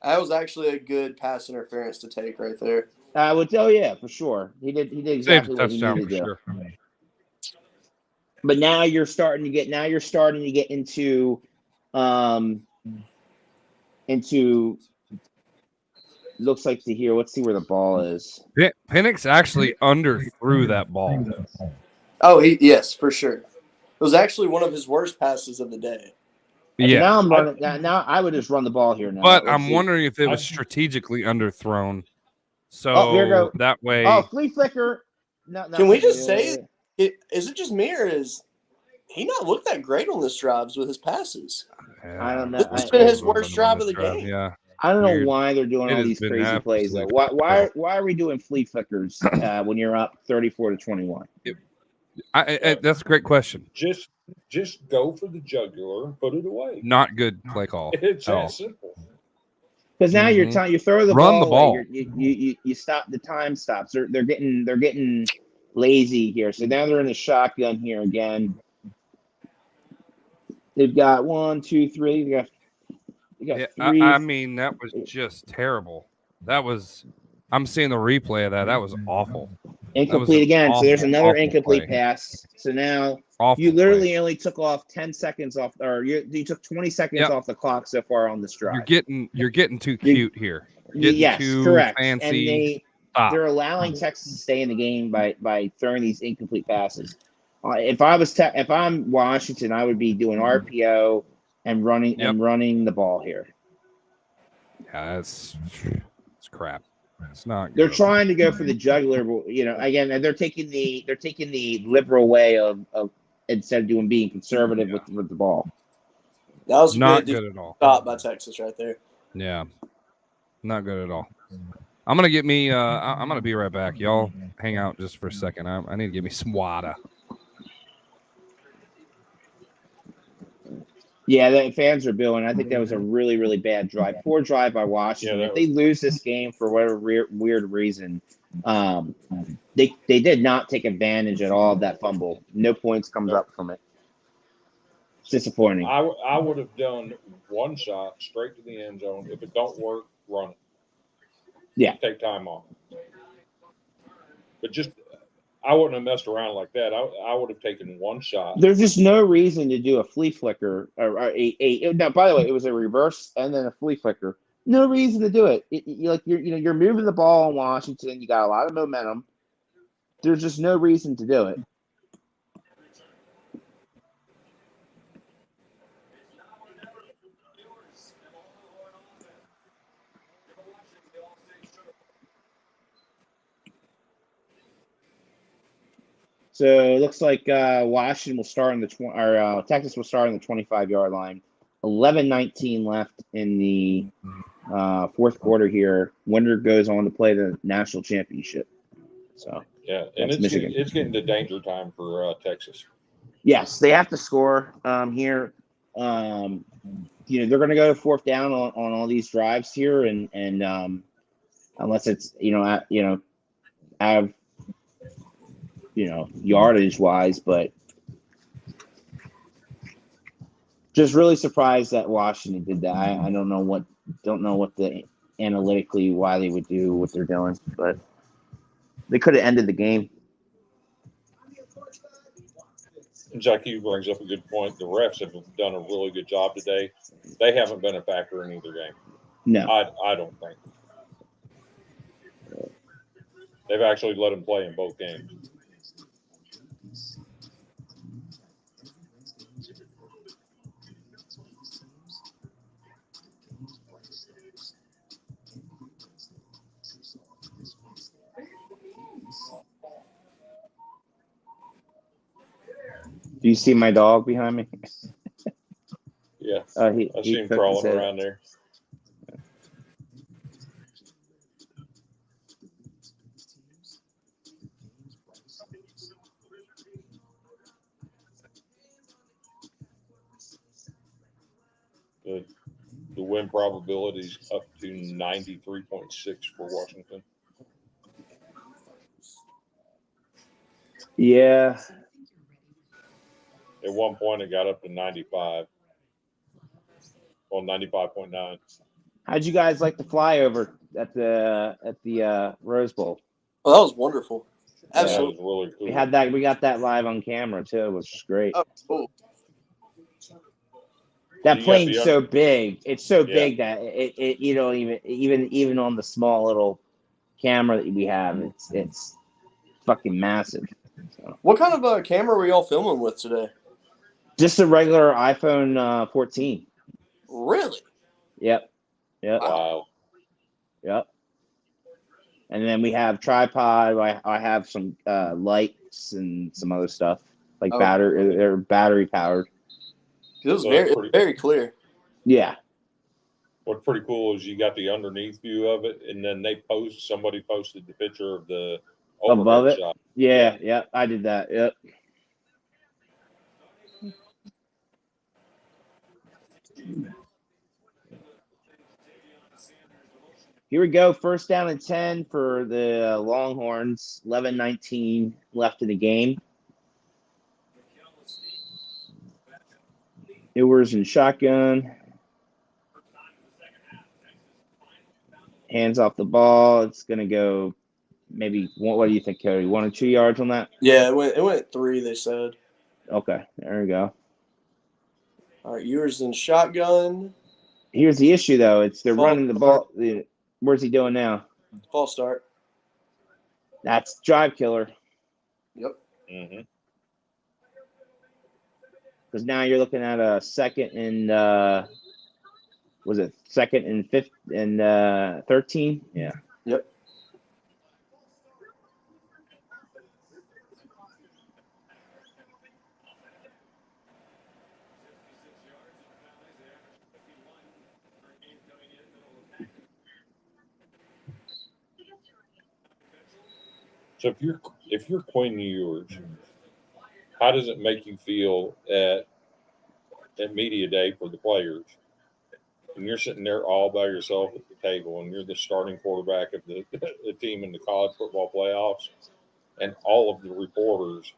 That was actually a good pass interference to take right there. I would tell you, for sure. He did exactly what he needed to do. Sure. But now you're starting to get into looks like to here. Let's see where the ball is. Penix actually underthrew that ball. Oh, yes, for sure. It was actually one of his worst passes of the day. Yeah. Now I would just run the ball here now. But I'm wondering if it was strategically underthrown. So that way. Oh, flea flicker. Can we just say is it just me or is he not looked that great on this drives with his passes? I don't know. This has been his worst drive of the game. Yeah. I don't know why they're doing all these crazy plays though. Why are we doing flea flickers when you're up 34-21? That's a great question. Just go for the jugular and put it away. Not good play call. It's that simple. Because now you throw the Run ball. The ball. Away, you stop. The time stops. They're getting lazy here. So now they're in the shotgun here again. They've got 1, 2, 3. They got 3. I mean, that was just terrible. I'm seeing the replay of that. That was awful. Incomplete again. So there's another incomplete pass. So now you literally only took off 10 seconds off, or you took 20 seconds off the clock so far on this drive. You're getting too cute here. Yes, too correct. Fancy. And they're allowing Texas to stay in the game by throwing these incomplete passes. If I'm Washington, I would be doing RPO and running the ball here. Yeah, it's crap. It's not. They're trying to go for the jugular. Again, they're taking the liberal way of instead of being conservative with the ball. That was not good at all. Stop by Texas right there. Yeah, not good at all. I'm gonna get me. I'm gonna be right back. Y'all hang out just for a second. I need to get me some water. Yeah, the fans are billing. I think that was a really, really bad drive. Poor drive by Washington. If they lose this game for whatever weird reason, they did not take advantage at all of that fumble. No points comes up from it. It's disappointing. I would have done one shot straight to the end zone. If it don't work, run it. Yeah. Take time off. But I wouldn't have messed around like that. I would have taken one shot. There's just no reason to do a flea flicker or now, by the way, it was a reverse and then a flea flicker. No reason to do it. You're moving the ball in Washington. You got a lot of momentum. There's just no reason to do it. So it looks like Washington will start on the Texas will start on the 25-yard line. 11:19 left in the fourth quarter here. Winner goes on to play the national championship. So yeah, and it's getting to danger time for Texas. Yes, they have to score here. They're going to go fourth down on all these drives here, and unless it's yardage wise, but just really surprised that Washington did that. I don't know what the analytically why they would do what they're doing, but they could have ended the game. Jackie brings up a good point. The refs have done a really good job today. They haven't been a factor in either game. No, I don't think. They've actually let them play in both games. Do you see my dog behind me? Yeah, I see him crawling around there. The win probability is up to 93.6 for Washington. Yeah. At one point, it got up to 95. Well, 95.9. How'd you guys like the flyover at the Rose Bowl? Oh, that was wonderful. Absolutely, that was really cool. We got that live on camera too, which is great. Oh, cool. That plane's so big. It's so big that it even on the small little camera that we have, it's fucking massive. So. What kind of a camera were y'all filming with today? Just a regular iPhone 14. Really? Yep. Wow. Yep. And then we have tripod. I have some lights and some other stuff like battery. They're battery powered. It was very clear. Yeah. What's pretty cool is you got the underneath view of it, and then somebody posted the picture of the above it. Shot. Yeah, I did that. Yep. Here we go. First down and 10 for the Longhorns. 11:19 left in the game. Ewers in shotgun. Hands off the ball. It's going to go maybe, what do you think, Cody? 1 or 2 yards on that? Yeah, it went 3, they said. Okay, there we go. All right, Ewers in shotgun. Here's the issue, though. They're running the ball. Where's he doing now? False start. That's drive killer. Yep. Mm-hmm. Because now you're looking at a 2nd and was it 2nd and 5th and 13? Yeah. Yep. So if you're Quinn Ewers, how does it make you feel at media day for the players? And you're sitting there all by yourself at the table, and you're the starting quarterback of the team in the college football playoffs, and all of the reporters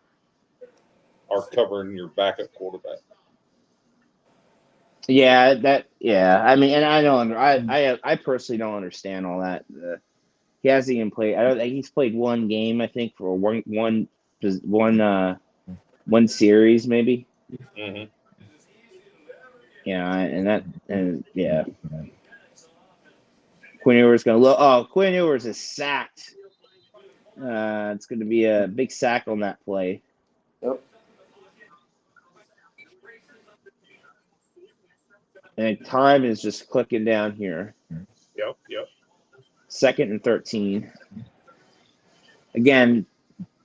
are covering your backup quarterback. Yeah, I mean, and I personally don't understand all that. He hasn't even played. I don't think he's played one game. I think for one series maybe. Mm-hmm. Yeah, and yeah. Quinn Ewers going to look. Oh, Quinn Ewers is sacked. It's going to be a big sack on that play. Yep. And time is just clicking down here. Yep. 2nd and 13. Again,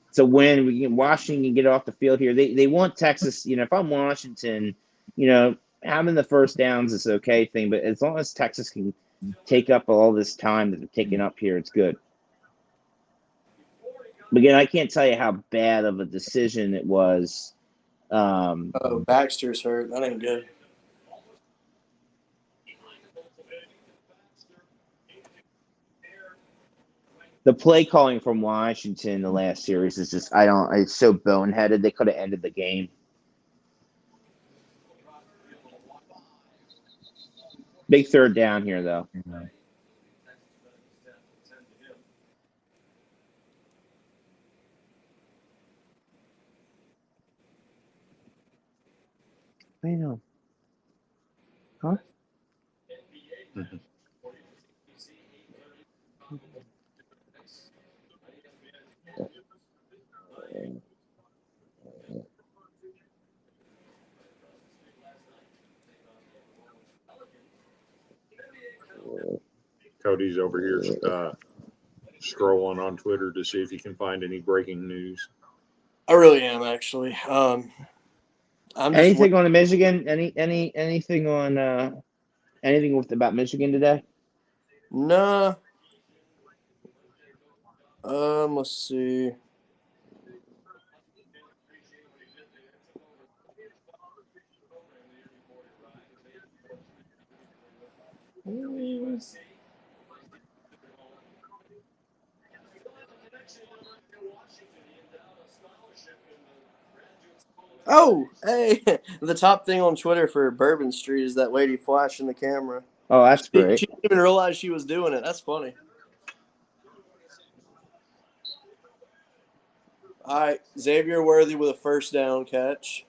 it's a win. Washington can get off the field here. They want Texas. You know, if I'm Washington, you know, having the first downs is okay thing, but as long as Texas can take up all this time that they're taking up here, it's good. But again, I can't tell you how bad of a decision it was. Baxter's hurt. That ain't good. The play calling from Washington in the last series is just it's so boneheaded. They could have ended the game. Big 3rd down here, though. I know. Huh? Mm-hmm. Cody's over here scrolling on Twitter to see if he can find any breaking news. I really am, actually. I'm anything on the Michigan? Anything on anything about Michigan today? Nah. Let's see. Oh, hey! The top thing on Twitter for Bourbon Street is that lady flashing the camera. Oh, that's great. She didn't even realize she was doing it. That's funny. All right, Xavier Worthy with a first down catch.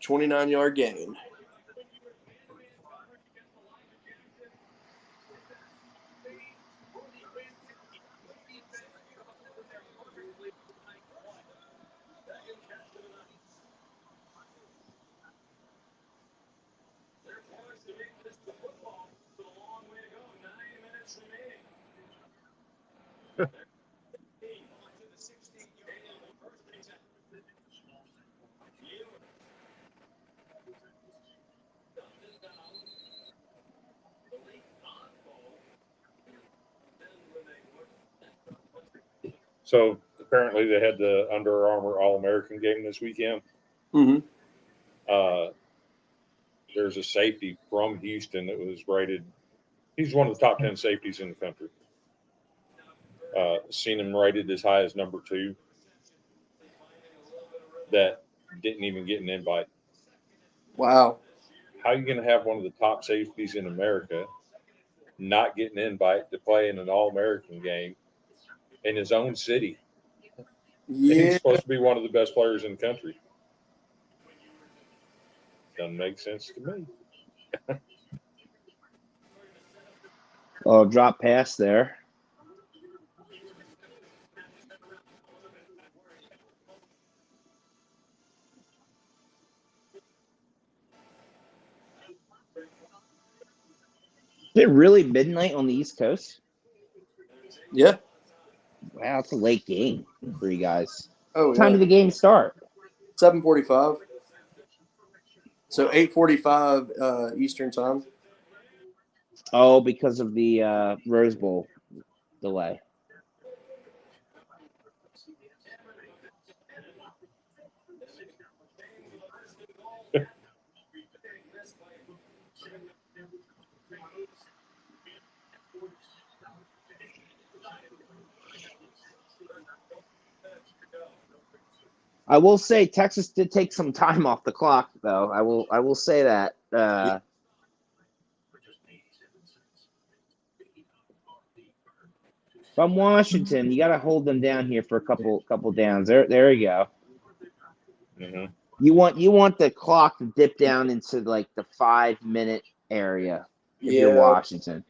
29-yard gain. So apparently they had the Under Armour All-American game this weekend. Mm-hmm. There's a safety from Houston that was rated. He's one of the top 10 safeties in the country. Seen him rated as high as number 2. That didn't even get an invite. Wow. How are you going to have one of the top safeties in America not get an invite to play in an All-American game in his own city? Yeah. And he's supposed to be one of the best players in the country. Doesn't make sense to me. Oh, drop pass there. Is it really midnight on the East Coast? Yeah. Wow, it's a late game for you guys. Oh, what time did the game start? 7:45. So 8:45 Eastern time. Oh, because of the Rose Bowl delay. I will say Texas did take some time off the clock, though. I will say that. From Washington, you got to hold them down here for a couple downs. There you go. Mm-hmm. You want the clock to dip down into like the 5-minute area if you're Washington.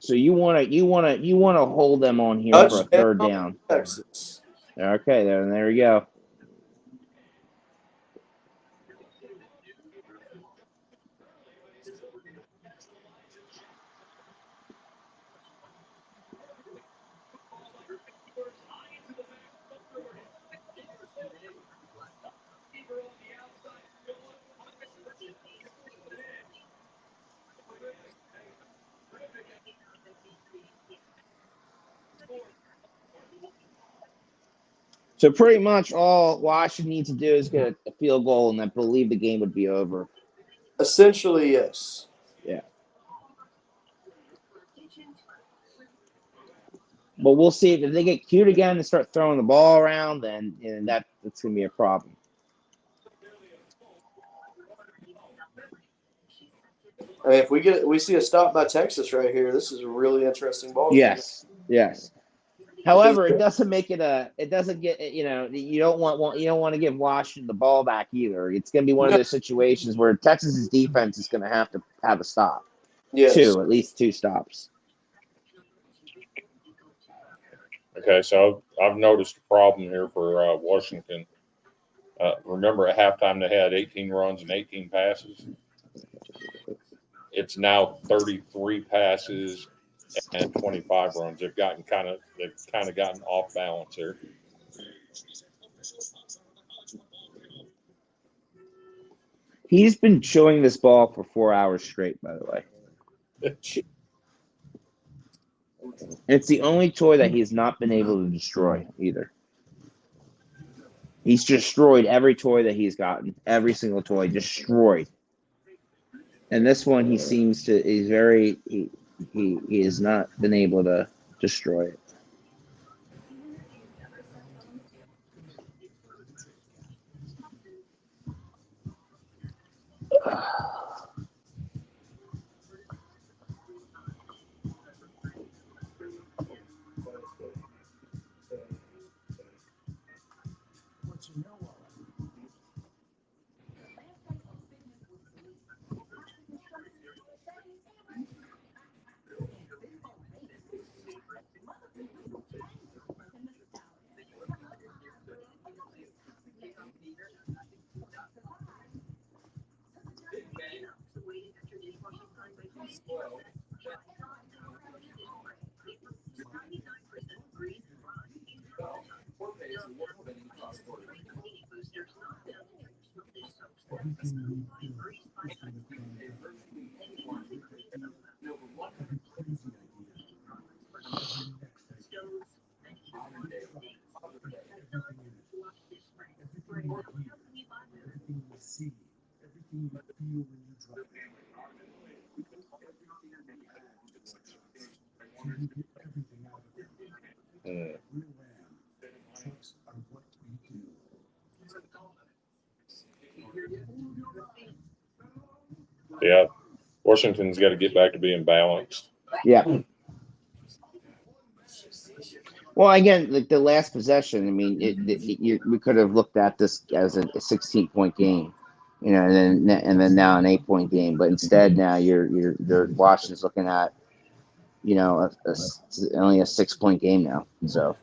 So you want to hold them on here for a third down. Texas. Okay, there we go. So pretty much all Washington needs to do is get a field goal, and I believe the game would be over. Essentially, yes. Yeah. But we'll see if they get cute again and start throwing the ball around, then that's going to be a problem. I mean, if we see a stop by Texas right here, this is a really interesting ball. Yes. However, it doesn't make it it doesn't get, you don't want to give Washington the ball back either. It's going to be one of those situations where Texas's defense is going to have a stop. Yes. At least two stops. Okay, so I've noticed a problem here for Washington. Remember at halftime they had 18 runs and 18 passes. It's now 33 passes and 25 runs. They've kind of gotten off balance here. He's been showing this ball for 4 hours straight, by the way. It's the only toy that he's not been able to destroy either. He's destroyed every toy that he's gotten. Every single toy destroyed. And this one, he seems to he has not been able to destroy it. Yeah, Washington's got to get back to being balanced. Yeah. Well, again, like the last possession, I mean, we could have looked at this as a 16-point game, and then now an 8-point game. But instead, now you're Washington's looking at, only a 6-point game now. So,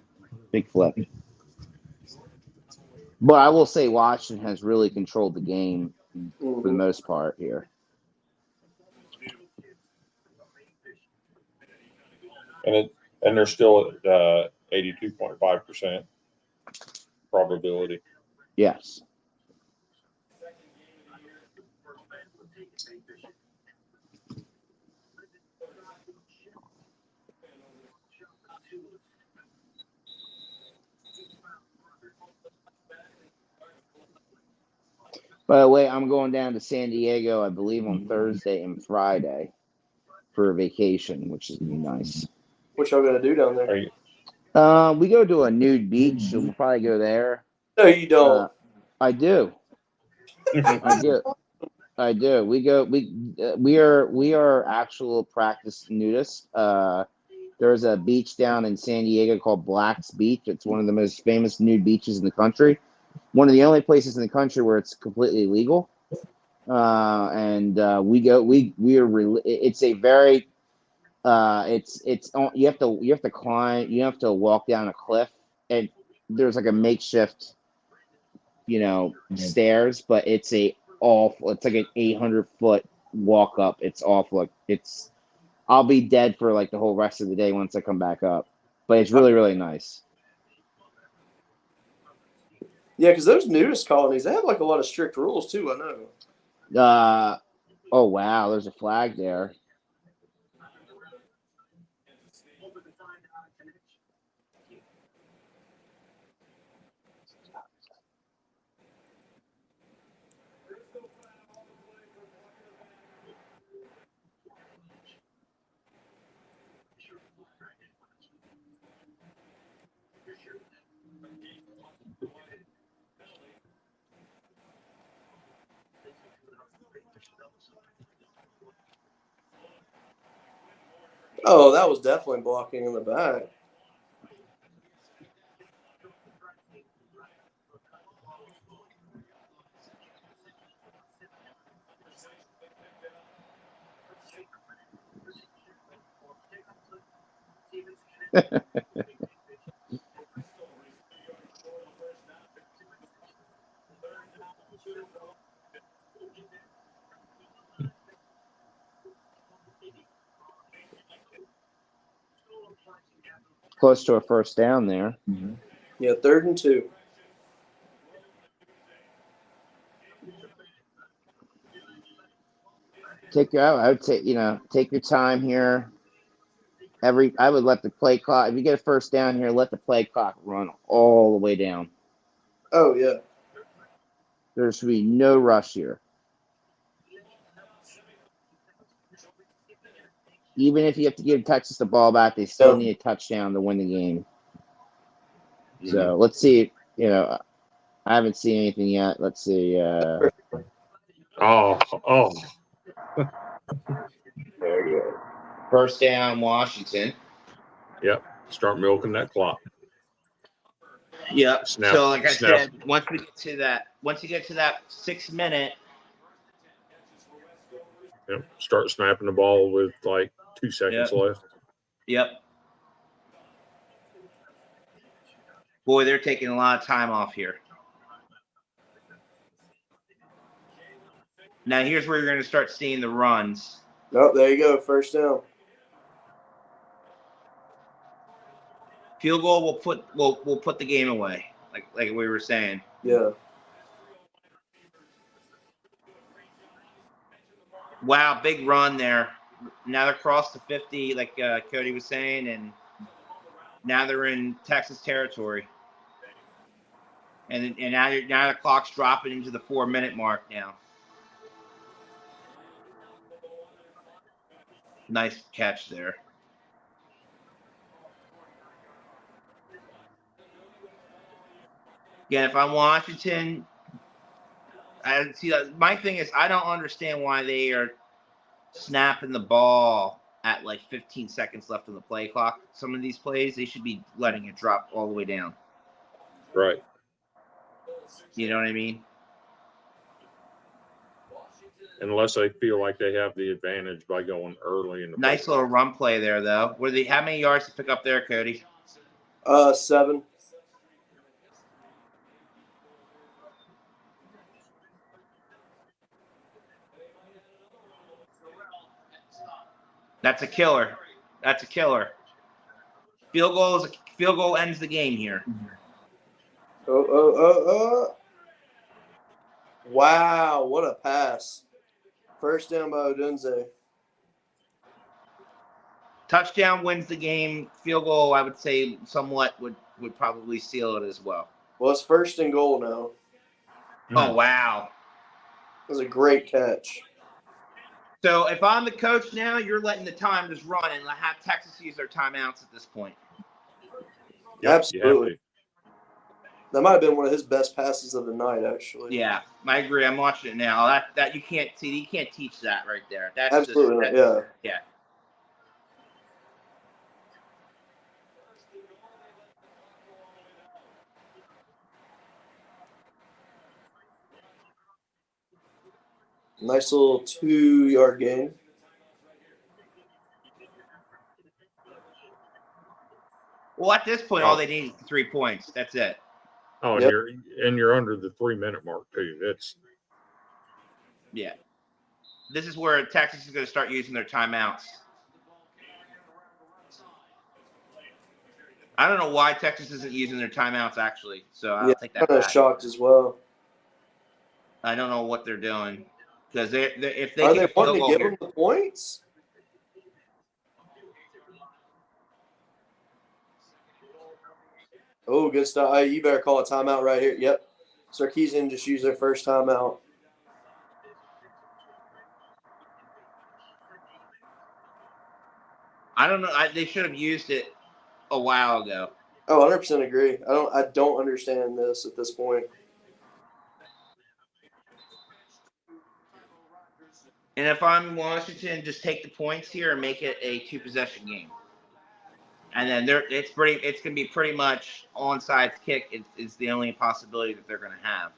big flip. But I will say Washington has really controlled the game for the most part here. And they're still at 82.5% probability. Yes. By the way, I'm going down to San Diego, I believe, on Thursday and Friday for a vacation, which is going to be nice. What y'all going to do down there? We go to a nude beach, so we'll probably go there. No, you don't. I do. I do. We are actual practice nudists. There's a beach down in San Diego called Black's Beach. It's one of the most famous nude beaches in the country. One of the only places in the country where it's completely legal. We go. It's a very. You have to climb. You have to walk down a cliff, and there's like a makeshift, stairs, but it's awful. It's like an 800-foot walk up. It's awful. I'll be dead for like the whole rest of the day once I come back up. But it's really, really nice. Yeah, because those nudist colonies, they have like a lot of strict rules too, I know. Oh wow, there's a flag there. Oh, that was definitely blocking in the back. Close to a first down there. Mm-hmm. Yeah, 3rd and 2. I would say, take your time here. I would let the play clock. If you get a first down here, let the play clock run all the way down. Oh yeah. There should be no rush here. Even if you have to give Texas the ball back, they still need a touchdown to win the game. Mm-hmm. So let's see. I haven't seen anything yet. Let's see. There you go. First down, Washington. Yep. Start milking that clock. Yep. So like I said, once you get to that 6 minute. Yep. Start snapping the ball with like 2 seconds left. Yep. Boy, they're taking a lot of time off here. Now here's where you're going to start seeing the runs. Oh, there you go. First down. Field goal will put the game away, like we were saying. Yeah. Wow, big run there. Now they're across the 50, like Cody was saying, and now they're in Texas territory. And now the clock's dropping into the 4-minute mark now. Nice catch there. Again, if I'm Washington, I see that. My thing is, I don't understand why they are snapping the ball at like 15 seconds left on the play clock. Some of these plays, they should be letting it drop all the way down. Right. You know what I mean? Unless they feel like they have the advantage by going early in the nice little run play there, though. How many yards to pick up there, Cody? 7. That's a killer. That's a killer. Field goal ends the game here. Wow, what a pass. First down by Odunze. Touchdown wins the game. Field goal, I would say, somewhat would probably seal it as well. Well, it's first and goal now. Oh, wow. It was a great catch. So if I'm the coach now, you're letting the time just run and have Texas use their timeouts at this point. Yep, absolutely. That might have been one of his best passes of the night, actually. Yeah, I agree. I'm watching it now. That you can't see. You can't teach that right there. That's absolutely just, yeah. Nice little 2-yard gain. Well, at this point, all they need is 3 points. That's it. Oh, yep. You're under the 3-minute mark too. Yeah. This is where Texas is going to start using their timeouts. I don't know why Texas isn't using their timeouts actually. So I'll take that. I'm shocked as well. I don't know what they're doing because if they are they wanting to give them the points? Oh, good stuff. You better call a timeout right here. Yep. Sarkisian just used their first timeout. I don't know. They should have used it a while ago. Oh, 100% agree. I don't understand this at this point. And if I'm Washington, just take the points here and make it a 2-possession game. And then it's going to be pretty much onside kick is the only possibility that they're going to have.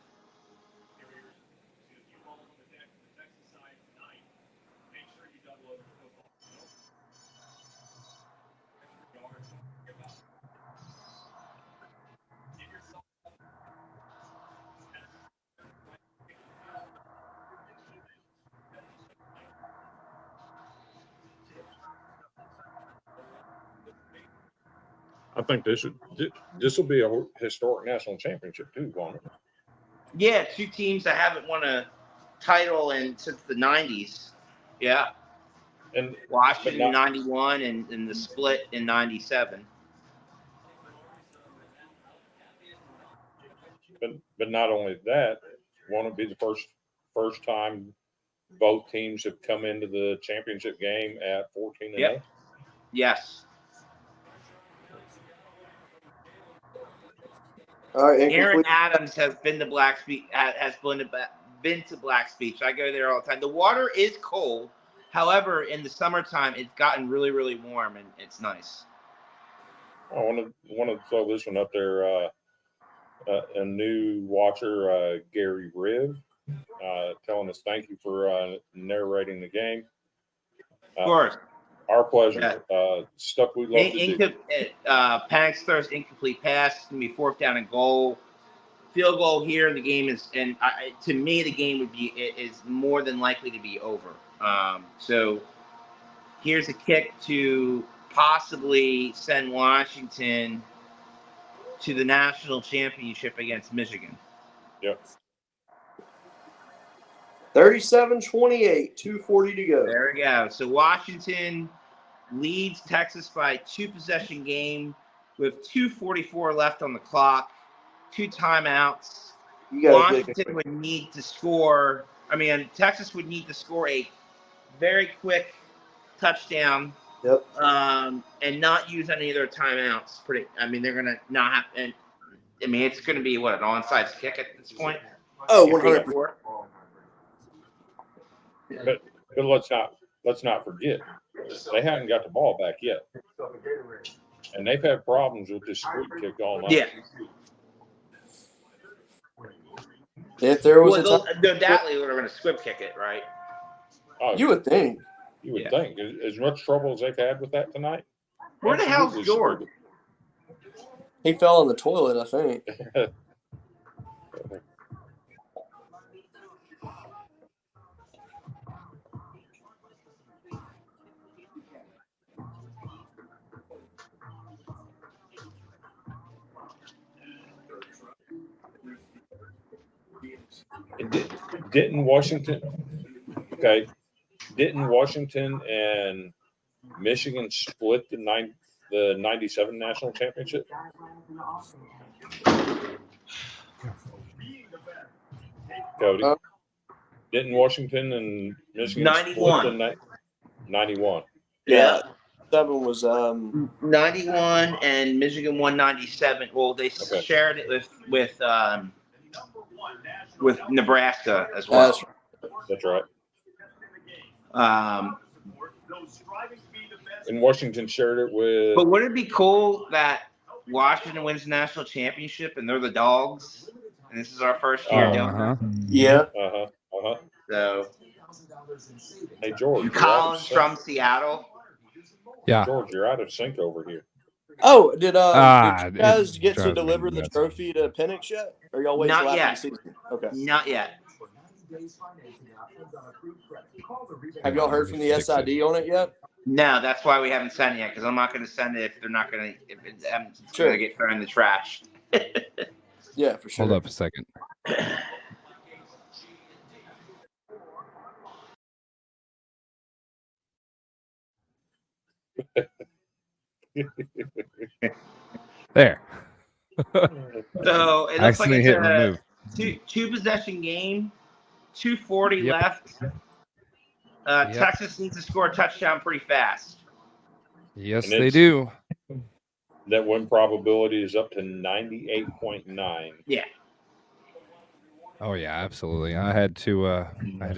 I think this will be a historic national championship too, won't it? Yeah, 2 teams that haven't won a title since the 90s. Yeah. And Washington in 91 and the split in 97. But not only that, won't it be the first time both teams have come into the championship game at 14-0? Yep. Yes. All right, Aaron Adams has been to Black Beach. Been to Black Beach. I go there all the time. The water is cold. However, in the summertime, it's gotten really, really warm, and it's nice. I want to throw this one up there. A new watcher, Gary Riv, telling us thank you for narrating the game. Of course. Our pleasure. Yeah. Stuff we love to do. Penix throws incomplete pass. It's going to be 4th down and goal. Field goal here in the game to me, the game is more than likely to be over. So here's a kick to possibly send Washington to the national championship against Michigan. Yep. 37-28, 2:40 to go. There we go. So Washington leads Texas by 2-possession game with 2:44 left on the clock, 2 timeouts. Washington would need to score. Texas would need to score a very quick touchdown. Yep. And not use any of their timeouts. They're going to not have. And it's going to be an onside kick at this point. Oh, 100%. But let's not forget, they haven't got the ball back yet, and they've had problems with this squib kick all night. Yeah. If there was undoubtedly they're going to squib kick it, right? Oh, you would think. You would think. As much trouble as they've had with that tonight. Where the hell's George? He fell in the toilet, I think. Didn't Washington? Okay, didn't Washington and Michigan split the 97 national championship? Cody, didn't Washington and Michigan 91. split the 91? Yeah. 7 was 91 and Michigan won 97. Well, they shared it with Nebraska as well. That's right. And Washington shared it with. But wouldn't it be cool that Washington wins the national championship and they're the dogs, and this is our first year doing it? Yeah. So. Hey George. Collins from Seattle. Yeah. George, you're out of sync over here. Oh, did you guys get to deliver the trophy to Penix yet? Or y'all waiting Not yet. The season? Okay. Not yet. Have y'all heard from the SID on it yet? No, that's why we haven't sent it yet, because I'm not going to send it if they're not going to. If it's going to get thrown in the trash. Yeah, for sure. Hold up a second. There. So it looks like it's a remove. two possession game, 2:40 left. Texas needs to score a touchdown pretty fast. Yes, they do. That win probability is up to 98.9. Yeah. Oh yeah, absolutely. I had to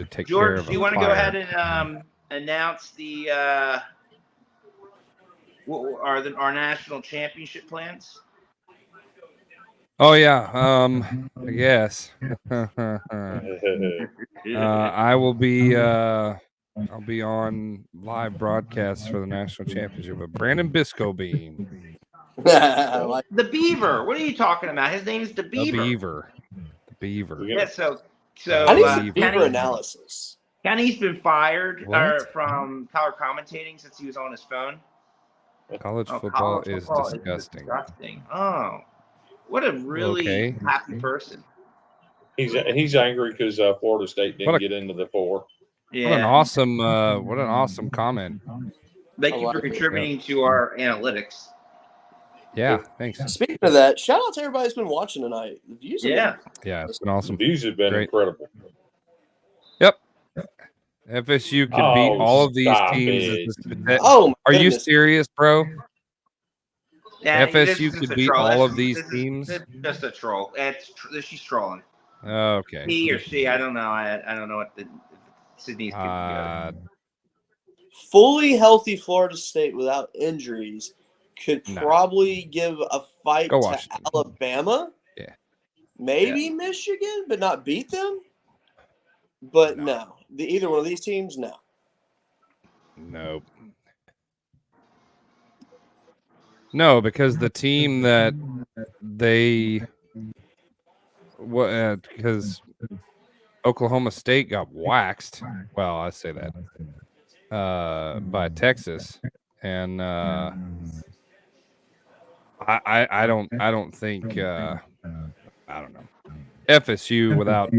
take George, care of. do you want to go ahead and announce the our national championship plans? Oh yeah, I guess. I will be I'll be on live broadcasts for the national championship with Brandon Biscoe-Bean. The Beaver. What are you talking about? His name is the Beaver. The Beaver. Yeah, so I need some Beaver analysis. Kenny's been fired from color commentating since he was on his phone. College football is disgusting. Oh, what a really happy person. He's angry because Florida State didn't get into the 4. Yeah. What an awesome comment. Thank you for contributing to our analytics. Yeah, thanks. Speaking of that, shout out to everybody who's been watching tonight. The views it's been awesome. The views have been incredible. Yep. FSU could beat all of these teams. Are you serious, bro? Yeah, FSU could beat all of these teams. It's just a troll. She's trolling. Okay. He or she, I don't know. I don't know what the Sydney's good. Fully healthy Florida State without injuries could probably give a fight to Alabama. Yeah. Maybe Michigan, but not beat them. But no, either one of these teams, no. Nope. No, because the team that because Oklahoma State got waxed. Well, I say that by Texas, and I don't think I don't know. FSU without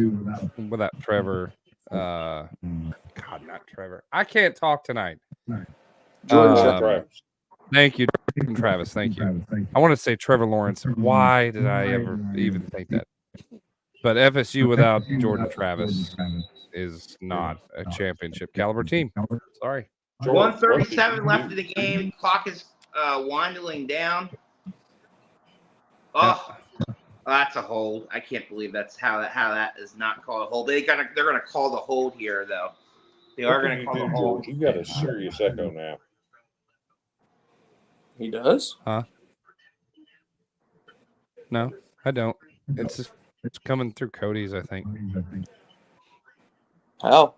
Trevor. God, not Trevor. I can't talk tonight. Jordan Thank you, Jordan Travis. Thank you. I want to say Trevor Lawrence. Why did I ever even think that? But FSU without Jordan Travis is not a championship caliber team. Sorry. 1:37 left in the game. Clock is winding down. Oh, that's a hold. I can't believe that's how that is not called a hold. They're gonna call the hold here though. They are gonna call the hold. You got a serious echo now. He does? Huh? No, I don't. It's coming through Cody's, I think. How?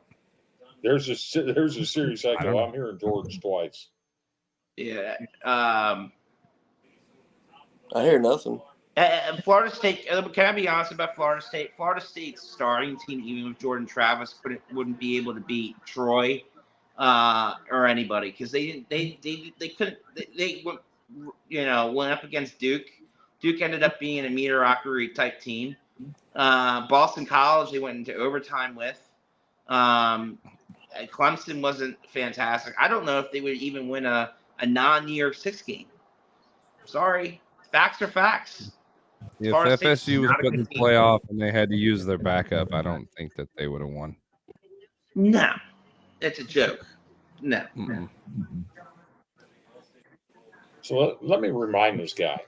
There's a serious echo. I'm hearing George twice. Yeah. I hear nothing. Florida State. Can I be honest about Florida State? Florida State's starting team, even with Jordan Travis, wouldn't be able to beat Troy or anybody because they couldn't. They went up against Duke. Duke ended up being a mediocrity type team. Boston College, they went into overtime with. Clemson wasn't fantastic. I don't know if they would even win a non-New Year's Six game. Sorry. Facts are facts. If FSU was put in the playoff and they had to use their backup, I don't think that they would have won. No. It's a joke. No. Mm-mm. So let me remind this guy.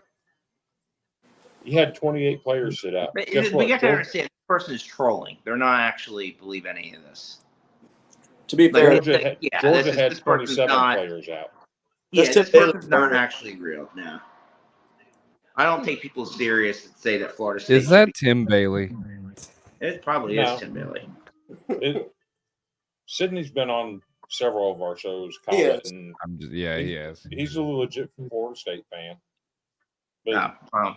He had 28 players sit out. We got to understand, this person is trolling. They're not actually believe any of this. To be fair, Georgia had 27 players out. Yeah, this person's not actually real. No. I don't take people serious that say that Florida State. Is that Tim Bailey? It probably is Tim Bailey. Sydney's been on several of our shows. He is. He's a legit Florida State fan. But no,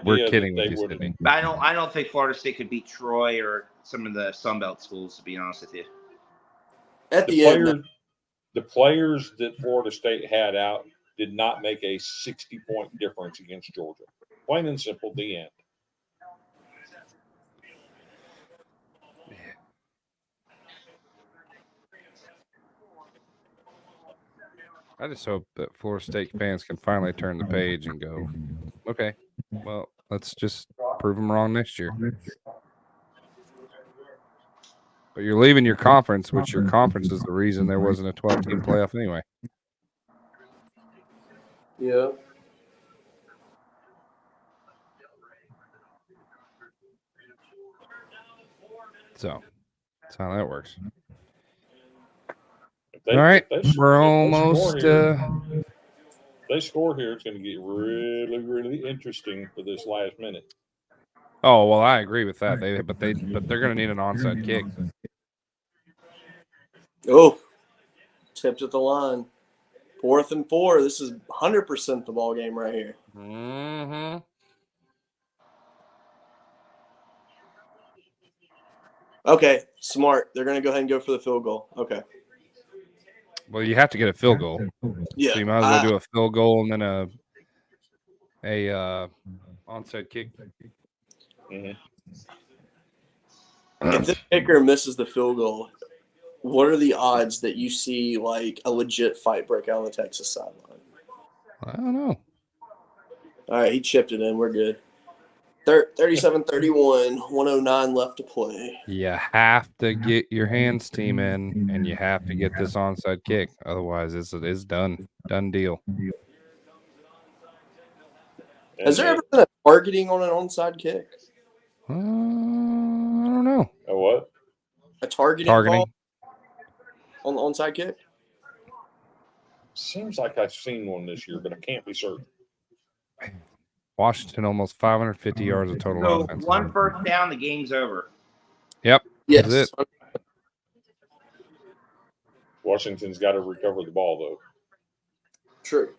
we're kidding with you, Sydney. I don't think Florida State could beat Troy or some of the Sunbelt schools, to be honest with you. At the players that Florida State had out did not make a 60-point difference against Georgia. Plain and simple, the end. I just hope that Florida State fans can finally turn the page and go, okay, well, let's just prove them wrong next year. But you're leaving your conference, which your conference is the reason there wasn't a 12-team playoff anyway. Yeah. So that's how that works. All right, we're almost. If they score here, it's going to get really, really interesting for this last minute. Oh well, I agree with that. But they're going to need an onside kick. Oh, tipped at the line. 4th and 4. This is 100% the ball game right here. Mm-hmm. Okay, smart. They're going to go ahead and go for the field goal. Okay. Well, you have to get a field goal. Yeah. So you might as well do a field goal and then a onside kick. Mm-hmm. If this kicker misses the field goal, what are the odds that you see like a legit fight break out on the Texas sideline? I don't know. All right, he chipped it in. We're good. 37-31, 109 left to play. You have to get your hands team in, and you have to get this onside kick. Otherwise, it's done. Done deal. Has there ever been a targeting on an onside kick? I don't know. A what? A targeting call on the onside kick? Seems like I've seen one this year, but I can't be certain. Washington almost 550 yards of total offense. One first down, the game's over. Yep. Yes. That's it. Washington's got to recover the ball, though. True.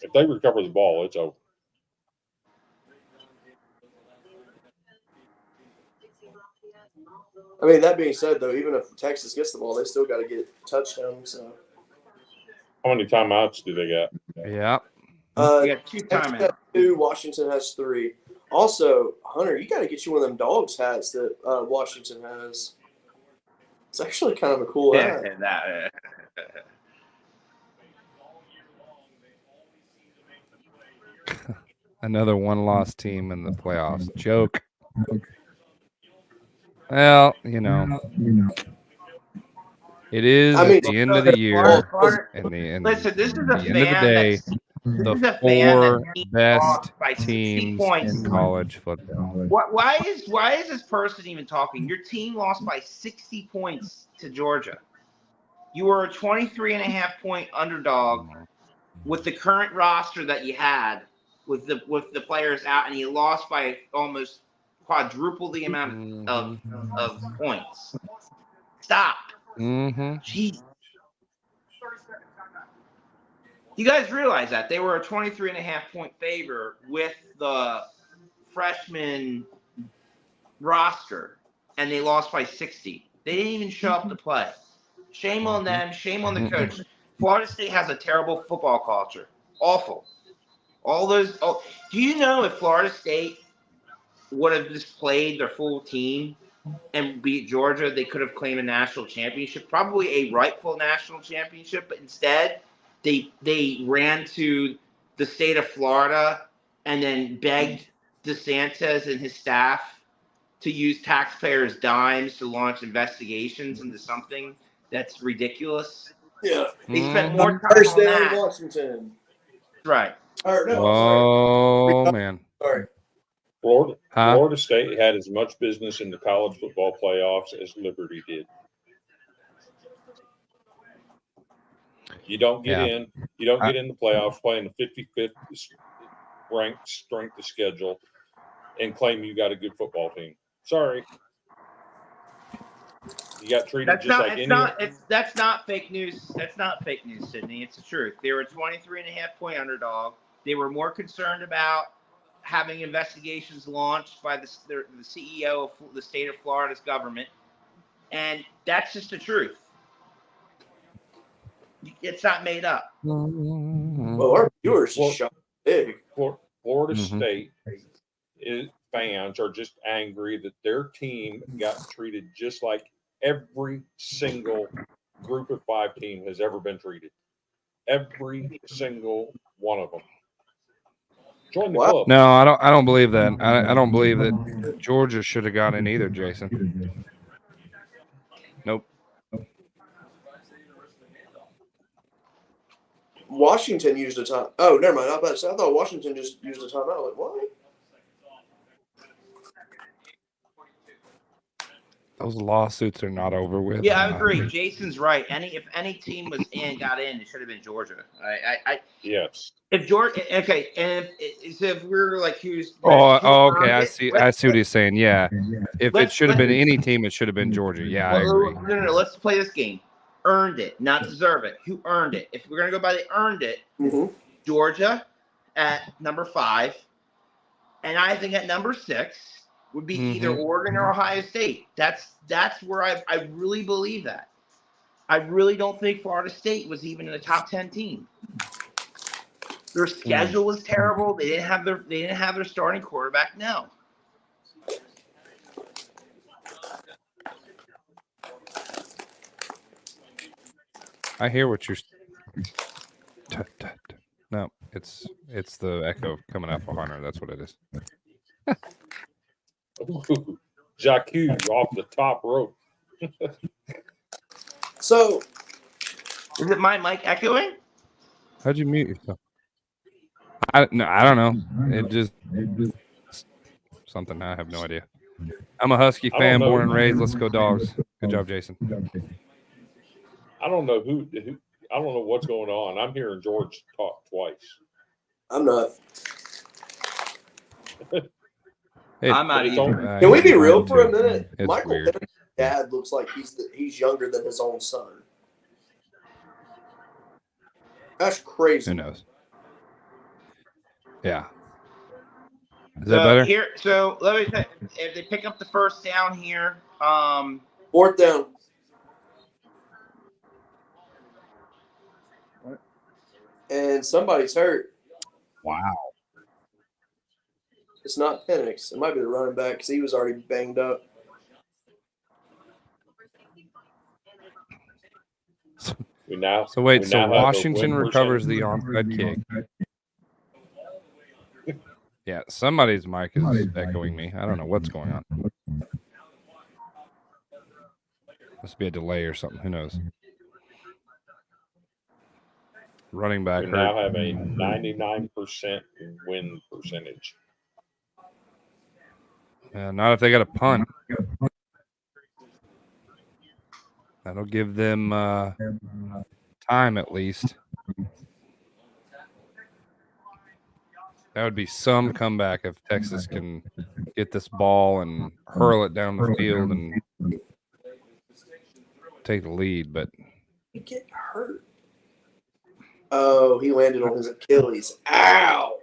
If they recover the ball, it's over. I mean, that being said, though, even if Texas gets the ball, they still got to get a touchdown. So, how many timeouts do they got? Yeah. We got 2 timeouts. 2. Washington has 3. Also, Hunter, you got to get you one of them dogs hats that Washington has. It's actually kind of a cool hat. Another one-loss team in the playoffs. Joke. Well, you know. It is at the end of the year. Listen, this is at the end of the day, the 4 best teams in college football. Why is this person even talking? Your team lost by 60 points to Georgia. You were a 23.5-point underdog with the current roster that you had with the players out, and you lost by almost quadruple the amount of points. Stop. Mm-hmm. Jeez. You guys realize that they were a 23.5-point favor with the freshman roster, and they lost by 60. They didn't even show up to play. Shame on them. Shame on the coach. Florida State has a terrible football culture. Awful. All those. Oh, do you know if Florida State would have just played their full team and beat Georgia, they could have claimed a national championship, probably a rightful national championship, but instead they ran to the state of Florida and then begged DeSantis and his staff to use taxpayers' dimes to launch investigations into something that's ridiculous. Yeah. They spent more time on that. Washington. Right. Or, no, oh, man. Sorry. Florida State had as much business in the college football playoffs as Liberty did. You don't get in. You don't get in the playoffs playing the 55th ranked strength of schedule and claim you got a good football team. Sorry. You got treated that's not fake news. That's not fake news, Sydney. It's the truth. They were a 23.5-point underdog. They were more concerned about having investigations launched by the CEO of the state of Florida's government. And that's just the truth. It's not made up. Well, our viewers shot big. Florida State fans are just angry that their team got treated just like every single group of 5 team has ever been treated. Every single one of them. Join the club. No, I don't believe that. I don't believe that Georgia should have got in either, Jason. Nope. Washington used a time. Oh, never mind. I thought Washington just used a timeout. Like, what? Those lawsuits are not over with. Yeah, I agree. Jason's right. If any team was got in, it should have been Georgia. Yes. If Georgia, okay, and if we're like, who's? Okay. I see what he's saying. Yeah. If it should have been any team, it should have been Georgia. Yeah, I agree. No. Let's play this game. Earned it, not deserve it. Who earned it? If we're gonna go by the earned it, Georgia at number 5, and I think at number 6 would be either Oregon or Ohio State. That's where I really believe that. I really don't think Florida State was even in the top 10 team. Their schedule was terrible. They didn't have their starting quarterback. No. I hear what you're. No, it's the echo coming out for Hunter. That's what it is. Jacques off the top rope. So, is it my mic echoing? How'd you mute yourself? I don't know. It just something. I have no idea. I'm a Husky fan, born and raised. Let's go Dogs. Good job, Jason. I don't know who. I don't know what's going on. I'm hearing George talk twice. I'm not. Hey, I'm not either. Can we be real for a minute? It's Michael weird. Penix's dad looks like he's younger than his own son. That's crazy. Who knows? Yeah. Is that better? Here, so let me say, if they pick up the first down here, 4th down. And somebody's hurt. Wow. It's not Penix. It might be the running back because he was already banged up. So Washington recovers the onside kick. Yeah, somebody's mic is echoing me. I don't know what's going on. Must be a delay or something. Who knows? Running back. We now have a 99% win percentage. Not if they got a punt. That'll give them time at least. That would be some comeback if Texas can get this ball and hurl it down the field and take the lead. But he get hurt. Oh, he landed on his Achilles. Ow!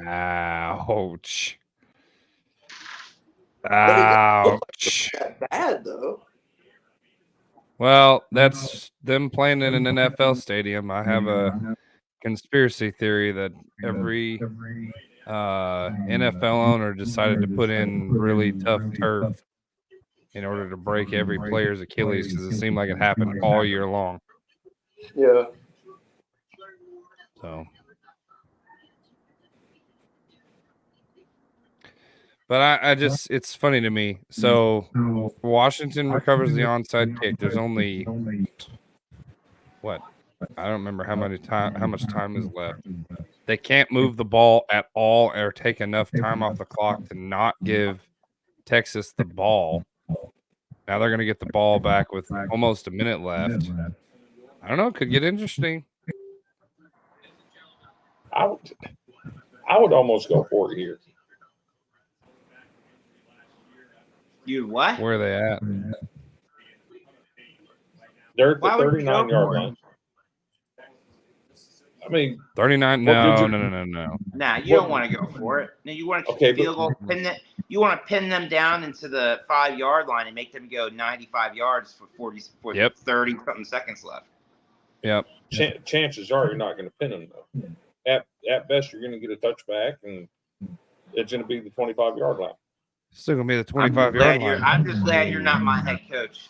Ouch! Ouch! That bad though. Well, that's them playing in an NFL stadium. I have a conspiracy theory that every NFL owner decided to put in really tough turf in order to break every player's Achilles because it seemed like it happened all year long. Yeah. So, but I just, it's funny to me. So Washington recovers the onside kick. There's only what? I don't remember how much time is left. They can't move the ball at all or take enough time off the clock to not give Texas the ball. Now they're going to get the ball back with almost a minute left. I don't know. It could get interesting. I would almost go for it here. You what? Where are they at? They're at the 39-yard line. I mean, 39. No. Nah, you don't want to go for it. No, you want to field goal, you want to pin them down into the 5-yard line and make them go 95 yards for 30 something seconds left. Yep. Chances are you're not going to pin them though. At best, you're going to get a touchback, and it's going to be the 25-yard line. Still going to be the 25-yard line. I'm just glad you're not my head coach.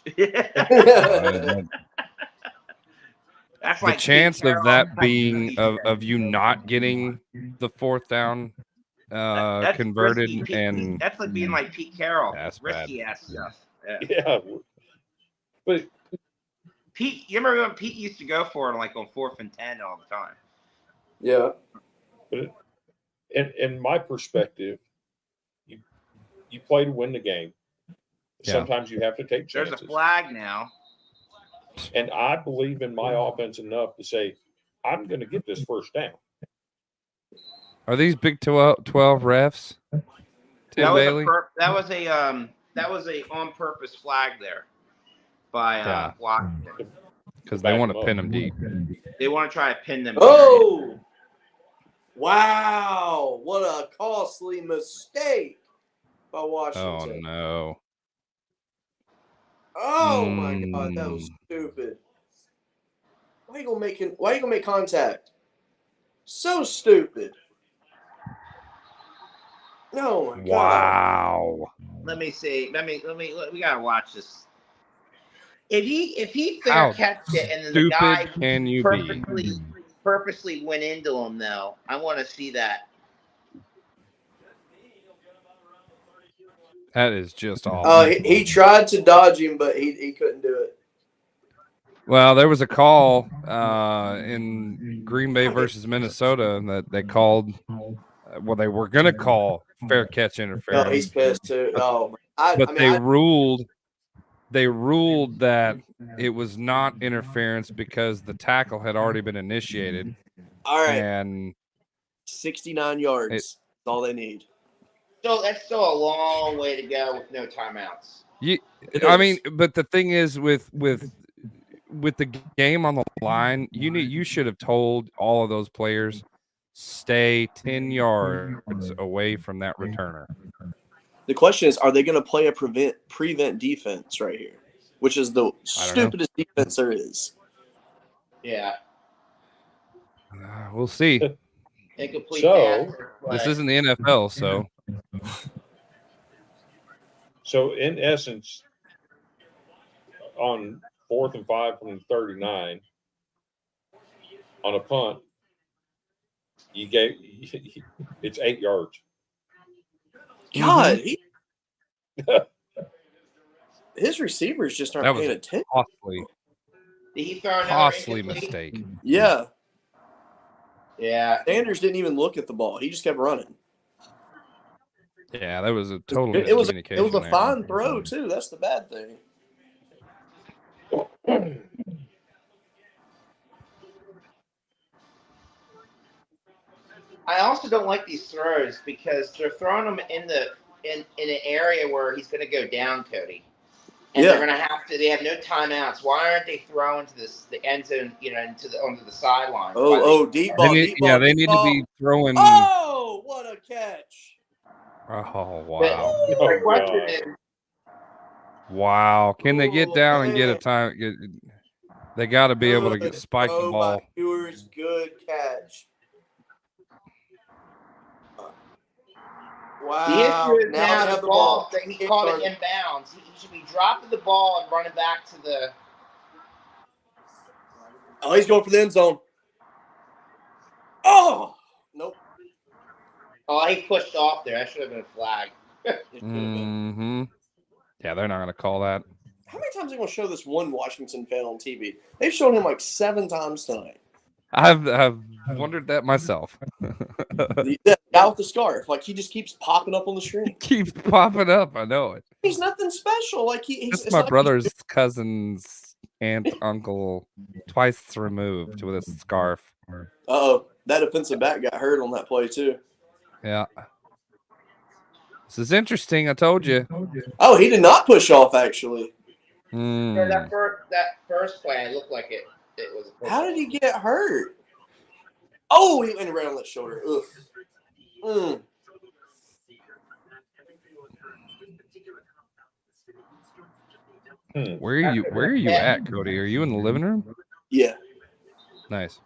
That's the like chance of that being of you not getting the fourth down converted risky, and that's like being like Pete Carroll. That's risky ass stuff. Yeah. But Pete, you remember when Pete used to go for it like on 4th and 10 all the time? Yeah. But in my perspective, you play to win the game. Yeah. Sometimes you have to take chances. There's a flag now. And I believe in my offense enough to say, I'm going to get this first down. Are these Big 12 refs? Tim Bailey? That was a on purpose flag there by Washington. Because they want to pin them deep. They want to try to pin them. Oh, wow! What a costly mistake by Washington. Oh no! Oh my God, that was stupid. Why you gonna make contact? So stupid. Oh my God. Wow. Let me see. We gotta watch this. If he fair catched it and then the guy purposely went into him though, I want to see that. That is just awful. Oh, he tried to dodge him, but he couldn't do it. Well, there was a call in Green Bay versus Minnesota that they called. Well, they were going to call fair catch interference. Oh, he's pissed too. Oh, they ruled that it was not interference because the tackle had already been initiated. All right, and 69 yards. That's all they need. So that's still a long way to go with no timeouts. I mean, but the thing is, with the game on the line, you should have told all of those players stay 10 yards away from that returner. The question is, are they going to play a prevent defense right here, which is the stupidest defense there is? Yeah, we'll see. Incomplete this isn't the NFL, so. So in essence, on 4th and 5 from 39, on a punt, it's 8 yards. God, his receivers just aren't paying attention. Costly mistake. Yeah. Yeah. Sanders didn't even look at the ball. He just kept running. Yeah, that was a total miscommunication. It was a fine throw, too. That's the bad thing. I also don't like these throws because they're throwing them in an area where he's going to go down, Cody. And they're going to have to. They have no timeouts. Why aren't they throwing to the end zone? Onto the sideline. Deep ball. They need to be throwing. Oh, what a catch! Oh wow! Wow! Can they get down and get a time? They got to be able to spike the ball. Viewers, good catch. Wow. The issue is now the ball. He caught it inbounds. He should be dropping the ball and running back to the. Oh, he's going for the end zone. Oh, nope. Oh, he pushed off there. That should have been a flag. Mm-hmm. Yeah, they're not going to call that. How many times are they going to show this one Washington fan on TV? They've shown him like 7 times tonight. I've wondered that myself. The guy with the scarf, like he just keeps popping up on the screen. Keeps popping up. I know it. He's nothing special. Like it's my brother's cousin's aunt, uncle, twice removed with a scarf. Uh-oh, that defensive back got hurt on that play too. Yeah. This is interesting. I told you. Oh, he did not push off actually. Yeah, that first play, it looked like it was. How did he get hurt? Oh, he went right on that shoulder. Ugh. Where are you at, Cody? Are you in the living room? Yeah. Nice.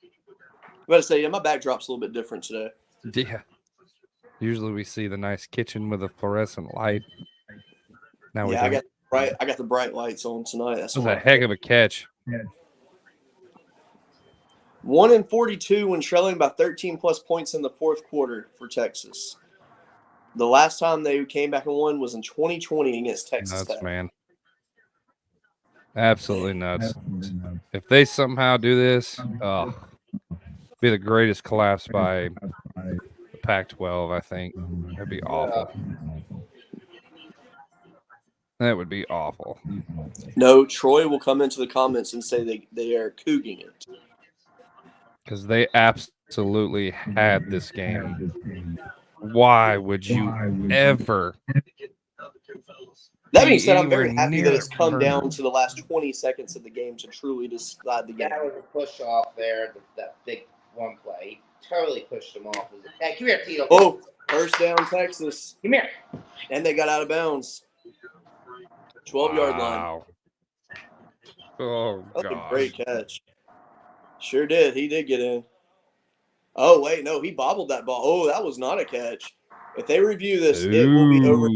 I'm about to say, yeah, my backdrop's a little bit different today. Yeah. Usually we see the nice kitchen with a fluorescent light. Now yeah, I got the bright lights on tonight. That's a heck of a catch. Yeah. 1-42 when trailing by 13 plus points in the fourth quarter for Texas. The last time they came back and won was in 2020 against Texas Tech. Man. Absolutely nuts. If they somehow do this, be the greatest collapse by the Pac-12, I think. That'd be awful. That would be awful. No, Troy will come into the comments and say they are couging it. Because they absolutely had this game. Why would you ever? That being said, I'm very happy that it's come down to the last 20 seconds of the game to truly decide the game. That was a push off there, that big one play. He totally pushed him off. Hey, come here, Tito. Oh, first down, Texas. Come here. And they got out of bounds. 12-yard line. Oh, God. That's a great catch. Sure did. He did get in. Oh, wait, no, he bobbled that ball. Oh, that was not a catch. If they review this, it will be over.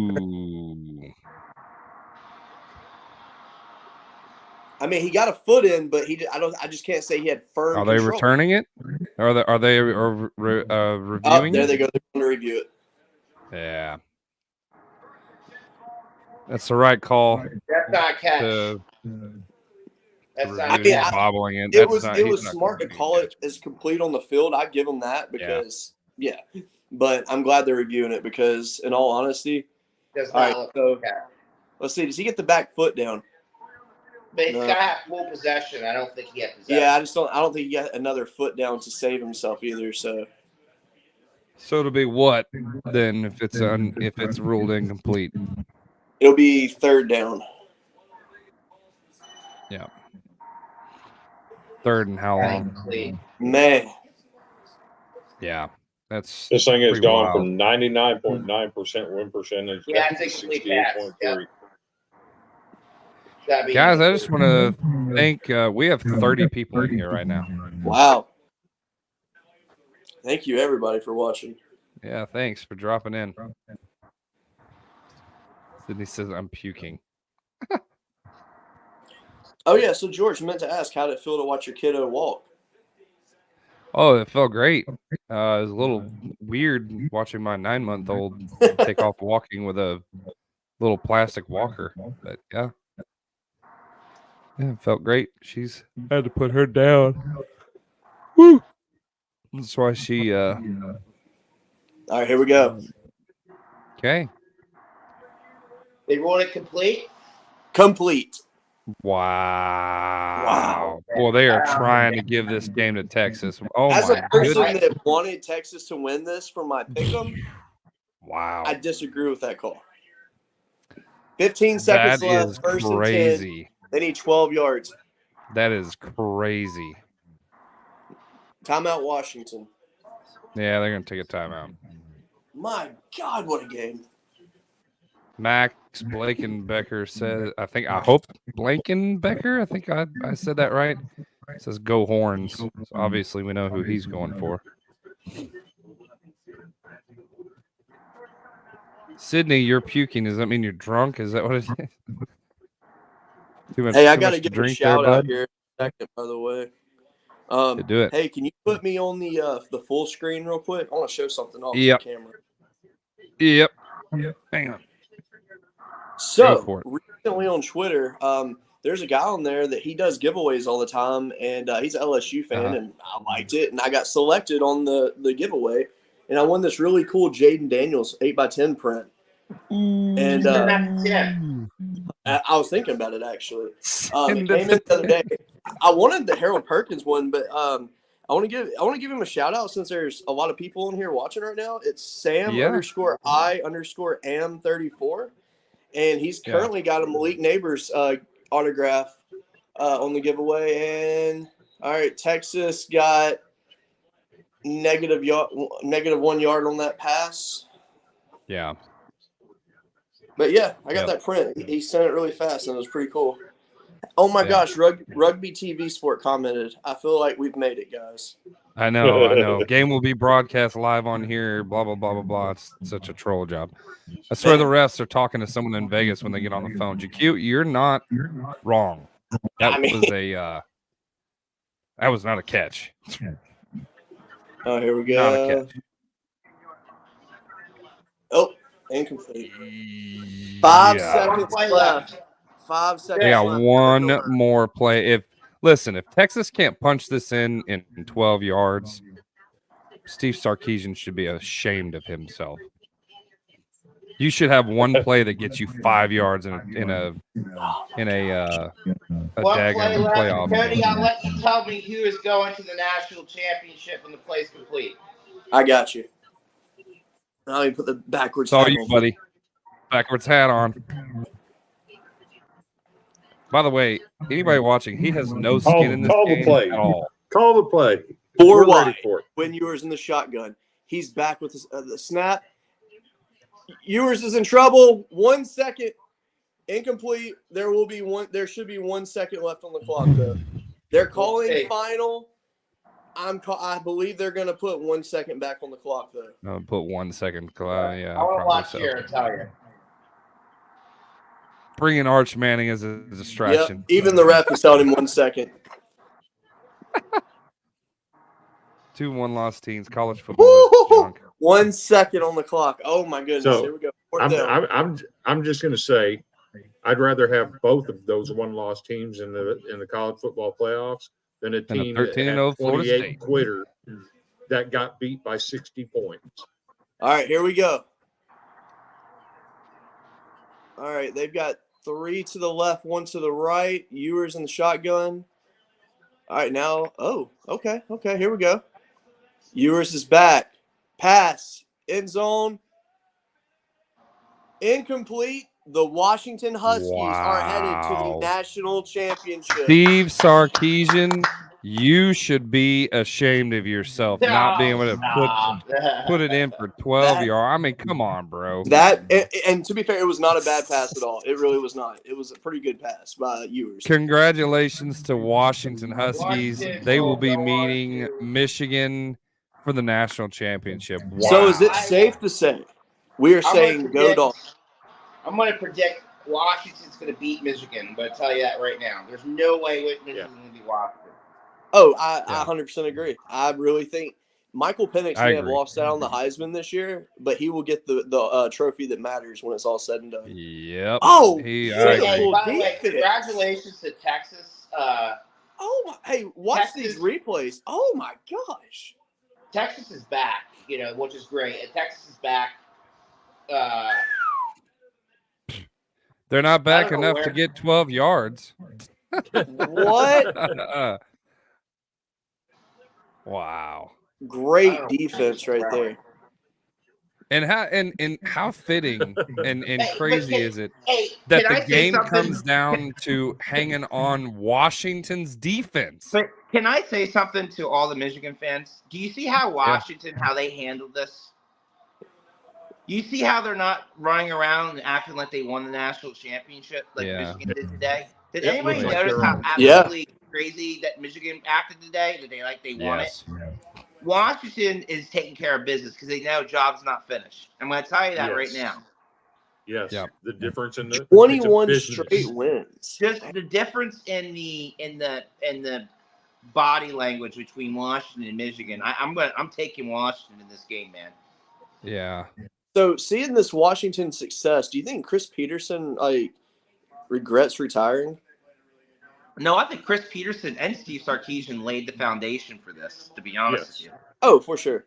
I mean, he got a foot in, but I just can't say he had firm control. Are they returning it? Are they reviewing it? There they go. They're going to review it. Yeah. That's the right call. That's not a catch. That's not bobbling it. It was smart to call it as complete on the field. I give them that because yeah. But I'm glad they're reviewing it because, in all honesty, all right. So let's see. Does he get the back foot down? But he's got to have full possession. I don't think he had possession. Yeah, I don't think he got another foot down to save himself either. So it'll be what then if it's ruled incomplete? It'll be third down. Yeah. Third and how long? Man. Yeah. That's this thing has gone from 99.9% win percentage to 68.3%. Guys, I just want to thank we have 30 people in here right now. Wow. Thank you everybody for watching. Yeah, thanks for dropping in. Sydney says I'm puking. Oh yeah, so George, I meant to ask, how did it feel to watch your kiddo walk? Oh, it felt great. It was a little weird watching my 9-month-old take off walking with a little plastic walker, but yeah, it felt great. She's had to put her down. Woo! That's why she. All right, here we go. Okay. They ruled it complete. Complete. Wow. Well, they are trying to give this game to Texas. Oh, as my a person goodness. that wanted Texas to win this for my pick'em, wow, I disagree with that call. 15 seconds left. First and 10. They need 12 yards. That is crazy. Timeout, Washington. Yeah, they're going to take a timeout. My God, what a game. Max Blankenbecker said, I hope Blankenbecker, I think I said that right. It says go Horns. So obviously we know who he's going for. Sydney, you're puking. Does that mean you're drunk? Is that what it is? Hey, I got to give a shout out here in a second, by the way. Do it. Hey, can you put me on the full screen real quick? I want to show something off the camera. Yep. Hang on. So recently on Twitter, there's a guy on there that he does giveaways all the time, and he's an LSU fan, and I liked it, and I got selected on the giveaway, and I won this really cool Jaden Daniels 8x10 print. And I was thinking about it actually. It came in the other day. I wanted the Harold Perkins one, but I want to give him a shout out since there's a lot of people in here watching right now. It's Sam_I_am34, and he's currently got a Malik Neighbors autograph on the giveaway. And all right, Texas got negative 1 yard on that pass. Yeah. But yeah, I got that print. He sent it really fast, and it was pretty cool. Oh my gosh, Rugby TV Sport commented, I feel like we've made it, guys. I know. Game will be broadcast live on here, blah, blah, blah, blah, blah. It's such a troll job. I swear the refs are talking to someone in Vegas when they get on the phone. GQ, you're not wrong. That was not a catch. Oh, here we go. Not a catch. Oh, incomplete. 5 seconds left. 5 seconds. They got one more play. If Texas can't punch this in 12 yards, Steve Sarkisian should be ashamed of himself. You should have one play that gets you 5 yards in a daggum playoff. Cody, I'll let you tell me who is going to the national championship when the play's complete. I got you. Now you put the backwards. It's all you, buddy. Backwards hat on. By the way, anybody watching, he has no skin in this game at all. Call the play. 4 wide. When Ewers in the shotgun, he's back with the snap. Ewers is in trouble. 1 second, incomplete. There should be 1 second left on the clock, though. They're calling final. I believe they're going to put 1 second back on the clock, though. I'll put 1 second. Yeah, I want to watch here and tell you. Bring in Arch Manning as a distraction. Yep. Even the ref is telling him 1 second. 2 1-loss teams, college football. 1 second on the clock. Oh my goodness! So, here we go. I'm just going to say, I'd rather have both of those 1-loss teams in the college football playoffs than a team that had 28 quitter that got beat by 60 points. All right, here we go. All right, they've got 3 to the left, 1 to the right. Ewers in the shotgun. All right, now. Oh, okay. Here we go. Ewers is back. Pass. End zone. Incomplete. The Washington Huskies are headed to the national championship. Steve Sarkisian, you should be ashamed of yourself not being able to put it in for 12 yards. I mean, come on, bro. And to be fair, it was not a bad pass at all. It really was not. It was a pretty good pass by Ewers. Congratulations to Washington Huskies. They will be meeting Michigan for the national championship. Wow. So is it safe to say we are saying go Dogs? I'm going to predict Washington's going to beat Michigan, but I'll tell you that right now. There's no way Michigan's going to beat Washington. Oh, I 100% agree. I really think Michael Penix may have lost out on the Heisman this year, but he will get the trophy that matters when it's all said and done. Yep. Oh, by the way, congratulations to Texas. Watch these replays. Oh, my gosh. Texas is back, which is great. And Texas is back. They're not back enough to get 12 yards. What? Wow. Great defense right there. And how fitting and crazy is it that the game comes down to hanging on Washington's defense? But can I say something to all the Michigan fans? Do you see how Washington, how they handled this? You see how they're not running around and acting like they won the national championship like Michigan did today? Did anybody notice how absolutely crazy that Michigan acted today? Did they won it? Washington is taking care of business because they know job's not finished. I'm going to tell you that right now. Yes. Yep. The difference in the 21 straight wins. Just the difference in the body language between Washington and Michigan. I'm taking Washington in this game, man. Yeah. So seeing this Washington success, do you think Chris Peterson regrets retiring? No, I think Chris Peterson and Steve Sarkisian laid the foundation for this, to be honest with you. Oh, for sure.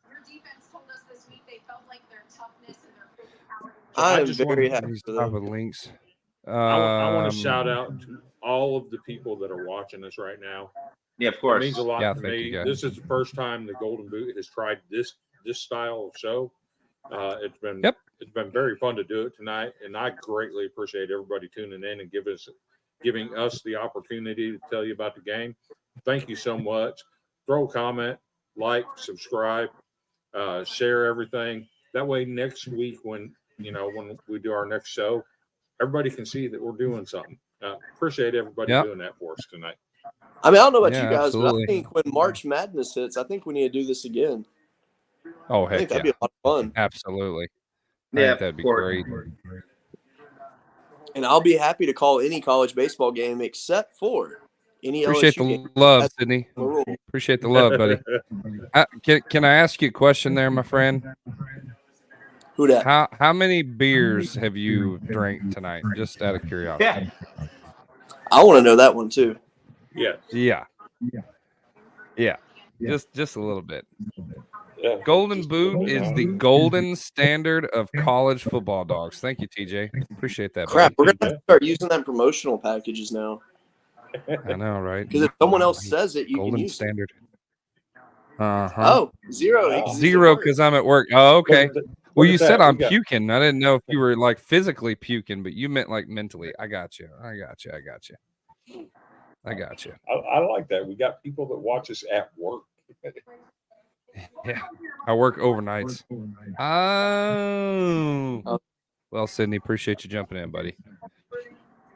Your defense told us this week they felt like their toughness and their physicality. I am very happy for them. With links. I want to shout out to all of the people that are watching us right now. Yeah, of course. It means a lot to me. This is the first time the Golden Boot has tried this style of show. It's been very fun to do it tonight, and I greatly appreciate everybody tuning in and giving us the opportunity to tell you about the game. Thank you so much. Throw a comment, like, subscribe, share everything. That way next week when we do our next show, everybody can see that we're doing something. Appreciate everybody doing that for us tonight. I mean, I don't know about you guys, but I think when March Madness hits, I think we need to do this again. Oh, heck, I think that'd be a lot of fun. Absolutely. Yeah, that'd be great. And I'll be happy to call any college baseball game except for any Appreciate LSU the game. love, Sydney. Appreciate the love, buddy. Can I ask you a question there, my friend? Who that? How many beers have you drank tonight? Just out of curiosity. Yeah. I want to know that one too. Yeah. Just a little bit. Yeah. Golden Boot is the golden standard of college football dogs. Thank you, TJ. Appreciate that. Crap, buddy. we're gonna have to start using them promotional packages now. I know, right? Because if someone else says it, you golden can use standard. Oh, zero. Zero because I'm at work. Oh, okay. Well, you said I'm puking. I didn't know if you were like physically puking, but you meant like mentally. I got you. I like that. We got people that watch us at work. Yeah, I work overnights. Oh, well, Sydney, appreciate you jumping in, buddy.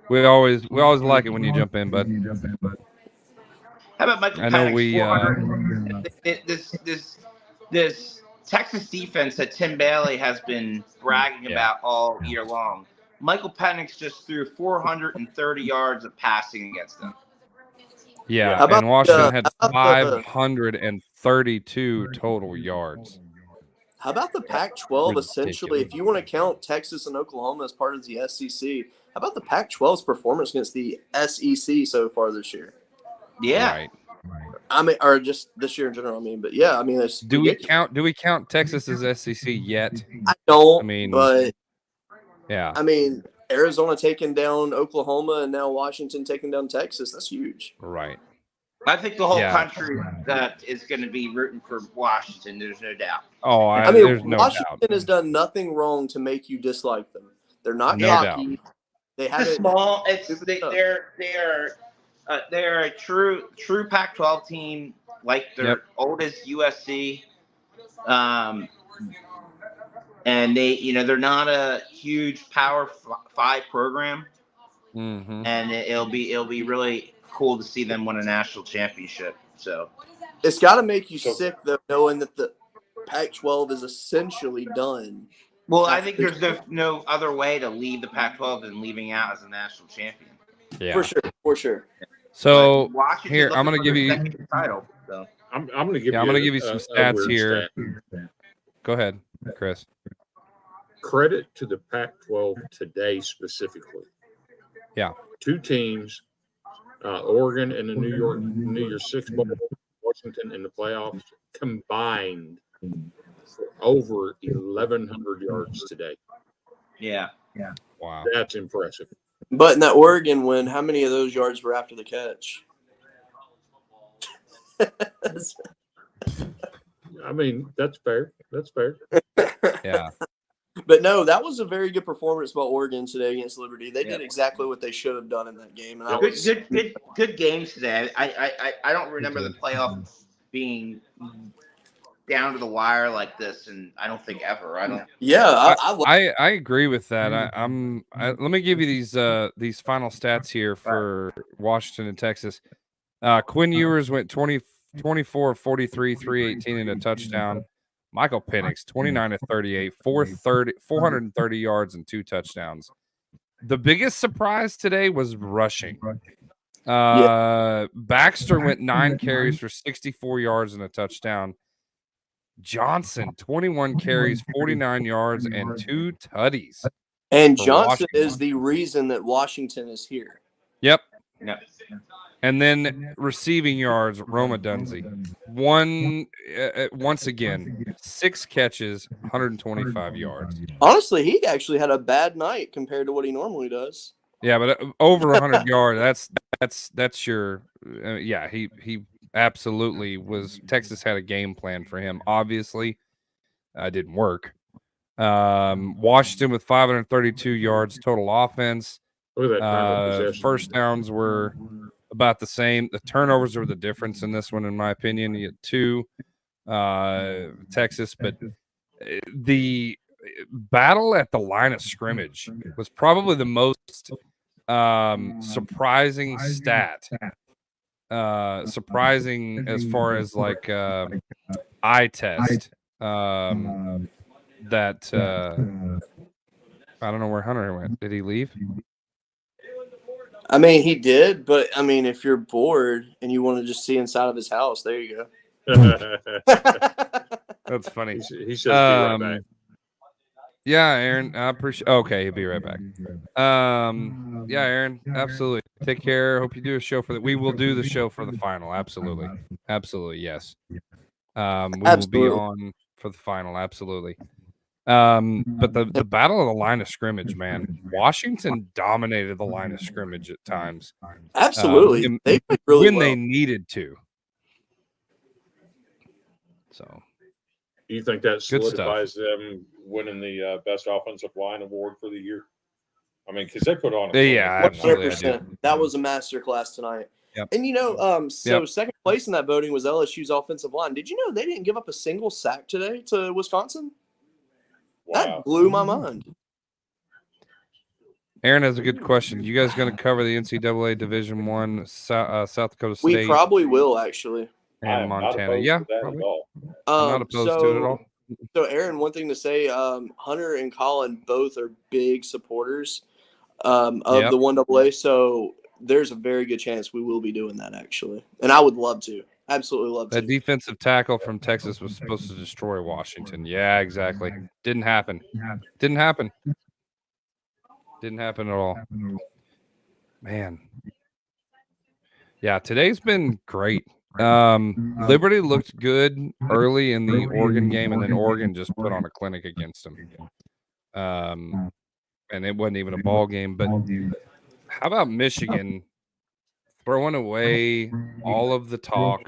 We always like it when you jump in, bud. How about Michael? I know this Texas defense that Tim Bailey has been bragging about all year long. Michael Penix just threw 430 yards of passing against them. Yeah, and Washington had 532 total yards. How about the Pac-12? Essentially, if you want to count Texas and Oklahoma as part of the SEC, how about the Pac-12's performance against the SEC so far this year? Yeah, right. I mean, or just this year in general. I mean, but yeah, I mean, it's do we count Texas as SEC yet? I don't. I mean, but yeah. I mean, Arizona taking down Oklahoma and now Washington taking down Texas. That's huge. Right. I think the whole country that is going to be rooting for Washington. There's no doubt. Oh, I mean, there's no Washington doubt. has done nothing wrong to make you dislike them. They're not No cocky. doubt. They have It's small. They're a true Pac-12 team, like their oldest USC. And they're not a huge Power 5 program, and it'll be really cool to see them win a national championship. So it's got to make you sick though, knowing that the Pac-12 is essentially done. Well, I think there's no other way to leave the Pac-12 than leaving out as a national champion. Yeah, for sure. So here, I'm going to give you title. So I'm going to give you some stats here. Go ahead, Chris. Credit to the Pac-12 today specifically. Yeah. 2 teams, Oregon and the New Year's Six Bowl, Washington in the playoffs combined for over 1,100 yards today. Yeah. Wow. That's impressive. But in that Oregon win, how many of those yards were after the catch? I mean, that's fair. Yeah. But no, that was a very good performance by Oregon today against Liberty. They did exactly what they should have done in that game. And good games today. I don't remember the playoff being down to the wire like this, and I don't think ever. I don't. Yeah, I agree with that. Let me give you these final stats here for Washington and Texas. Quinn Ewers went 24 43, 318 and a touchdown. Michael Penix 29 to 38, 430 yards and 2 touchdowns. The biggest surprise today was rushing. Baxter went 9 carries for 64 yards and a touchdown. Johnson 21 carries, 49 yards and 2 tutties. And Johnson is the reason that Washington is here. Yep. No. And then receiving yards, Roma Dunze. Once again, 6 catches, 125 yards. Honestly, he actually had a bad night compared to what he normally does. Yeah, but over 100 yards, that's your he absolutely was. Texas had a game plan for him. Obviously, didn't work. Washington with 532 yards total offense. Look at that first downs were about the same. The turnovers were the difference in this one, in my opinion. You had 2 Texas, but the battle at the line of scrimmage was probably the most surprising stat. Surprising as far as like eye test. That I don't know where Hunter went. Did he leave? I mean, he did, but I mean, if you're bored and you want to just see inside of his house, there you go. That's funny. He should be right back. Yeah, Aaron, I appreciate. Okay, he'll be right back. Yeah, Aaron, absolutely. Take care. Hope you do a show for we will do the show for the final. Absolutely, yes. Will be on for the final. Absolutely. But the battle of the line of scrimmage, man, Washington dominated the line of scrimmage at times. Absolutely, they played really when well. they needed to. So, do you think that solidifies them winning the best offensive line award for the year? I mean, because they put on absolutely. 100%. That was a masterclass tonight. Yep. And second place in that voting was LSU's offensive line. Did you know they didn't give up a single sack today to Wisconsin? Wow. That blew my mind. Aaron has a good question. You guys going to cover the NCAA Division I, South Dakota State? We probably will, actually. And Montana. Yeah, probably. I'm not opposed to it at all. So, Aaron, one thing to say, Hunter and Colin both are big supporters of the 1AA. So there's a very good chance we will be doing that, actually. And I would love to. Absolutely love to. That defensive tackle from Texas was supposed to destroy Washington. Yeah, exactly. Didn't happen. Didn't happen at all. Man. Yeah, today's been great. Liberty looked good early in the Oregon game, and then Oregon just put on a clinic against them. And it wasn't even a ball game. But how about Michigan throwing away all of the talk,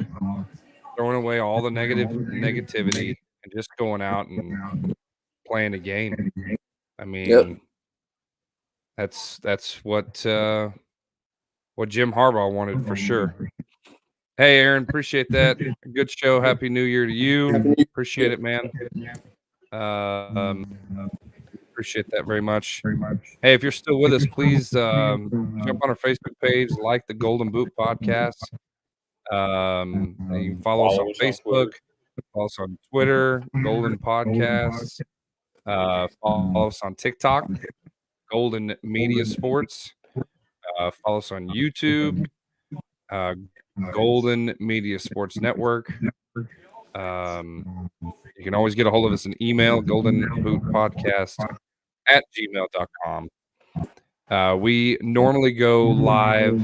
throwing away all the negativity, and just going out and playing a game? I mean, that's what Jim Harbaugh wanted for sure. Hey, Aaron, appreciate that. Good show. Happy New Year to you. Appreciate it, man. Appreciate that very much. Hey, if you're still with us, please jump on our Facebook page, like the Golden Boot Podcast. You can follow us on Facebook, follow us on Twitter, Golden Podcasts. Follow us on TikTok, Golden Media Sports. Follow us on YouTube, Golden Media Sports Network. You can always get a hold of us in email, goldenbootpodcast@gmail.com. We normally go live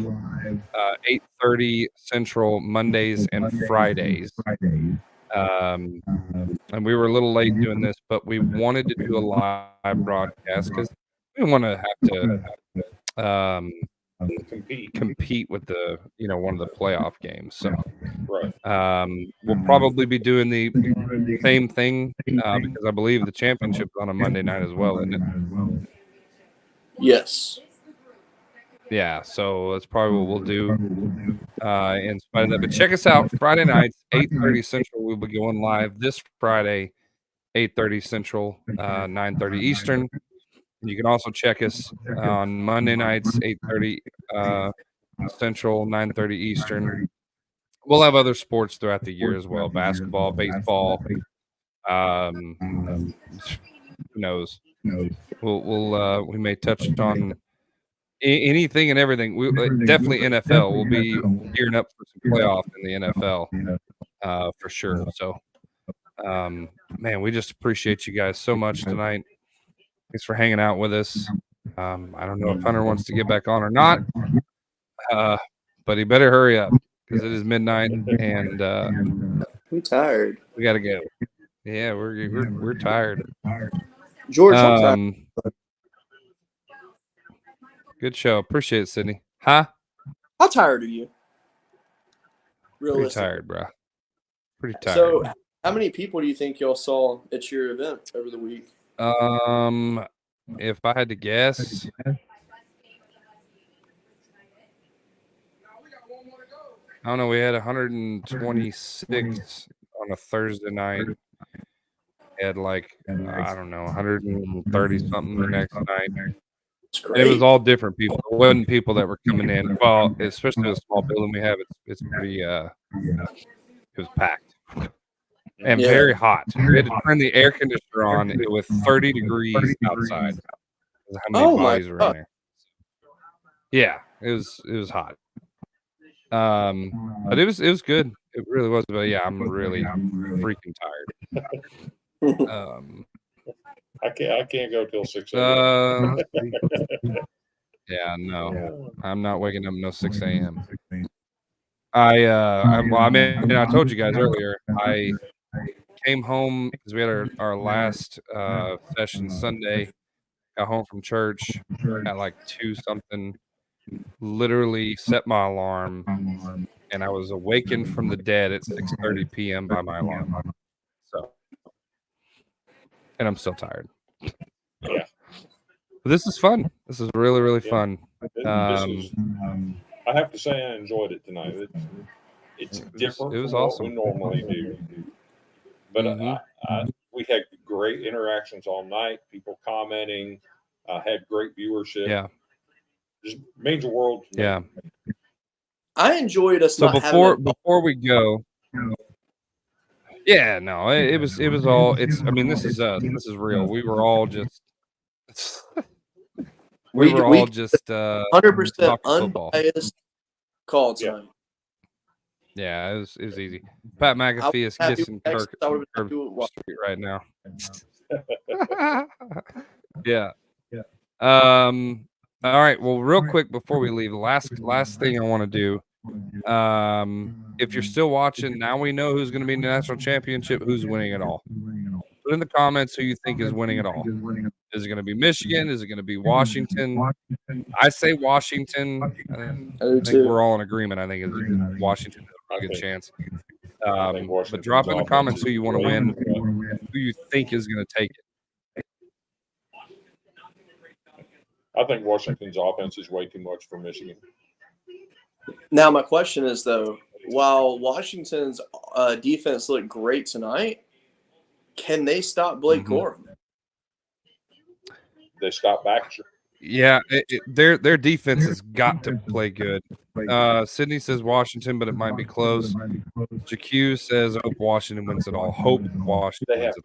8:30 Central Mondays and Fridays. And we were a little late doing this, but we wanted to do a live broadcast because we want to have to compete with the one of the playoff games. So we'll probably be doing the same thing because I believe the championship's on a Monday night as well, isn't it? Yes. Yeah, so that's probably what we'll do in spite of that. But check us out Friday nights, 8:30 Central. We'll be going live this Friday, 8:30 Central, 9:30 Eastern. You can also check us on Monday nights, 8:30 Central, 9:30 Eastern. We'll have other sports throughout the year as well: basketball, baseball. Who knows? We may touch on anything and everything. We definitely NFL. We'll be gearing up for some playoff in the NFL for sure. So, man, we just appreciate you guys so much tonight. Thanks for hanging out with us. I don't know if Hunter wants to get back on or not, but he better hurry up because it is midnight and we're tired. We got to go. Yeah, we're tired. George, I'm tired. Good show. Appreciate it, Sydney. Huh? How tired are you? Pretty tired, bro. Pretty tired. So, how many people do you think y'all saw at your event over the week? If I had to guess, I don't know. We had 126 on a Thursday night. Had like I don't know, 130 something the next night. It was all different people. It wasn't people that were coming in. Well, especially a small building we have, it's pretty. It was packed and very hot. We had to turn the air conditioner on with 30 degrees outside. How many bodies were in there? Yeah, it was hot. But it was good. It really was. But yeah, I'm really freaking tired. I can't go till 6 a.m. Yeah, no, I'm not waking up no 6 a.m. I told you guys earlier. I came home because we had our last session Sunday. Got home from church at like 2 something. Literally set my alarm, and I was awakened from the dead at 6:30 p.m. by my alarm. So, and I'm still tired. Yeah, but this is fun. This is really, really fun. I have to say, I enjoyed it tonight. It's different. It was from awesome. What we normally do, but we had great interactions all night. People commenting, had great viewership. Yeah. Just made the world. Yeah. I enjoyed us. So before we go, yeah, no, it was all. It's. I mean, this is real. We were all just. we were all just 100% unbiased call tonight. Yeah, it was easy. Pat McAfee is kissing Kirk Street right now. Yeah. All right. Well, real quick before we leave, the last thing I want to do. If you're still watching, now we know who's going to be in the national championship. Who's winning it all? Put in the comments who you think is winning it all. Is it going to be Michigan? Is it going to be Washington? I say Washington. I think we're all in agreement. I think Washington has a good chance. But drop in the comments who you want to win, who you think is going to take it. I think Washington's offense is way too much for Michigan. Now, my question is, though, while Washington's defense looked great tonight, can they stop Blake Corum? They stop Baxter. Yeah, their defense has got to play good. Sydney says Washington, but it might be close. JQ says hope Washington wins it all. Hope Washington wins it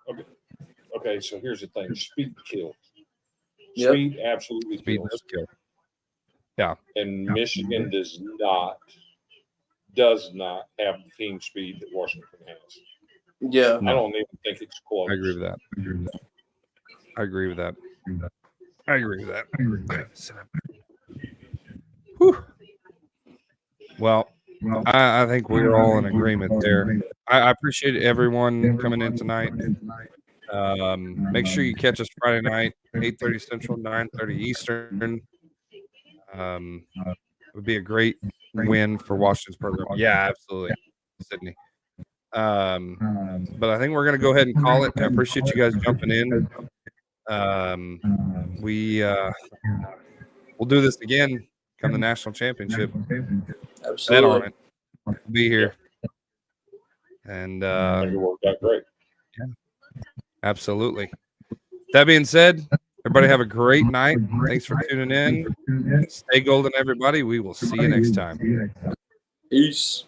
all. Okay, so here's the thing. Speed kills. Yep. Speed absolutely kills. Yeah. And Michigan does not have the team speed that Washington has. Yeah. I don't even think it's close. I agree with that. Whew. Well, I think we're all in agreement there. I appreciate everyone coming in tonight. Make sure you catch us Friday night, 8:30 Central, 9:30 Eastern. It would be a great win for Washington's program. Yeah, absolutely, Sydney. But I think we're going to go ahead and call it. I appreciate you guys jumping in. we'll do this again come the national championship. Absolutely. We'll be here. And I think it worked out great. Yeah, absolutely. That being said, everybody have a great night. Thanks for tuning in. Stay golden, everybody. We will see you next time. Peace.